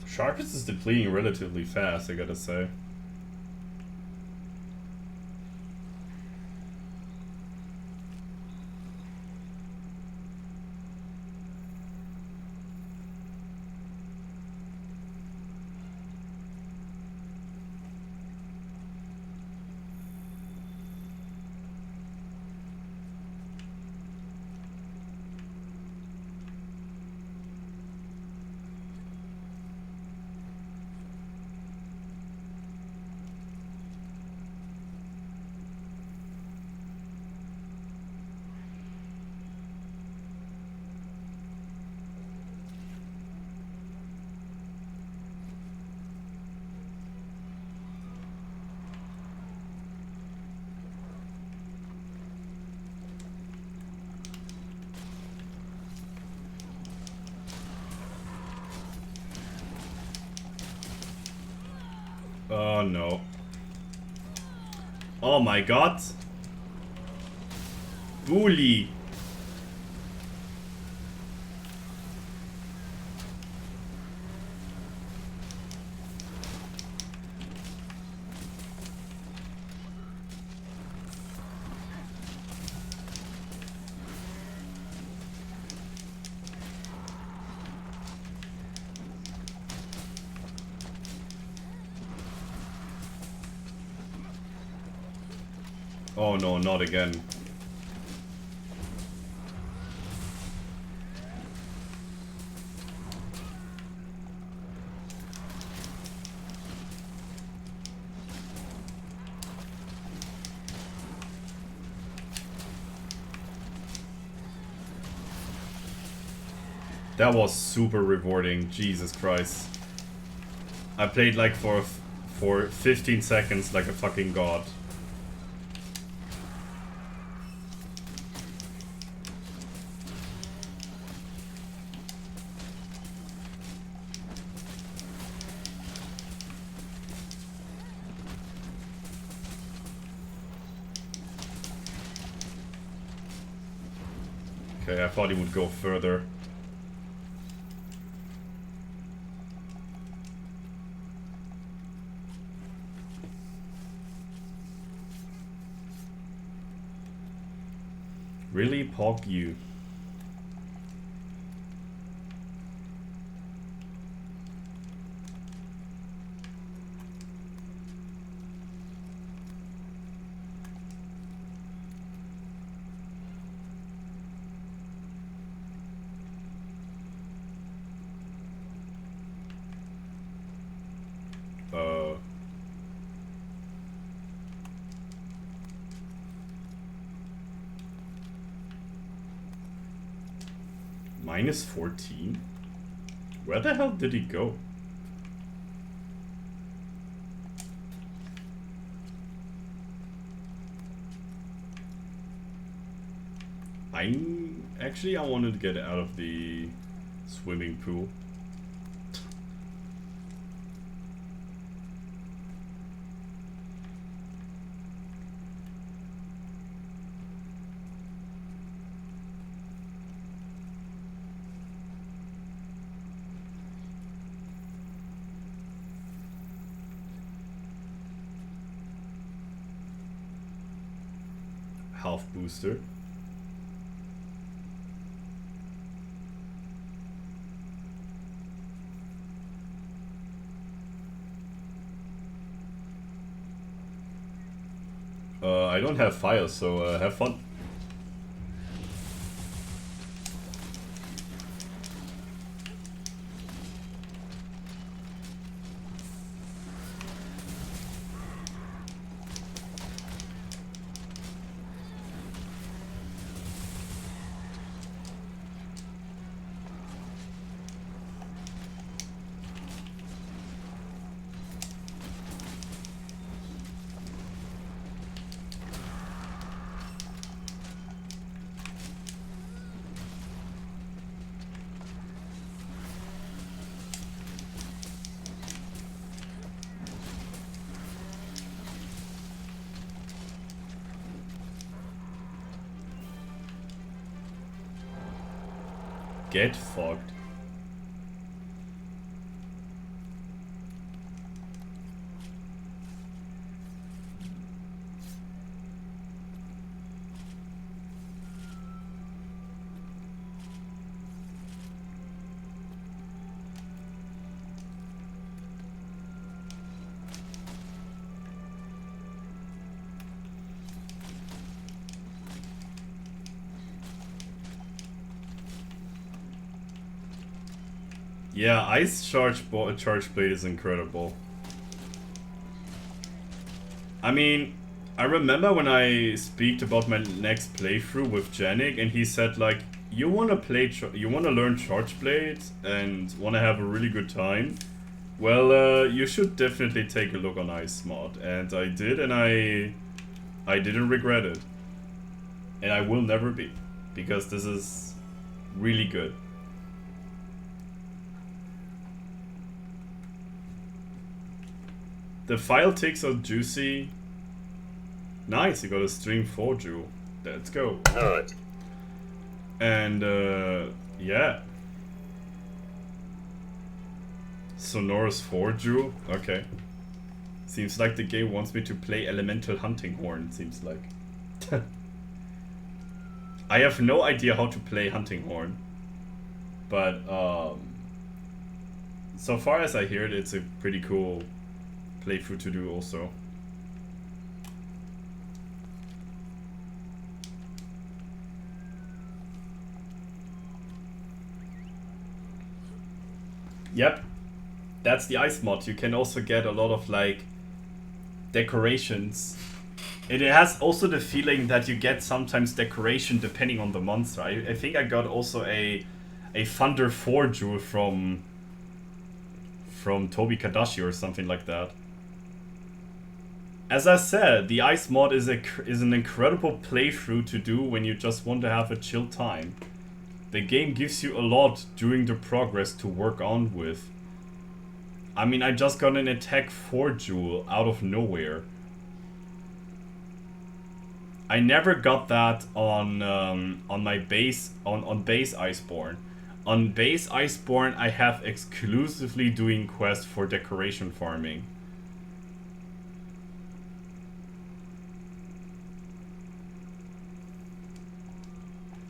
Sharpest is depleting relatively fast, I gotta say. Oh no. Oh my god. Bully. Oh no, not again. That was super rewarding, Jesus Christ. I played like for 15 seconds like a fucking god. Okay, I thought he would go further. Really, Pog you? Minus 14? Where the hell did he go? Actually, I wanted to get out of the swimming pool. Half booster. I don't have fire, so have fun. Get fucked. Yeah, Ice Charge Blade is incredible. I mean, I remember when I speaked about my next playthrough with Janik, and he said like, you wanna learn Charge Blades and wanna have a really good time. Well, you should definitely take a look on Ice Mod, and I did, and I didn't regret it, and I will never be, because this is really good. The file ticks are juicy. Nice, you got a stream 4 jewel. Let's go.
Good.
And yeah. Sonorous 4 jewel. Okay. Seems like the game wants me to play Elemental Hunting Horn, seems like. I have no idea how to play Hunting Horn. But so far as I hear it, it's a pretty cool playthrough to do also. Yep, that's the ice mod. You can also get a lot of like decorations. It has also the feeling that you get sometimes decoration depending on the monster. I think I got also a Thunder 4 jewel from Tobi Kadashi or something like that. As I said, the ice mod is an incredible playthrough to do when you just want to have a chill time. The game gives you a lot during the progress to work on with. I mean, I just got an attack 4 jewel out of nowhere. I never got that on my base on base Iceborne. On base Iceborne, I have exclusively doing quests for decoration farming.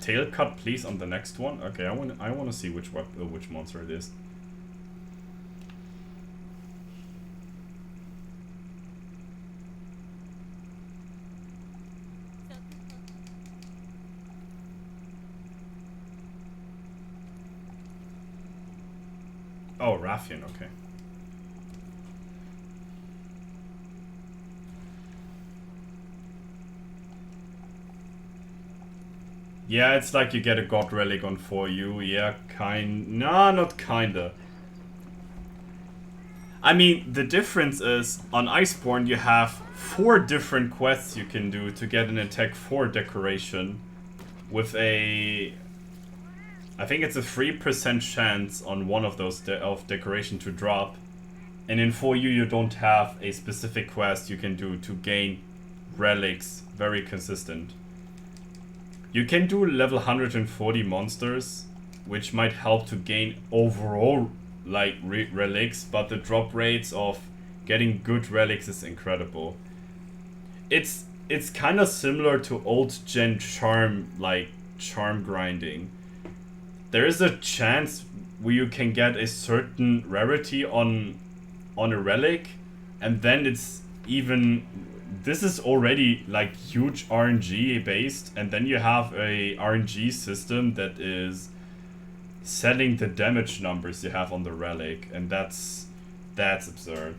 Tail cut, please, on the next one. Okay, I want to see which monster it is. Oh, Raffian, okay. Yeah, it's like you get a god relic on 4U. Yeah, nah, not kinda. I mean, the difference is, on Iceborne you have 4 different quests you can do to get an attack 4 decoration. With a... I think it's a 3% chance on one of those of decoration to drop. And in 4U you don't have a specific quest you can do to gain relics very consistent. You can do level 140 monsters, which might help to gain overall like relics, but the drop rates of getting good relics is incredible. It's kind of similar to old gen charm, like charm grinding. There is a chance where you can get a certain rarity on a relic, and then it's even... This is already like huge RNG based, and then you have a RNG system that is setting the damage numbers you have on the relic, and that's absurd.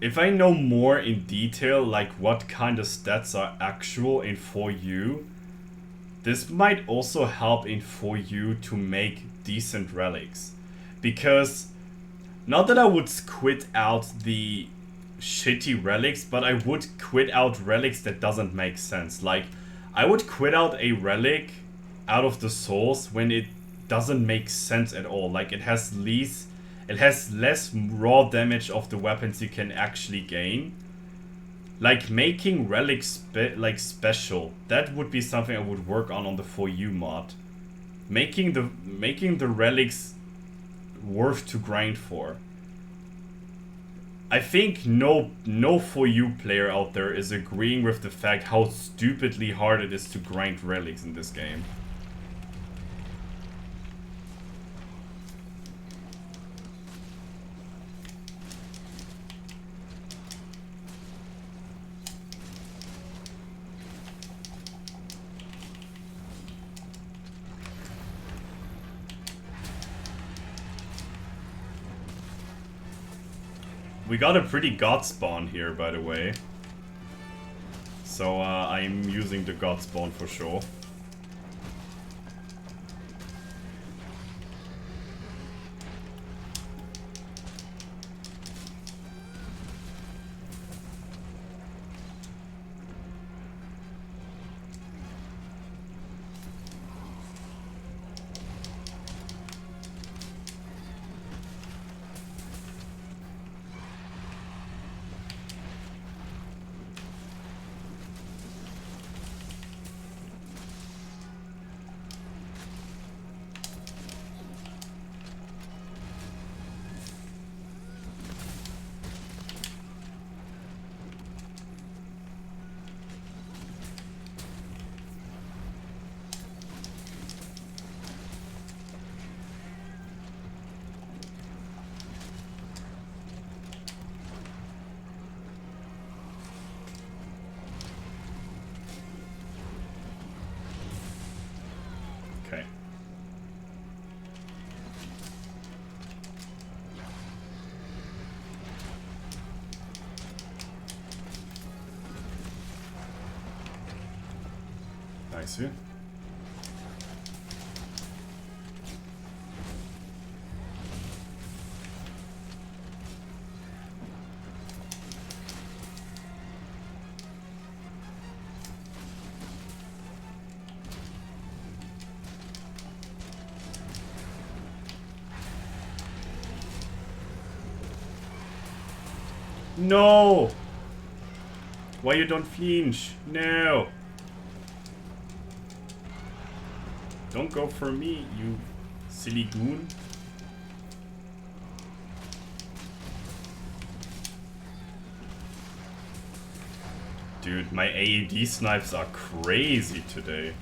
If I know more in detail, like what kind of stats are actual in 4U, this might also help in 4U to make decent relics. Because, not that I would quit out the shitty relics, but I would quit out relics that doesn't make sense. Like, I would quit out a relic out of the source when it doesn't make sense at all. Like, it has less raw damage of the weapons you can actually gain. Like, making relics special, that would be something I would work on the 4U mod. Making the relics worth to grind for. I think no 4U player out there is agreeing with the fact how stupidly hard it is to grind relics in this game. We got a pretty god spawn here, by the way. So I'm using the god spawn for sure. Nice. No! Why you don't flinch? No. Don't go for me, you silly goon. Dude, my AED snipes are crazy today.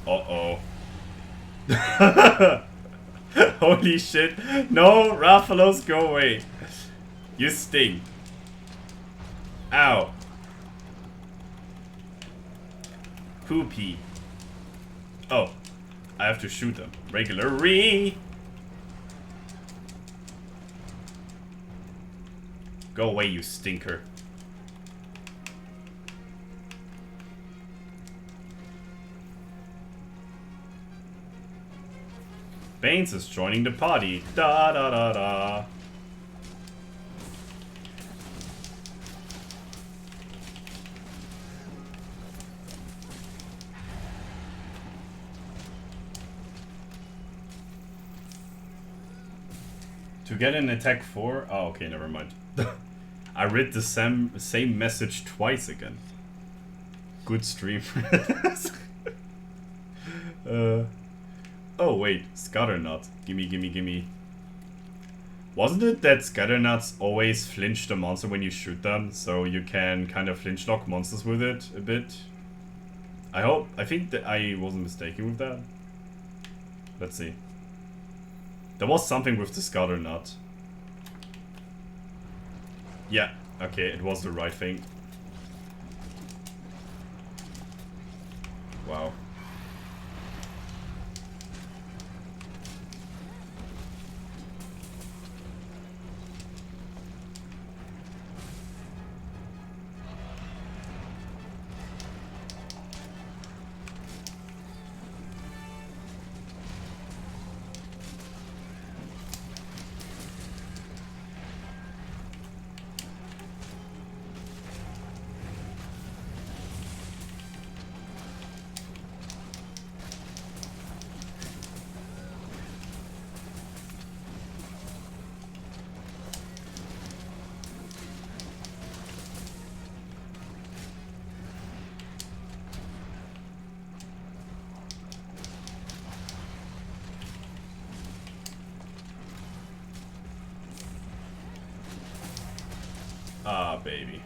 Uh-oh. Holy shit. No, Raffalos, go away. You stink. Ow. Poopy. Oh. I have to shoot them. Regularly. Go away, you stinker. Baynes is joining the party. Da da da da. To get an attack 4? Oh, okay, never mind. I read the same message twice again. Good stream. Oh wait, Scatternut. Gimme, gimme, gimme. Wasn't it that Scatternuts always flinch the monster when you shoot them, so you can kind of flinch lock monsters with it a bit? I think that I wasn't mistaken with that. Let's see. There was something with the Scatternut. Yeah, okay, it was the right thing. Wow. Ah, baby.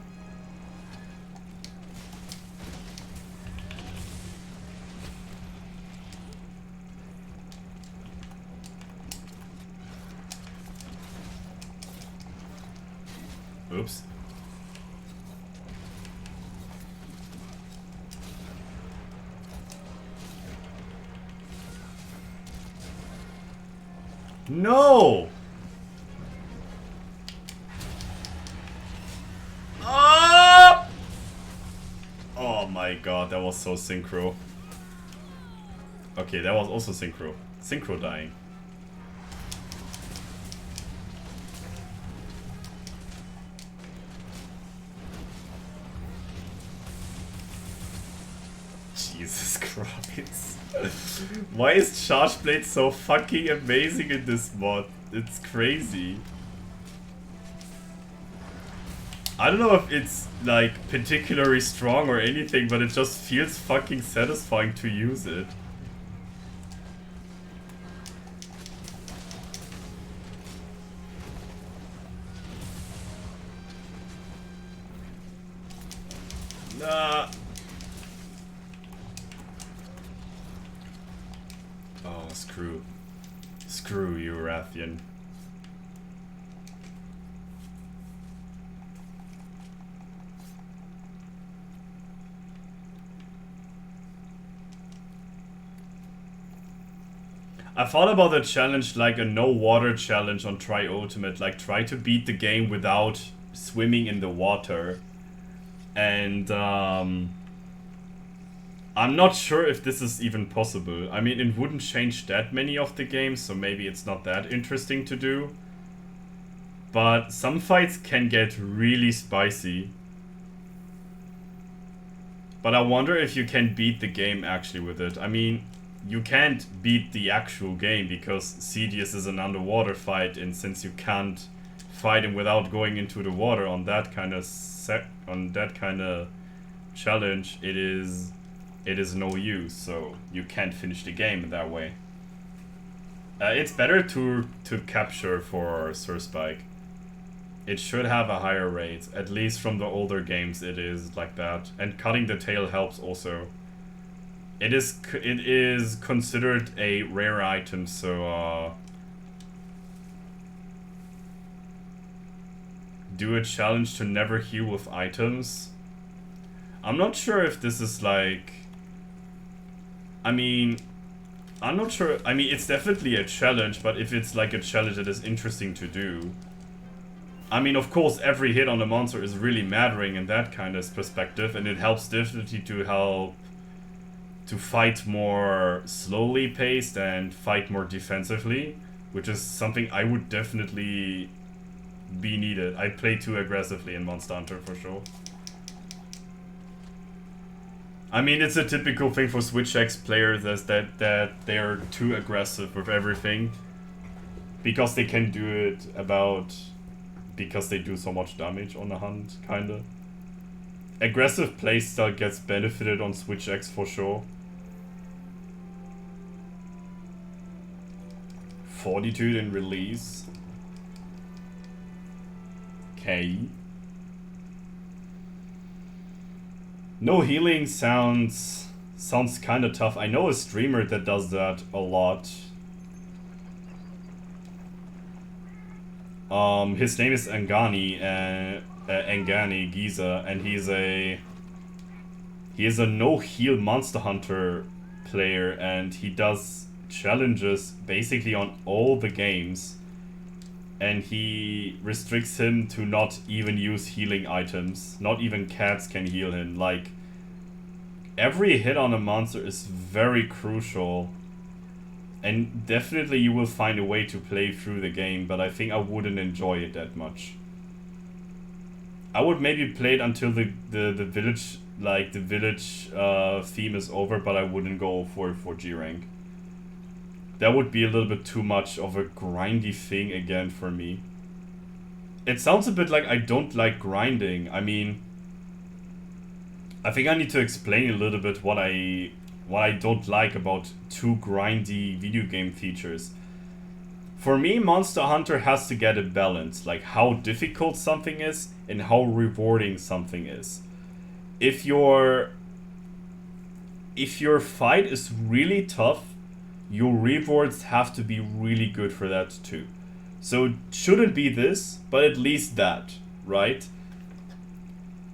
Oops. No! Ah! Oh my god, that was so synchro. Okay, that was also synchro. Synchro dying. Jesus Christ. Why is Charge Blade so fucking amazing in this mod? It's crazy. I don't know if it's like particularly strong or anything, but it just feels fucking satisfying to use it. Nah. Oh, screw. Screw you, Rathian. I thought about a challenge like a no water challenge on Try Ultimate, like try to beat the game without swimming in the water. And I'm not sure if this is even possible. I mean, it wouldn't change that many of the games, so maybe it's not that interesting to do. But some fights can get really spicy. But I wonder if you can beat the game actually with it. I mean, you can't beat the actual game because Sidious is an underwater fight, and since you can't fight him without going into the water on that kind of challenge, it is no use. So you can't finish the game in that way. It's better to capture for Sir Spike. It should have a higher rate, at least from the older games. It is like that, and cutting the tail helps also. It is considered a rare item, so do a challenge to never heal with items. I'm not sure if this is like... I mean, I'm not sure. I mean, it's definitely a challenge, but if it's like a challenge that is interesting to do... I mean, of course, every hit on a monster is really mattering in that kind of perspective, and it helps definitely to help to fight more slowly paced and fight more defensively, which is something I would definitely be needed. I play too aggressively in Monster Hunter for sure. I mean, it's a typical thing for Switch X players is that they're too aggressive with everything because they can do it because they do so much damage on the hunt, kinda. Aggressive playstyle gets benefited on Switch X for sure. Fortitude in release. Okay. No healing sounds kinda tough. I know a streamer that does that a lot. His name is Angani Giza, and he is a no heal Monster Hunter player, and he does challenges basically on all the games, and he restricts him to not even use healing items. Not even cats can heal him. Like, every hit on a monster is very crucial. And definitely you will find a way to play through the game, but I think I wouldn't enjoy it that much. I would maybe play it until the village, like the village theme is over, but I wouldn't go for G rank. That would be a little bit too much of a grindy thing again for me. It sounds a bit like I don't like grinding. I mean, I think I need to explain a little bit what I don't like about too grindy video game features. For me, Monster Hunter has to get a balance, like how difficult something is and how rewarding something is. If your fight is really tough, your rewards have to be really good for that too. So it shouldn't be this, but at least that, right?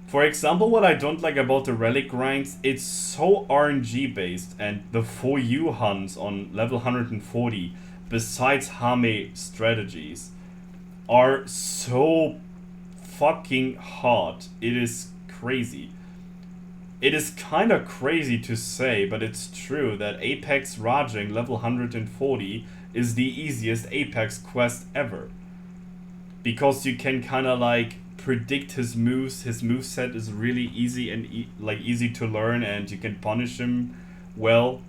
For example, what I don't like about the relic grinds, it's so RNG based, and the For You hunts on level 140, besides Hame strategies, are so fucking hard. It is crazy. It is kinda crazy to say, but it's true that Apex Rajang level 140 is the easiest Apex quest ever. Because you can kinda like predict his moves. His moveset is really easy and easy to learn, and you can punish him well,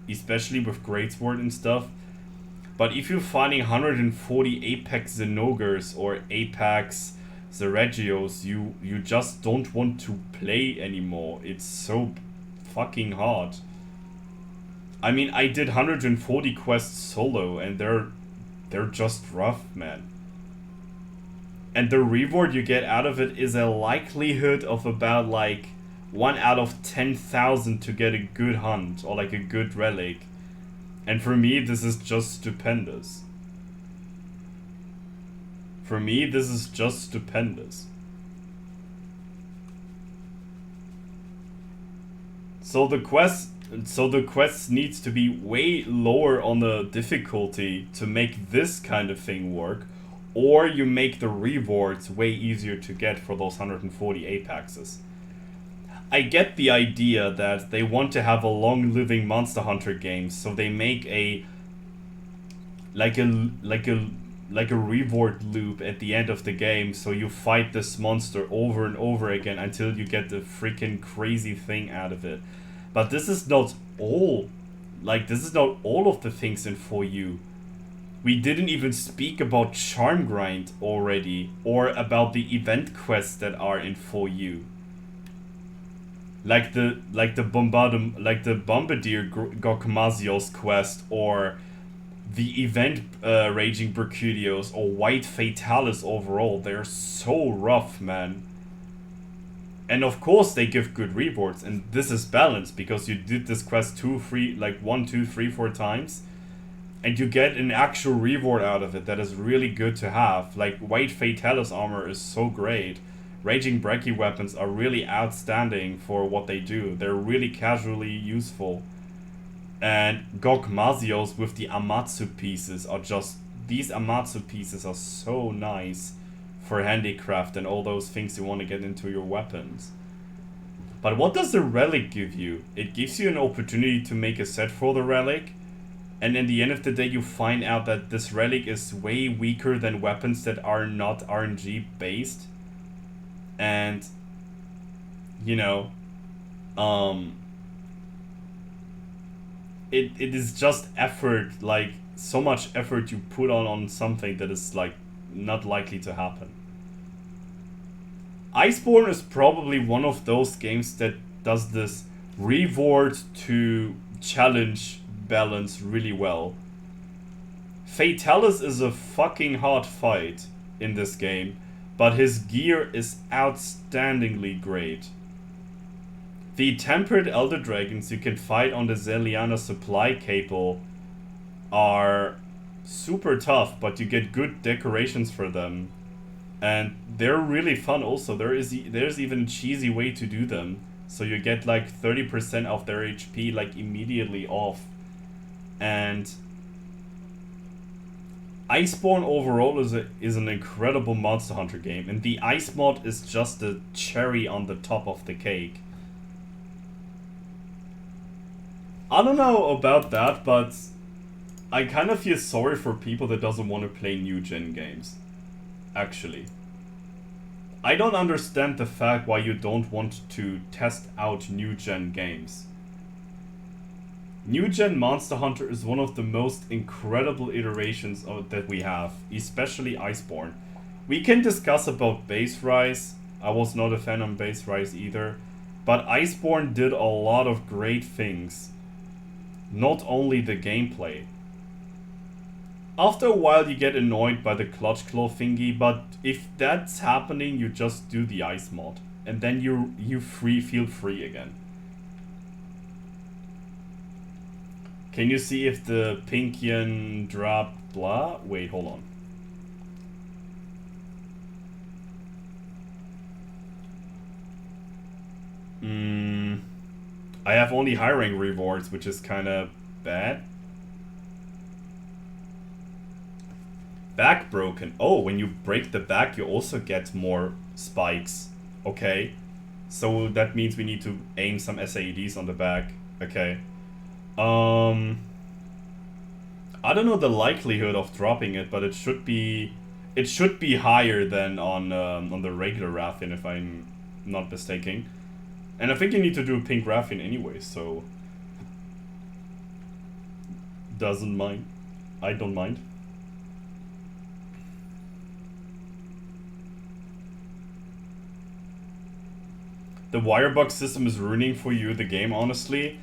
especially with Greatsword and stuff. But if you're fighting 140 Apex Zenogres or Apex Zeregios, you just don't want to play anymore. It's so fucking hard. I mean, I did 140 quests solo, and they're just rough, man. And the reward you get out of it is a likelihood of about like 1 out of 10,000 to get a good hunt or like a good relic. And for me, this is just stupendous. For me, this is just stupendous. So the quest needs to be way lower on the difficulty to make this kind of thing work, or you make the rewards way easier to get for those 140 Apexes. I get the idea that they want to have a long-living Monster Hunter game, so they make a reward loop at the end of the game, so you fight this monster over and over again until you get the freaking crazy thing out of it. But this is not all like, this is not all of the things in 4U. We didn't even speak about Charm Grind already, or about the event quests that are in 4U. Like the Bombardier Gorkmazios quest, or the event Raging Mercurios, or White Fatalis overall. They're so rough, man. And of course they give good rewards, and this is balanced because you did this quest 1, 2, 3, 4 times, and you get an actual reward out of it that is really good to have. Like, White Fatalis armor is so great. Raging Brekkie weapons are really outstanding for what they do. They're really casually useful. And Gorkmazios with the Amatsu pieces are just... These Amatsu pieces are so nice for handicraft and all those things you want to get into your weapons. But what does the relic give you? It gives you an opportunity to make a set for the relic, and in the end of the day you find out that this relic is way weaker than weapons that are not RNG based. And, you know, it is just effort, like, so much effort you put on something that is, like, not likely to happen. Iceborne is probably one of those games that does this reward to challenge balance really well. Fatalis is a fucking hard fight in this game, but his gear is outstandingly great. The tempered Elder Dragons you can fight on the Zeliana supply cable are super tough, but you get good decorations for them. And they're really fun also. There's even a cheesy way to do them. So you get like 30% of their HP like immediately off. And Iceborne overall is an incredible Monster Hunter game. And the Ice mod is just the cherry on the top of the cake. I don't know about that, but I kind of feel sorry for people that doesn't want to play new gen games. Actually, I don't understand the fact why you don't want to test out new gen games. New gen Monster Hunter is one of the most incredible iterations that we have, especially Iceborne. We can discuss about Base Rise. I was not a fan of Base Rise either, but Iceborne did a lot of great things. Not only the gameplay. After a while you get annoyed by the clutch claw thingy, but if that's happening you just do the ice mod. And then you feel free again. Can you see if the Pinkian drop blah? Wait, hold on. I have only high rank rewards, which is kinda bad. Back broken. Oh, when you break the back, you also get more spikes. Okay. So that means we need to aim some SAEDs on the back. Okay. I don't know the likelihood of dropping it, but it should be higher than on the regular Rathian, if I'm not mistaken. And I think you need to do a pink Rathian anyway, so doesn't mind. I don't mind. The wirebox system is ruining for you the game, honestly.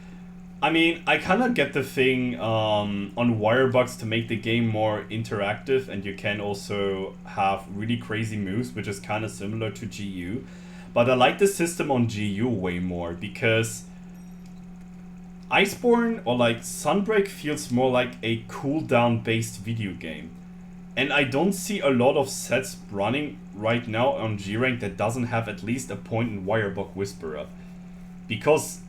I mean, I kind of get the thing on wirebox to make the game more interactive, and you can also have really crazy moves, which is kind of similar to GU. But I like the system on GU way more, because Iceborne or like Sunbreak feels more like a cooldown based video game. And I don't see a lot of sets running right now on G-Rank that doesn't have at least a point in Wirebug Whisperer. Because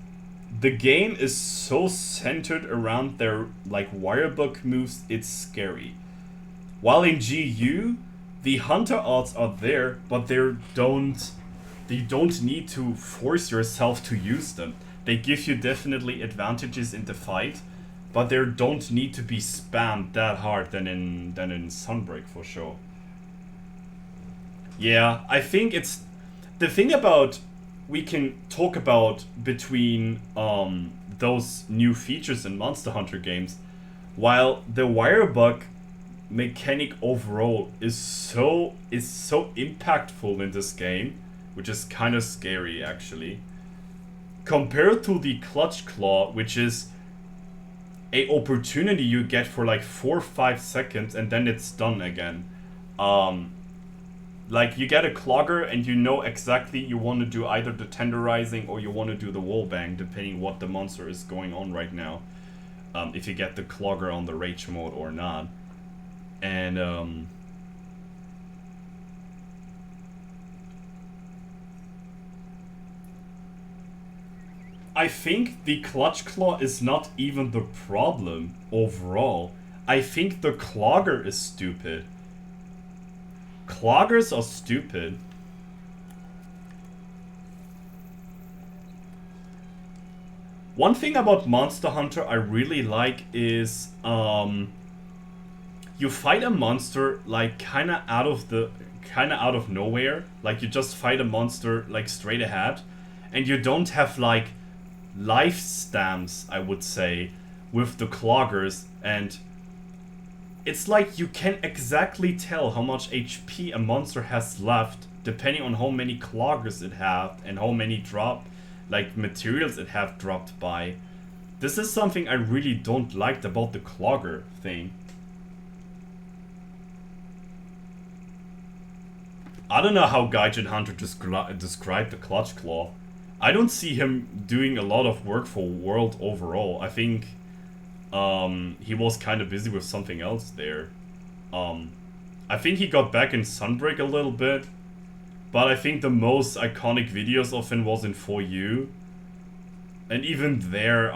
the game is so centered around their like Wirebug moves, it's scary. While in GU, the Hunter odds are there, but you don't need to force yourself to use them. They give you definitely advantages in the fight, but they don't need to be spammed that hard than in Sunbreak for sure. Yeah, I think it's the thing about we can talk about between those new features in Monster Hunter games, while the wire bug mechanic overall is so impactful in this game, which is kind of scary actually, compared to the clutch claw, which is a opportunity you get for like 4 or 5 seconds and then it's done again. Like you get a clogger and you know exactly you want to do either the tenderizing or you want to do the wall bang, depending what the monster is going on right now. If you get the clogger on the rage mode or not. And I think the clutch claw is not even the problem overall. I think the clogger is stupid. Cloggers are stupid. One thing about Monster Hunter I really like is you fight a monster like kinda out of nowhere. Like you just fight a monster like straight ahead, and you don't have like life stamps, I would say, with the cloggers, and it's like you can exactly tell how much HP a monster has left depending on how many cloggers it has and how many materials it have dropped by. This is something I really don't like about the clogger thing. I don't know how Gaijin Hunter described the clutch claw. I don't see him doing a lot of work for World overall. I think he was kind of busy with something else there. I think he got back in Sunbreak a little bit, but I think the most iconic videos of him was in 4U. And even they're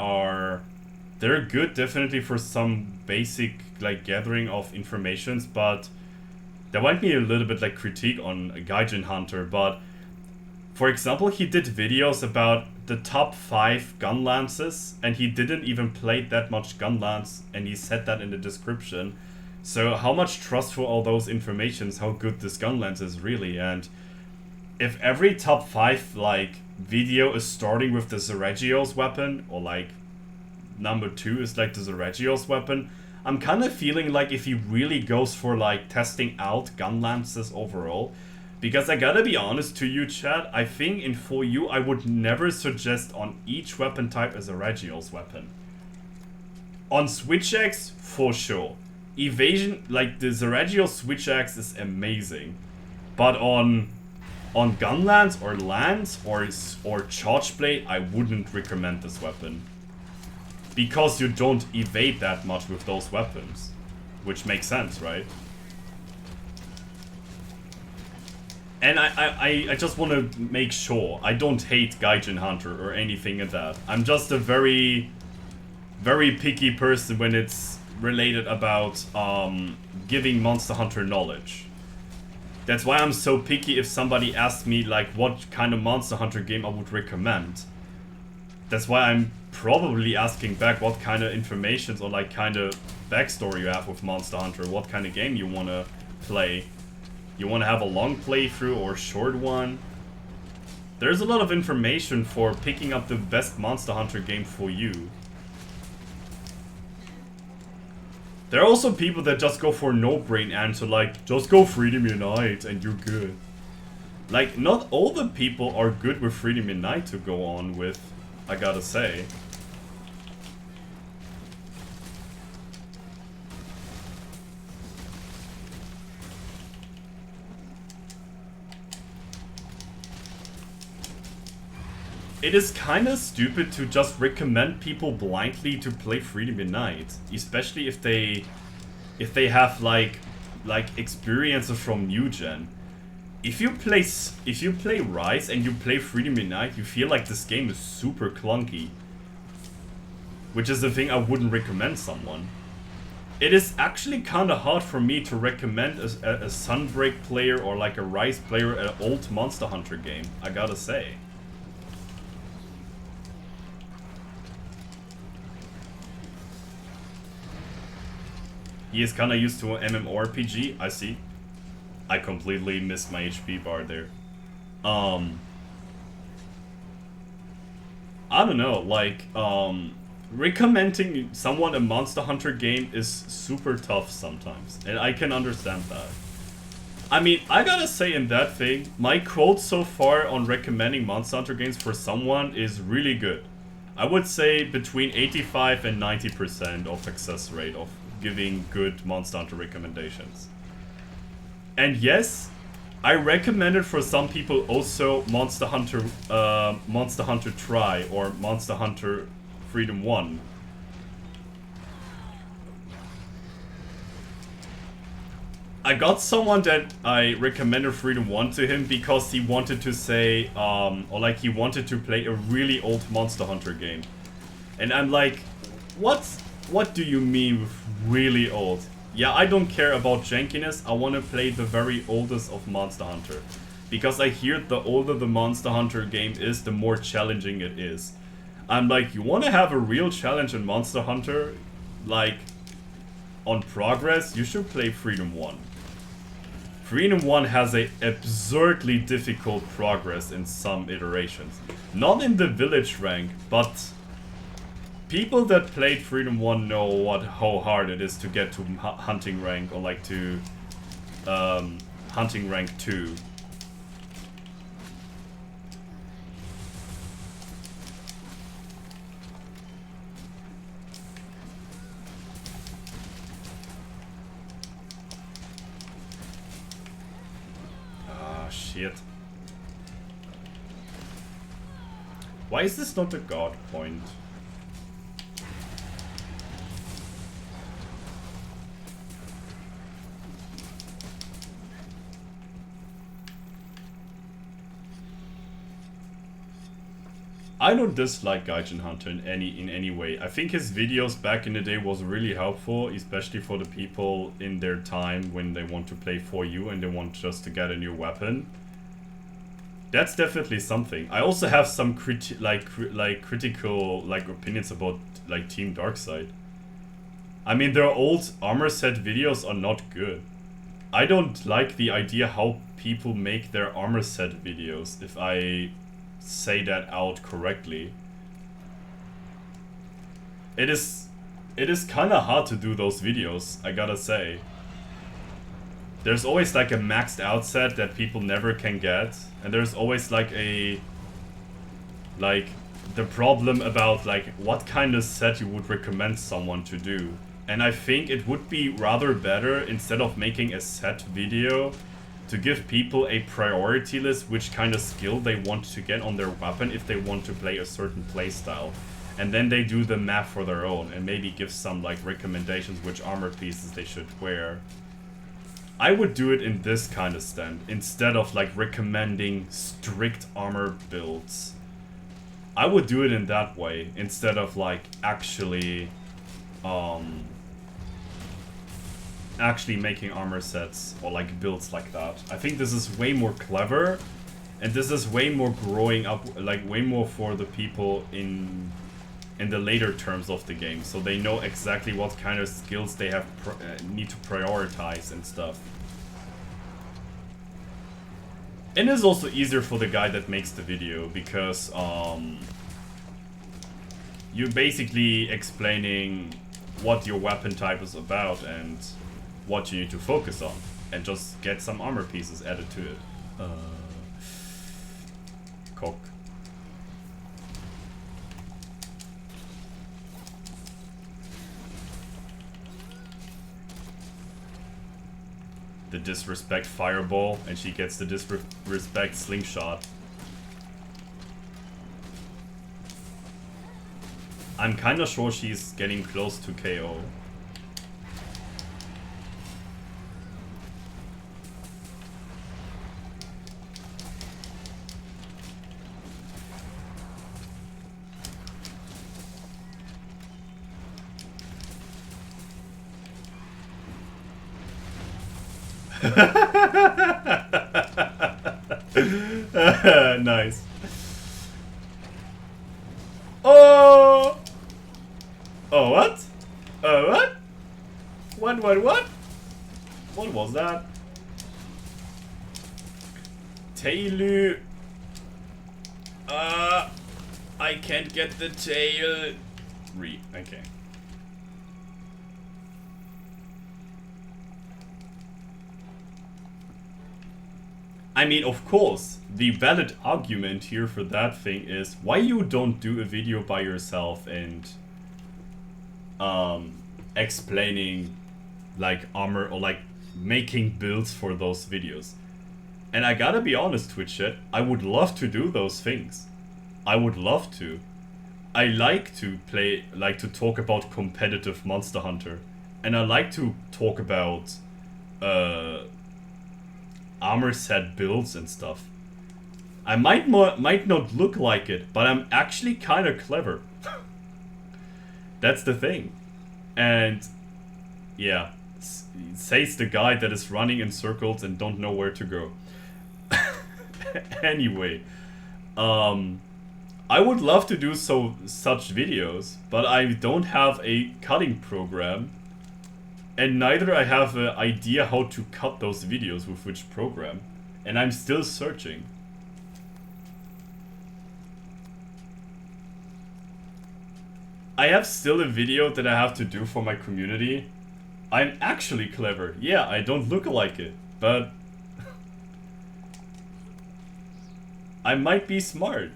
good definitely for some basic like gathering of informations, but there might be a little bit like critique on Gaijin Hunter. But for example, he did videos about the top 5 gun lances, and he didn't even play that much gun lance, and he said that in the description. So how much trust for all those informations, how good this gun lance is really. And if every top 5 like video is starting with the Zeragios weapon, or like number 2 is like the Zeragios weapon, I'm kind of feeling like if he really goes for like testing out gun lances overall, because I gotta be honest to you, chat, I think in 4U I would never suggest on each weapon type a Zeragios weapon. On Switch Axe, for sure. Evasion, like the Zeragios Switch Axe is amazing. But on Gunlance or Lance or Charge Blade, I wouldn't recommend this weapon. Because you don't evade that much with those weapons. Which makes sense, right? And I just want to make sure I don't hate Gaijin Hunter or anything like that. I'm just a very, very picky person when it's related about giving Monster Hunter knowledge. That's why I'm so picky if somebody asks me like what kind of Monster Hunter game I would recommend. That's why I'm probably asking back what kind of information or like kind of backstory you have with Monster Hunter, what kind of game you want to play. You want to have a long playthrough or a short one? There's a lot of information for picking up the best Monster Hunter game for you. There are also people that just go for no-brain answer, like, just go Freedom Unite and you're good. Like, not all the people are good with Freedom Unite to go on with, I gotta say. It is kinda stupid to just recommend people blindly to play Freedom Unite, especially if they have like experiences from new gen. If you play Rise and you play Freedom Unite, you feel like this game is super clunky, which is the thing I wouldn't recommend someone. It is actually kinda hard for me to recommend a Sunbreak player or like a Rise player an old Monster Hunter game, I gotta say. He is kinda used to an MMORPG, I see. I completely missed my HP bar there. I don't know, like, recommending someone a Monster Hunter game is super tough sometimes, and I can understand that. I mean, I gotta say in that thing, my quote so far on recommending Monster Hunter games for someone is really good. I would say between 85 and 90% of success rate of giving good Monster Hunter recommendations. And yes, I recommend it for some people also Monster Hunter Tri or Monster Hunter Freedom 1. I got someone that I recommended Freedom 1 to him because he wanted to say, or like he wanted to play a really old Monster Hunter game. And I'm like, what do you mean with really old? Yeah, I don't care about jankiness, I want to play the very oldest of Monster Hunter. Because I hear the older the Monster Hunter game is, the more challenging it is. I'm like, you want to have a real challenge in Monster Hunter? Like, on progress, you should play Freedom 1. Freedom 1 has a absurdly difficult progress in some iterations. Not in the village rank, but people that played Freedom 1 know how hard it is to get to hunting rank, or like to hunting rank 2. Shit. Why is this not a guard point? I don't dislike Gaijin Hunter in any way. I think his videos back in the day was really helpful, especially for the people in their time when they want to play for you and they want just to get a new weapon. That's definitely something. I also have some critical opinions about like Team Darkseid. I mean, their old armor set videos are not good. I don't like the idea how people make their armor set videos, if I say that out correctly. It is kind of hard to do those videos, I gotta say. There's always like a maxed out set that people never can get, and there's always like the problem about like what kind of set you would recommend someone to do. And I think it would be rather better, instead of making a set video, to give people a priority list which kind of skill they want to get on their weapon if they want to play a certain playstyle. And then they do the math for their own and maybe give some like recommendations which armor pieces they should wear. I would do it in this kind of stand, instead of like recommending strict armor builds. I would do it in that way, instead of like actually making armor sets or like builds like that. I think this is way more clever, and this is way more growing up, like way more for the people in the later terms of the game, so they know exactly what kind of skills they have need to prioritize and stuff. And it's also easier for the guy that makes the video, because you're basically explaining what your weapon type is about and what you need to focus on, and just get some armor pieces added to it. Cock. The disrespect fireball, and she gets the disrespect slingshot. I'm kinda sure she's getting close to KO. Nice. Oh! Oh, what? What? What? What was that? Teilu. I I can't get the tail. Okay. I mean, of course, the valid argument here for that thing is why you don't do a video by yourself and explaining like armor or like making builds for those videos. And I gotta be honest, Twitch chat, I would love to do those things. I would love to. I like to talk about competitive Monster Hunter. And I like to talk about armor set builds and stuff. I might not look like it, but I'm actually kind of clever. That's the thing. And yeah, says the guy that is running in circles and don't know where to go. Anyway, I would love to do such videos, but I don't have a cutting program. And neither I have an idea how to cut those videos with which program. And I'm still searching. I have still a video that I have to do for my community. I'm actually clever. Yeah, I don't look like it, but I might be smart.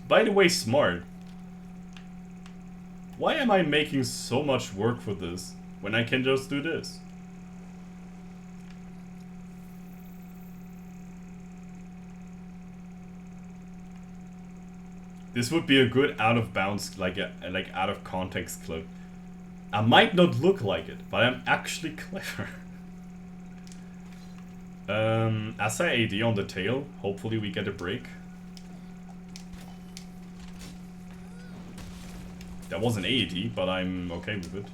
By the way, smart. Why am I making so much work for this when I can just do this? This would be a good out of bounds, like out of context clip. I might not look like it, but I'm actually clever. Asa AD on the tail. Hopefully we get a break. That was an AED, but I'm okay with it.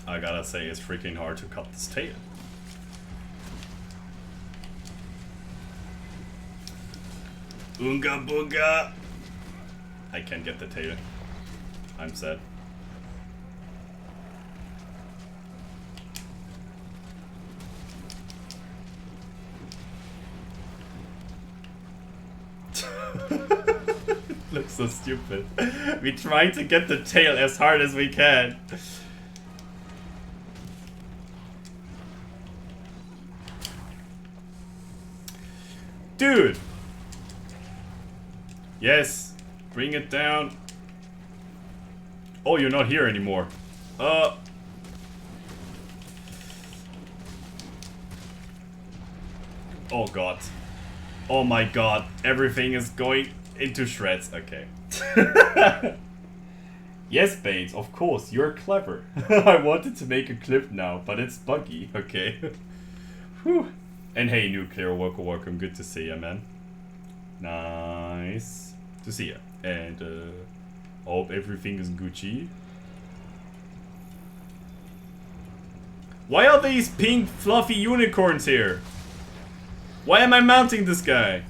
I gotta say, it's freaking hard to cut this tail. Oonga boonga! I can't get the tail. I'm sad. Looks so stupid. We're trying to get the tail as hard as we can. Dude! Yes! Bring it down. Oh, you're not here anymore. Oh god. Oh my god. Everything is going into shreds. Okay. Yes, Baynes, of course. You're clever. I wanted to make a clip now, but it's buggy. Okay. Whew. And hey, Nuclear, welcome. Good to see ya, man. Nice to see ya. And hope everything is Gucci. Why are these pink fluffy unicorns here? Why am I mounting this guy?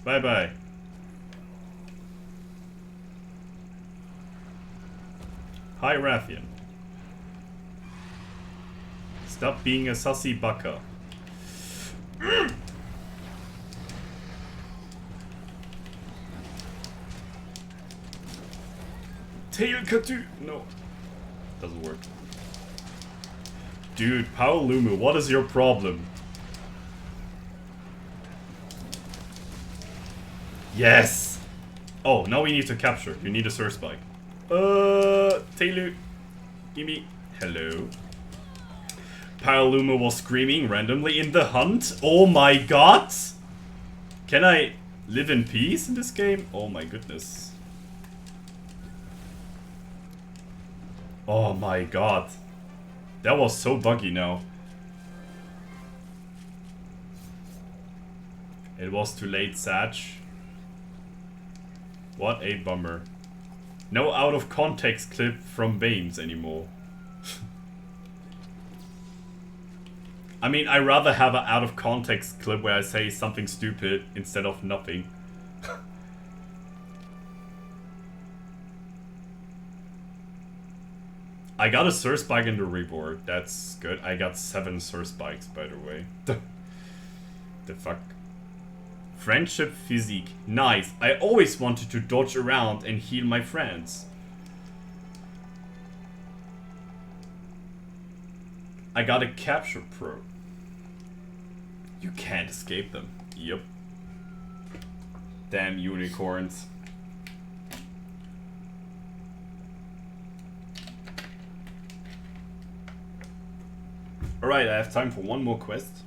Bye bye. Hi, Rathian. Stop being a sussy baka. Tail Katu! No. Doesn't work. Dude, Paolumu, what is your problem? Yes! Oh, now we need to capture. You need a Surf Spike. Taylor. Gimme. Hello. Paolumu was screaming randomly in the hunt. Oh my god! Can I live in peace in this game? Oh my goodness. Oh my god. That was so buggy now. It was too late, Satch. What a bummer. No out of context clip from Baynes anymore. I mean, I'd rather have an out of context clip where I say something stupid instead of nothing. I got a Sur Spike in the reward. That's good. I got 7 Sur Spikes, by the way. The fuck? Friendship physique. Nice. I always wanted to dodge around and heal my friends. I got a capture pro. You can't escape them. Yep. Damn unicorns. Alright, I have time for one more quest.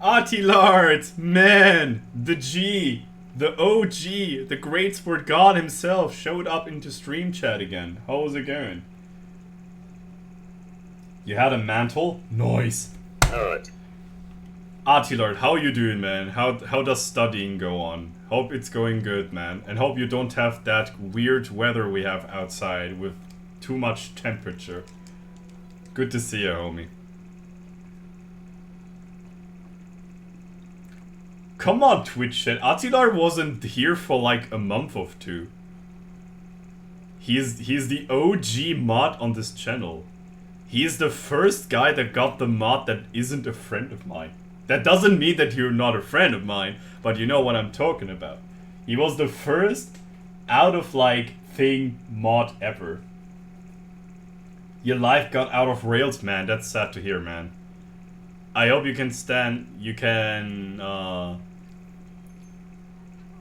Artilard! Man! The G! The OG! The great sport god himself showed up into stream chat again. How was it going? You had a mantle? Nice!
Alright.
Artilard, how you doing, man? How does studying go on? Hope it's going good, man. And hope you don't have that weird weather we have outside with too much temperature. Good to see you, homie. Come on, Twitch chat. Artilard wasn't here for like a month or two. He's the OG mod on this channel. He's the first guy that got the mod that isn't a friend of mine. That doesn't mean that you're not a friend of mine, but you know what I'm talking about. He was the first out of like thing mod ever. Your life got out of rails, man. That's sad to hear, man. I hope you can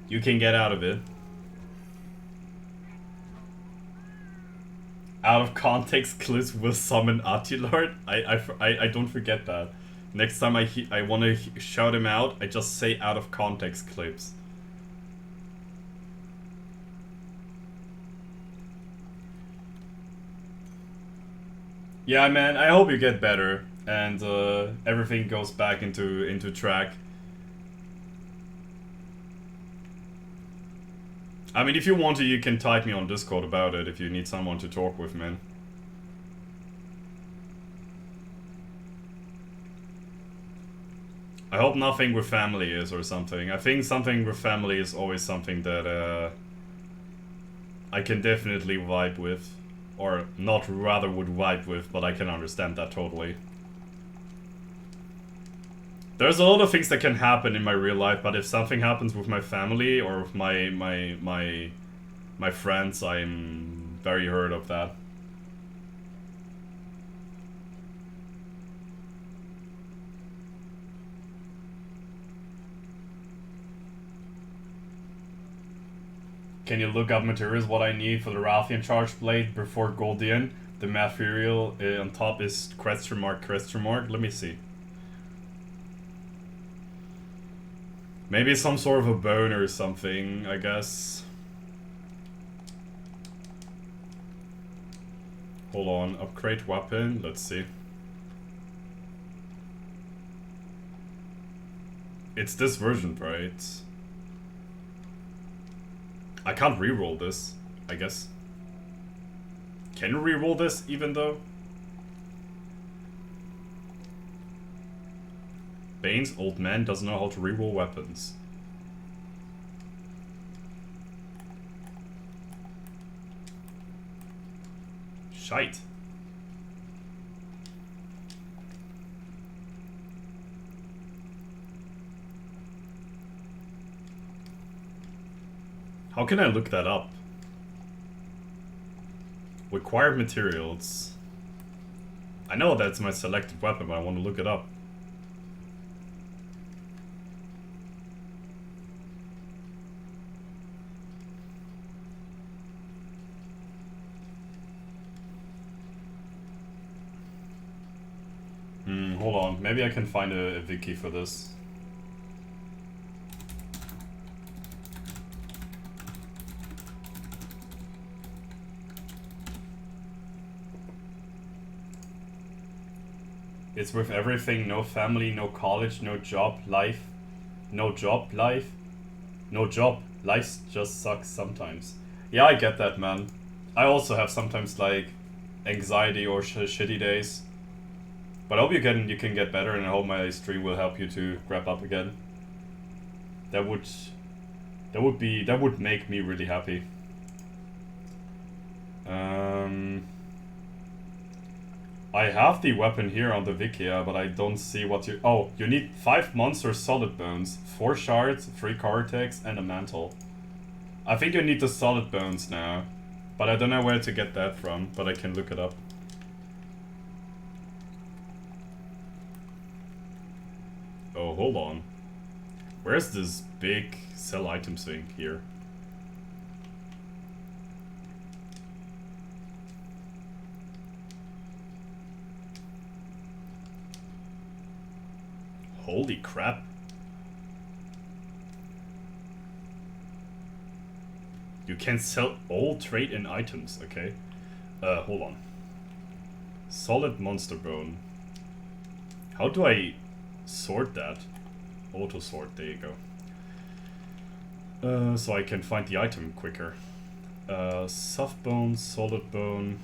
you can get out of it. Out of context clips will summon Artilard. I don't forget that. Next time I want to shout him out, I just say out of context clips. Yeah, man, I hope you get better and everything goes back into track. I mean, if you want to, you can type me on Discord about it if you need someone to talk with, man. I hope nothing with family is or something. I think something with family is always something that I can definitely vibe with. Or not rather would vibe with, but I can understand that totally. There's a lot of things that can happen in my real life, but if something happens with my family or with my friends, I'm very hurt of that. Can you look up materials what I need for the Ralphian Charge Blade before Goldian? The material on top is question mark. Let me see. Maybe some sort of a bone or something, I guess. Hold on, upgrade weapon, let's see. It's this version, right? I can't reroll this, I guess. Can you reroll this even though? Baynes, old man, doesn't know how to reroll weapons. Shite. How can I look that up? Required materials. I know that's my selected weapon, but I want to look it up. Hold on. Maybe I can find a wiki for this. It's with everything, no family, no college, no job, life. No job, life. No job, life just sucks sometimes. Yeah, I get that, man. I also have sometimes, like, anxiety or shitty days. But I hope you can get better, and I hope my stream will help you to grab up again. That would make me really happy. I have the weapon here on the Wikia, but I don't see what you... Oh, you need 5 monster solid bones, 4 shards, 3 cortex, and a mantle. I think you need the solid bones now, but I don't know where to get that from, but I can look it up. Oh, hold on. Where's this big sell items thing here? Holy crap. You can sell all trade in items, okay. Hold on. Solid monster bone. How do I sort that? Auto sort, there you go. So I can find the item quicker. Soft bone, solid bone.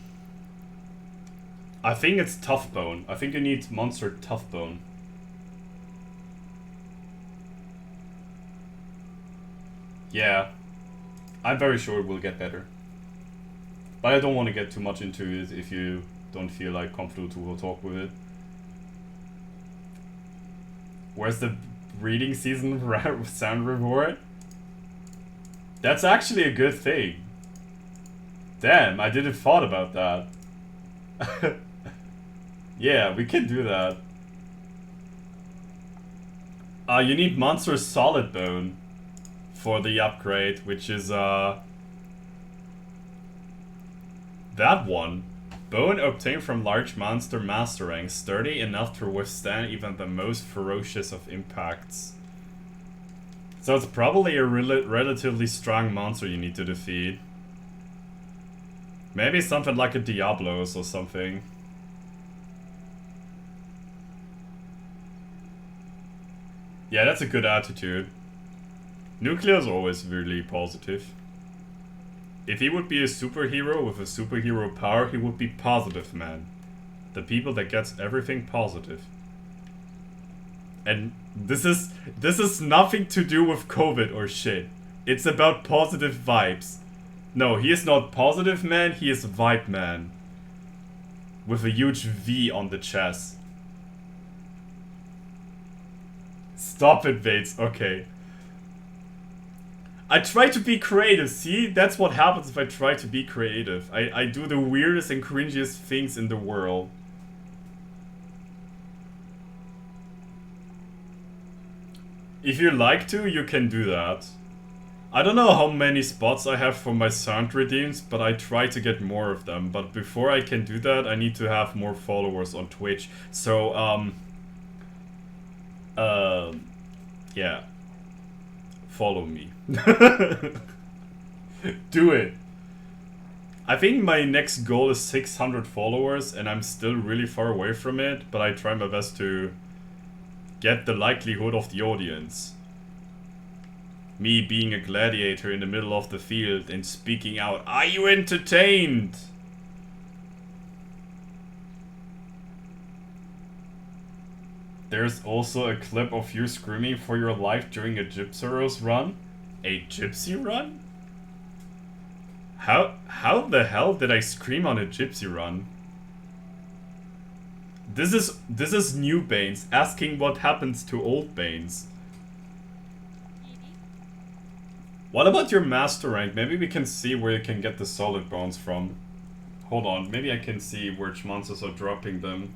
I think it's tough bone. I think you need monster tough bone. Yeah, I'm very sure it will get better. But I don't want to get too much into it if you don't feel like comfortable to talk with it. Where's the breeding season sound reward? That's actually a good thing. Damn, I didn't thought about that. Yeah, we can do that. You need monster solid bone for the upgrade, which is that one. Bone obtained from large monster mastering, sturdy enough to withstand even the most ferocious of impacts. So it's probably a relatively strong monster you need to defeat. Maybe something like a Diablos or something. Yeah, that's a good attitude. Nuclear is always really positive. If he would be a superhero with a superhero power, he would be positive, man. The people that gets everything positive. And this is nothing to do with COVID or shit. It's about positive vibes. No, he is not positive man, he is vibe man. With a huge V on the chest. Stop it, Bates. Okay. I try to be creative, see? That's what happens if I try to be creative. I do the weirdest and cringiest things in the world. If you like to, you can do that. I don't know how many spots I have for my sound redeems, but I try to get more of them. But before I can do that, I need to have more followers on Twitch. So, yeah. Follow me. Do it. I think my next goal is 600 followers, and I'm still really far away from it, but I try my best to get the likelihood of the audience. Me being a gladiator in the middle of the field and speaking out, "Are you entertained?" There's also a clip of you screaming for your life during a Gypsaros run. A gypsy run? How the hell did I scream on a gypsy run? This is new Baynes asking what happens to old Baynes. What about your master rank? Maybe we can see where you can get the solid bones from. Hold on, maybe I can see which monsters are dropping them.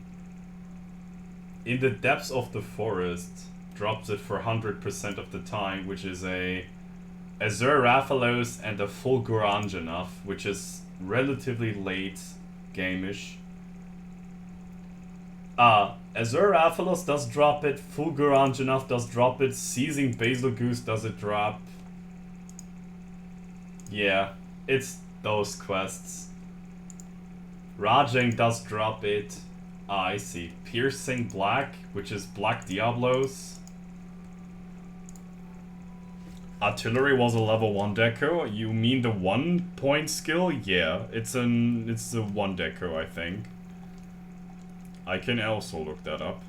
In the depths of the forest, drops it for 100% of the time, which is a Azure Rathalos and a Fulguranjanov, which is relatively late game-ish. Azure Rathalos does drop it, Fulguranjanov does drop it, Seizing Basil Goose does it drop. Yeah, it's those quests. Rajang does drop it. Ah, I see. Piercing black, which is Black Diablos. Artillery was a level 1 deco. You mean the 1-point skill? Yeah, it's a 1 deco, I think. I can also look that up.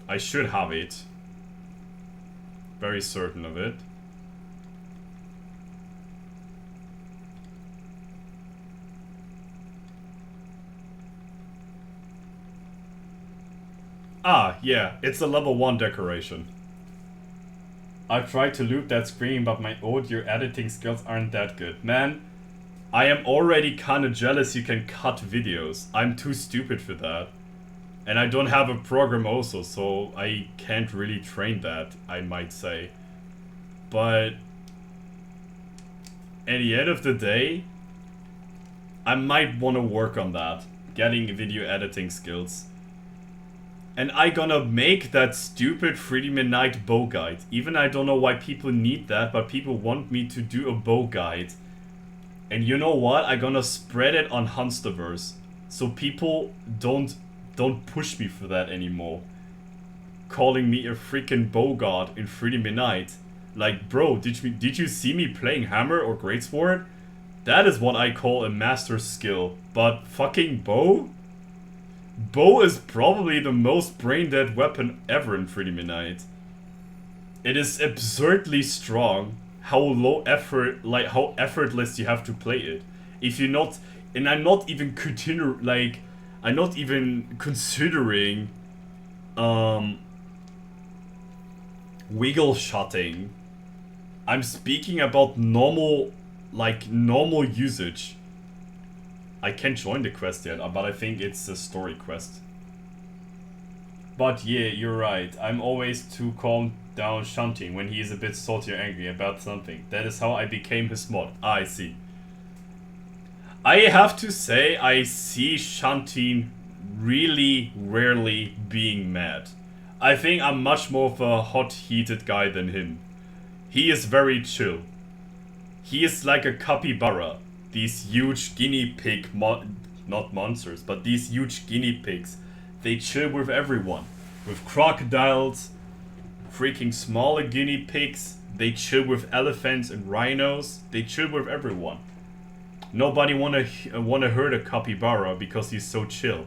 I should have it. Very certain of it. Ah, yeah, it's a level 1 decoration. I tried to loop that screen, but my audio editing skills aren't that good. Man, I am already kinda jealous you can cut videos. I'm too stupid for that. And I don't have a program also, so I can't really train that, I might say. But at the end of the day, I might want to work on that. Getting video editing skills. And I gonna make that stupid 3D Midnight bow guide. Even I don't know why people need that, but people want me to do a bow guide. And you know what? I gonna spread it on Hunsterverse. So people don't push me for that anymore. Calling me a freaking bow god in 3D Midnight. Like, bro, did you see me playing Hammer or Greatsword? That is what I call a master skill. But fucking bow? Bow is probably the most brain-dead weapon ever in 3D Midnight. It is absurdly strong. How low effort, like how effortless you have to play it. If you're not, and I'm not even I'm not even considering wiggle shotting. I'm speaking about normal usage. I can't join the quest yet, but I think it's a story quest. But yeah, you're right. I'm always too calm down Shanti when he is a bit salty or angry about something. That is how I became his mod. Ah, I see. I have to say, I see Shanti really rarely being mad. I think I'm much more of a hot-heated guy than him. He is very chill. He is like a capybara. These huge guinea pig, not monsters, but these huge guinea pigs. They chill with everyone. With crocodiles, freaking smaller guinea pigs. They chill with elephants and rhinos. They chill with everyone. Nobody wanna hurt a capybara because he's so chill.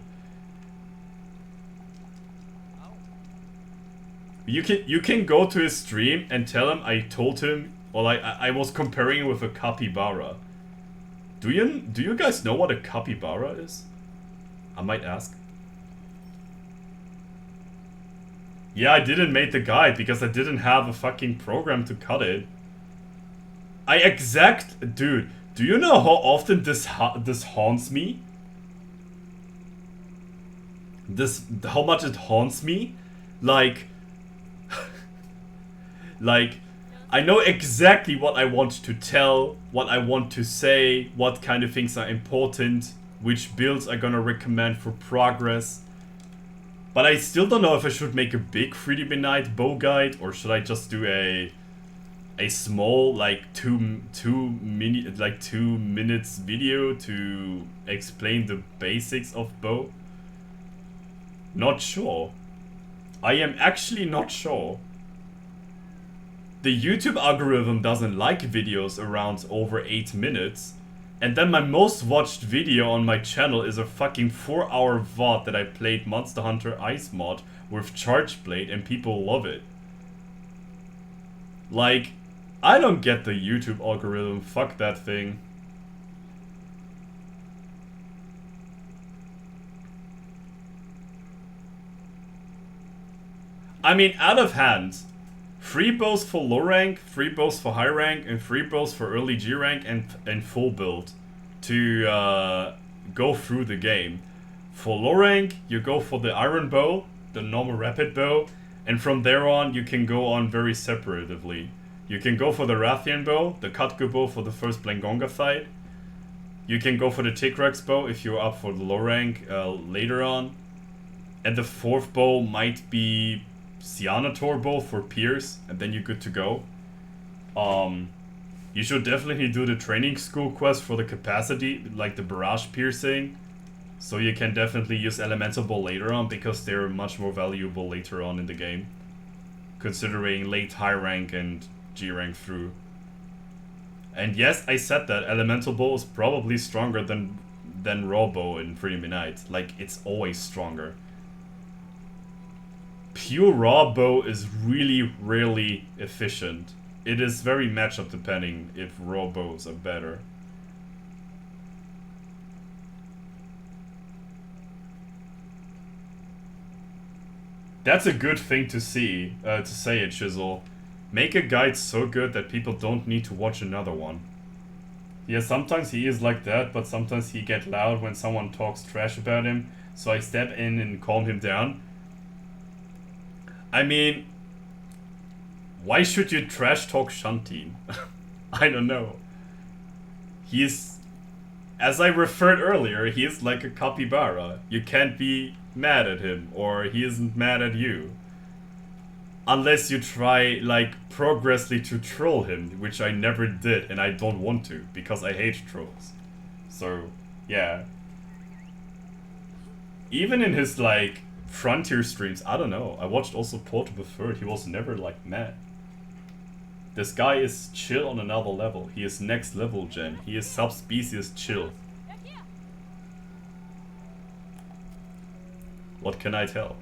You can go to his stream and tell him I told him, or like I was comparing it with a capybara. Do you guys know what a capybara is? I might ask. Yeah, I didn't make the guide because I didn't have a fucking program to cut it. Dude, do you know how often this haunts me? How much it haunts me? Like I know exactly what I want to tell, what I want to say, what kind of things are important, which builds I'm gonna recommend for progress. But I still don't know if I should make a big 3D Midnight bow guide, or should I just do a small, like 2 minutes video to explain the basics of bow? Not sure. I am actually not sure. The YouTube algorithm doesn't like videos around over 8 minutes. And then my most watched video on my channel is a fucking 4-hour VOD that I played Monster Hunter Ice mod with Charge Blade and people love it. Like, I don't get the YouTube algorithm, fuck that thing. I mean, out of hand. 3 bows for low rank, 3 bows for high rank, and 3 bows for early G rank and full build to go through the game. For low rank, you go for the iron bow, the normal rapid bow, and from there on you can go on very separatively. You can go for the Rathian bow, the Katku bow for the first Blangonga fight. You can go for the Tigrax bow if you're up for the low rank later on. And the 4th bow might be Cyanotor bow for Pierce, and then you're good to go. You should definitely do the training school quest for the capacity, like the barrage piercing. So you can definitely use Elemental Ball later on because they're much more valuable later on in the game. Considering late high rank and G rank through. And yes, I said that Elemental Bow is probably stronger than Raw Bow in Freedom Unite. Like, it's always stronger. Pure Raw Bow is really, really efficient. It is very matchup depending if Raw Bows are better. That's a good thing to see, to say it, Chyzzle. Make a guide so good that people don't need to watch another one. Yeah, sometimes he is like that, but sometimes he get loud when someone talks trash about him, so I step in and calm him down. I mean, why should you trash talk Shanteen? I don't know. He is, as I referred earlier, he is like a capybara. You can't be mad at him, or he isn't mad at you. Unless you try, like, progressively to troll him, which I never did, and I don't want to, because I hate trolls. So, yeah. Even in his, like, Frontier streams, I don't know. I watched also Portable Third, he was never, like, mad. This guy is chill on another level. He is next level gen. He is subspecies chill. What can I tell?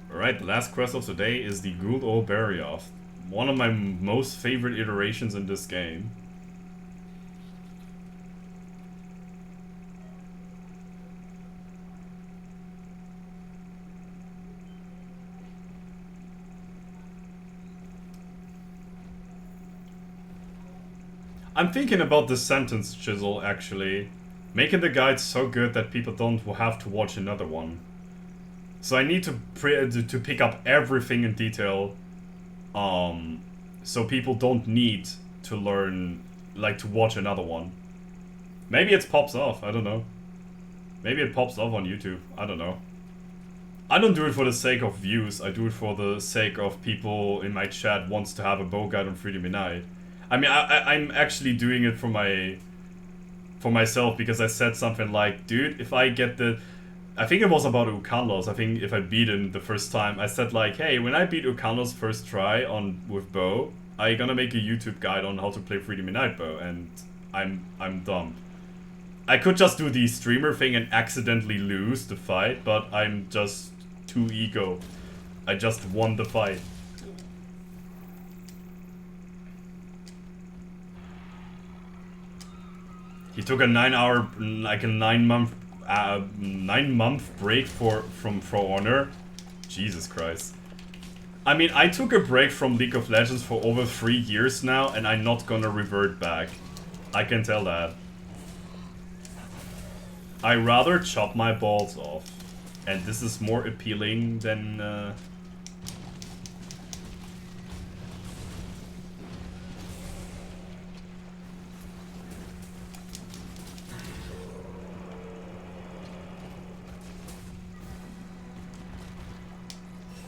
Alright, the last quest of the day is the Ghoul or Barioth. One of my most favorite iterations in this game. I'm thinking about this sentence, Chyzzle, actually. Making the guide so good that people don't have to watch another one. So I need to pick up everything in detail, so people don't need to learn, like, to watch another one. Maybe it pops off, I don't know. Maybe it pops off on YouTube, I don't know. I don't do it for the sake of views, I do it for the sake of people in my chat wants to have a bow guide on Freedom Unite. I mean, I'm actually doing it for myself because I said something like, dude, if I get the... I think it was about Ukanlos. I think if I beat him the first time, I said like, hey, when I beat Ukanlos first try with bow, I gonna make a YouTube guide on how to play Freedom Unite bow, and I'm dumb. I could just do the streamer thing and accidentally lose the fight, but I'm just too ego. I just won the fight. He took a 9-hour, like a 9-month 9-month break from For Honor. Jesus Christ. I mean, I took a break from League of Legends for over 3 years now, and I'm not gonna revert back. I can tell that. I rather chop my balls off. And this is more appealing than...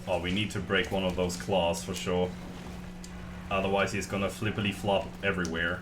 Oh, we need to break one of those claws for sure. Otherwise he's gonna flippily flop everywhere.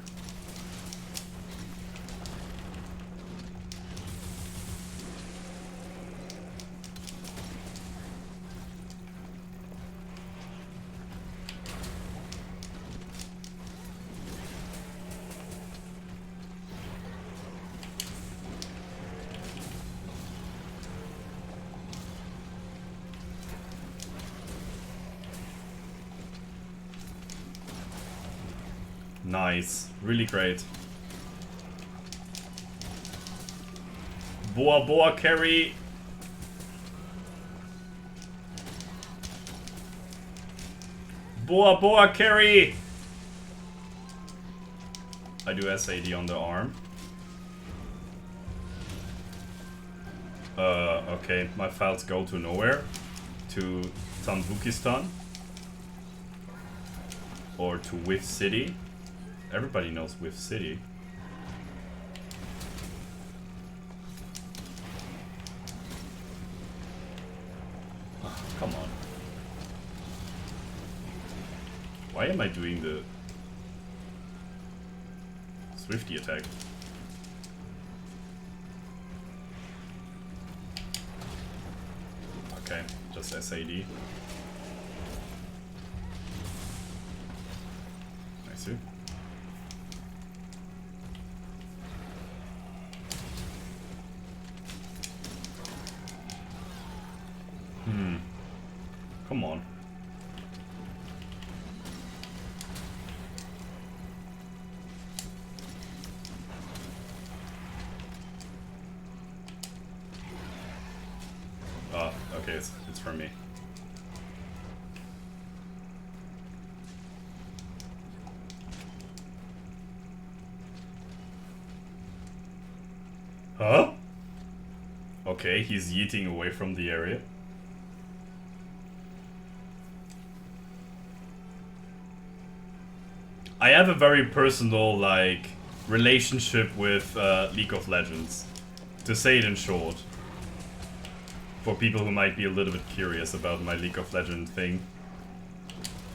Nice. Really great. Boa Boa carry. Boa Boa carry. I do SAD on the arm. Okay, my files go to nowhere. To Tanbukistan. Or to Whiff City. Everybody knows Whiff City. Oh, come on. Why am I doing the... Swifty attack. Okay, just SAD. Nice. Come on. Oh, okay, it's for me. Huh? Okay, he's yeeting away from the area. I have a very personal, like, relationship with League of Legends. To say it in short. For people who might be a little bit curious about my League of Legends thing.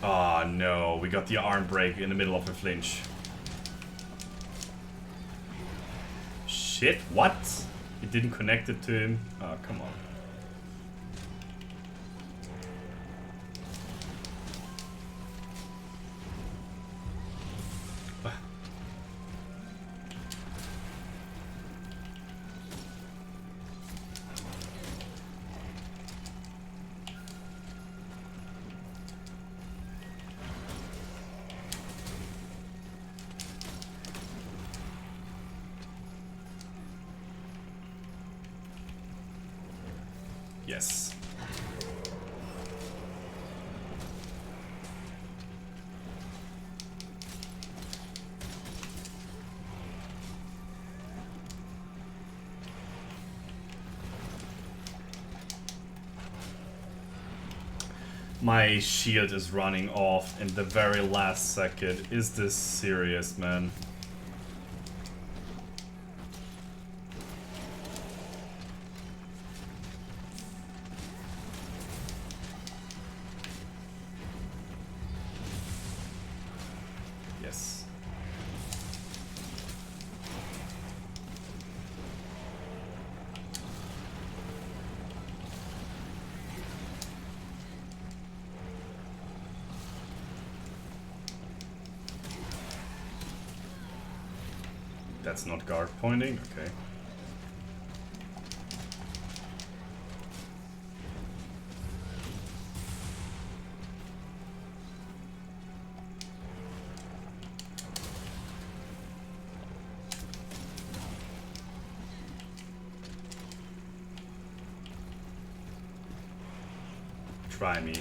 Ah, no, we got the arm break in the middle of a flinch. Shit, what? It didn't connect it to him? Oh, come on. Yes. My shield is running off in the very last second. Is this serious, man? Yes. That's not guard pointing? Okay. Try me.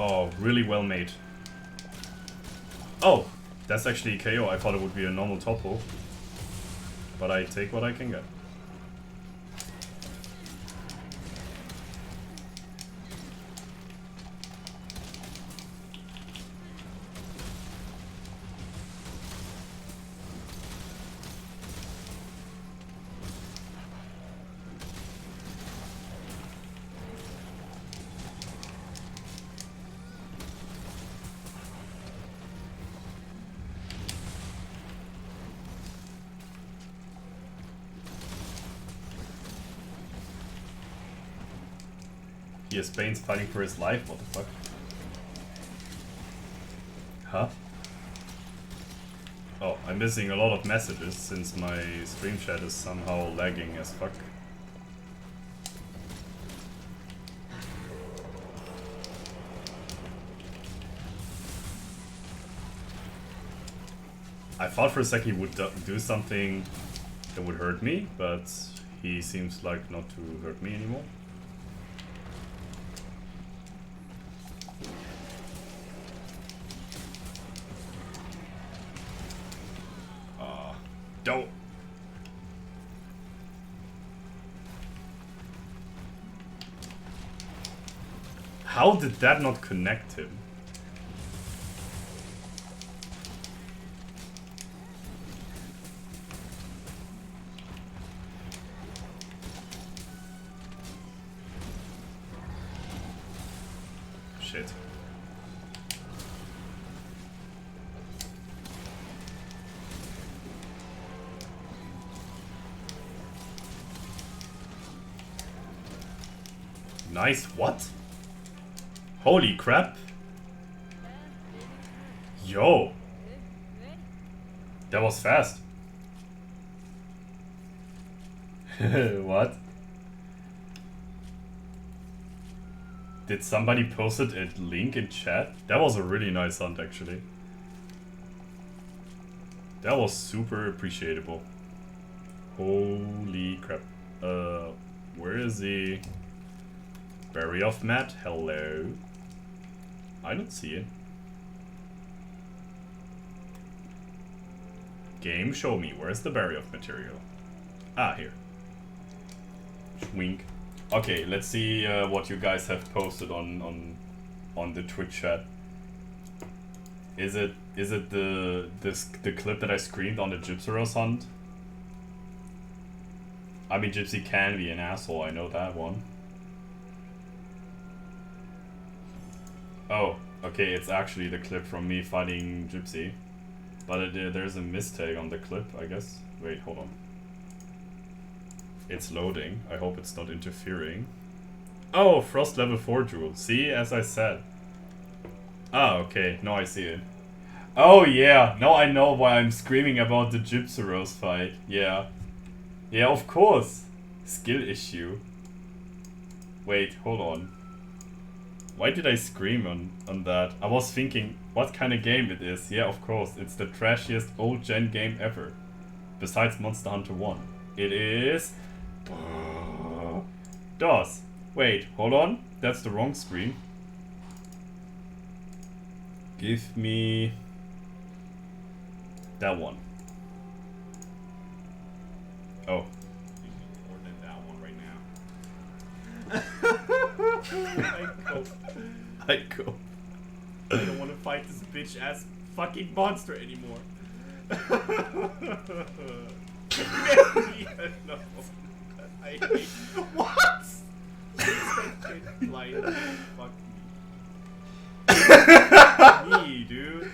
Oh, really well made. Oh, that's actually KO. I thought it would be a normal topo. But I take what I can get. He has Baynes fighting for his life? What the fuck? Huh? Oh, I'm missing a lot of messages since my stream chat is somehow lagging as fuck. I thought for a second he would do something that would hurt me, but he seems like not to hurt me anymore. Don't. How did that not connect him? shit. Nice, what? Holy crap. Yo. That was fast. What? Did somebody post it a link in chat? That was a really nice hunt, actually. That was super appreciable. Holy crap. Where is the Berry of Matt? Hello. I don't see it. Game, show me. Where's the Berry of Material? Ah, here. Wink. Okay, let's see what you guys have posted on the Twitch chat. Is it the clip that I screamed on the Gypsyros hunt? I mean, Gypsy can be an asshole. I know that one. Oh, okay. It's actually the clip from me fighting Gypsy, but there's a mistake on the clip, I guess. Wait, hold on. It's loading. I hope it's not interfering. Oh, Frost level 4 Jewel. See, as I said. Ah, okay. No, I see it. Oh, yeah. Now I know why I'm screaming about the Gypsyros fight. Yeah. Yeah, of course. Skill issue. Wait, hold on. Why did I scream on that? I was thinking what kind of game it is. Yeah, of course. It's the trashiest old gen game ever. Besides Monster Hunter 1. It is... DOS. Wait, hold on. That's the wrong screen. Give me... that one. Oh. More than that one right now. I go. I don't want to fight this bitch ass fucking monster anymore. I hate what? Fuck me. Me, dude.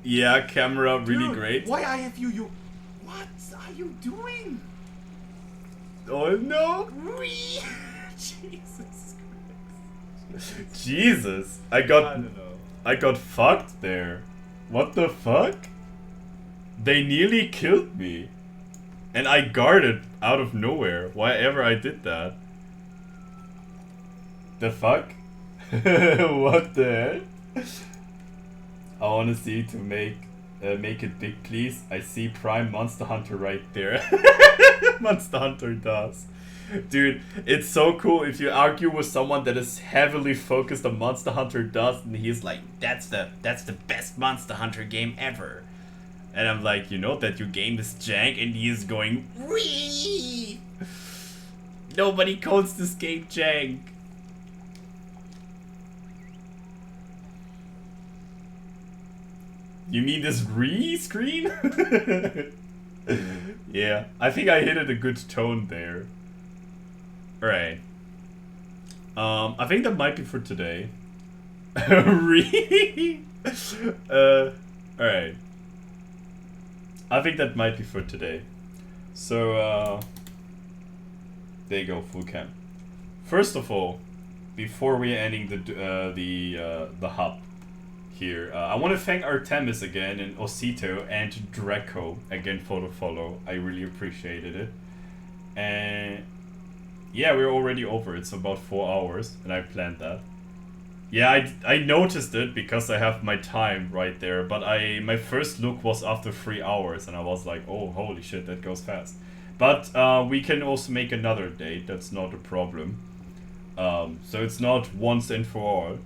Yeah, camera really
Dude,
great.
Why I have you? What are you doing?
Oh no!
Jesus Christ.
Jesus, I
don't know.
got fucked there. What the fuck? They nearly killed me. And I guarded out of nowhere. Why ever I did that? The fuck? What the hell? I wanna see to make it big, please. I see Prime Monster Hunter right there. Monster Hunter does. Dude, it's so cool if you argue with someone that is heavily focused on Monster Hunter does, and he's like, that's the best Monster Hunter game ever. And I'm like, you know that your game is jank, and he is going, wee. Nobody calls this game jank. You mean this screen? Yeah, I think I hit it a good tone there. Alright. I think that might be for today. Alright. I think that might be for today. So, there you go, full cam. First of all, before we're ending the hub here, I want to thank Artemis again, and Osito, and Draco again for the follow. I really appreciated it. And yeah, we're already over. It's about 4 hours, and I planned that. Yeah, I noticed it because I have my time right there, but my first look was after 3 hours, and I was like, oh, holy shit, that goes fast. But we can also make another date, that's not a problem. So it's not once and for all.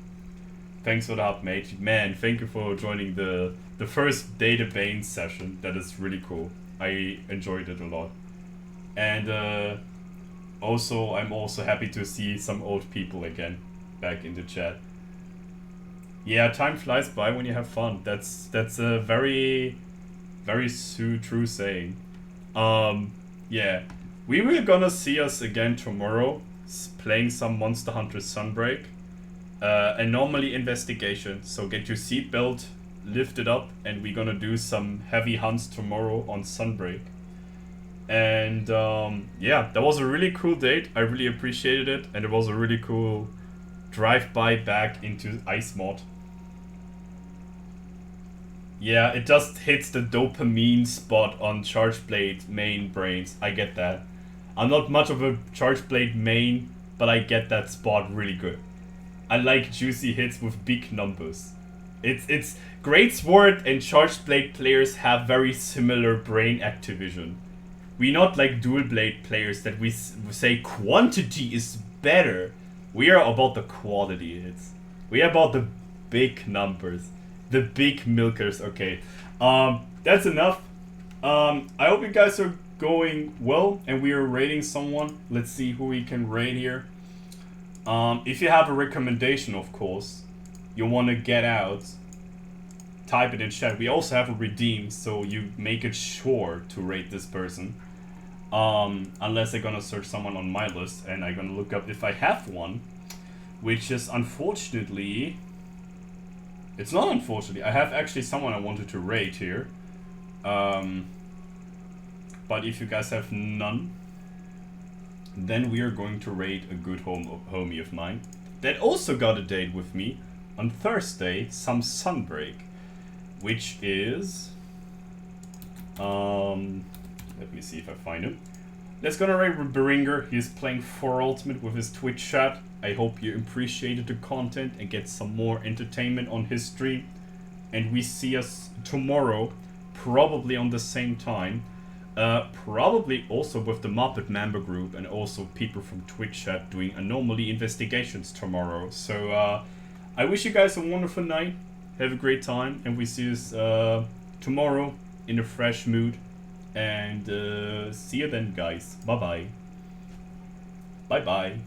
Thanks for the up, mate. Man, thank you for joining the first Data Baynes session. That is really cool. I enjoyed it a lot. And also, I'm also happy to see some old people again back in the chat. Yeah, time flies by when you have fun. That's a very, very true saying. Yeah, we will gonna see us again tomorrow, playing some Monster Hunter Sunbreak. anomaly investigation. So get your seatbelt lifted up, and we're gonna do some heavy hunts tomorrow on Sunbreak. And yeah, that was a really cool date. I really appreciated it, and it was a really cool drive-by back into Ice Mod. Yeah, it just hits the dopamine spot on Charge Blade main brains. I get that. I'm not much of a Charge Blade main, but I get that spot really good. I like juicy hits with big numbers. It's Great Sword and Charge Blade players have very similar brain activision. We're not like Dual Blade players that we say quantity is better. We are about the quality hits. We are about the big numbers. The big milkers. Okay. That's enough. I hope you guys are going well and we are rating someone. Let's see who we can rate here. If you have a recommendation, of course, you want to get out, type it in chat. We also have a redeem, so you make it sure to rate this person. Unless I'm gonna search someone on my list and I'm gonna look up if I have one, which is unfortunately, it's not unfortunately, I have actually someone I wanted to rate here. But if you guys have none, then we are going to rate a good homie of mine that also got a date with me on Thursday, some Sunbreak, which is, let me see if I find him. Let's gonna rate Beringer. He's playing 4 Ultimate with his Twitch chat. I hope you appreciated the content and get some more entertainment on his stream. And we see us tomorrow, probably on the same time. Probably also with the Muppet member group and also people from Twitch chat doing anomaly investigations tomorrow. So I wish you guys a wonderful night. Have a great time, and we see us tomorrow in a fresh mood. And see you then, guys. Bye bye. Bye bye.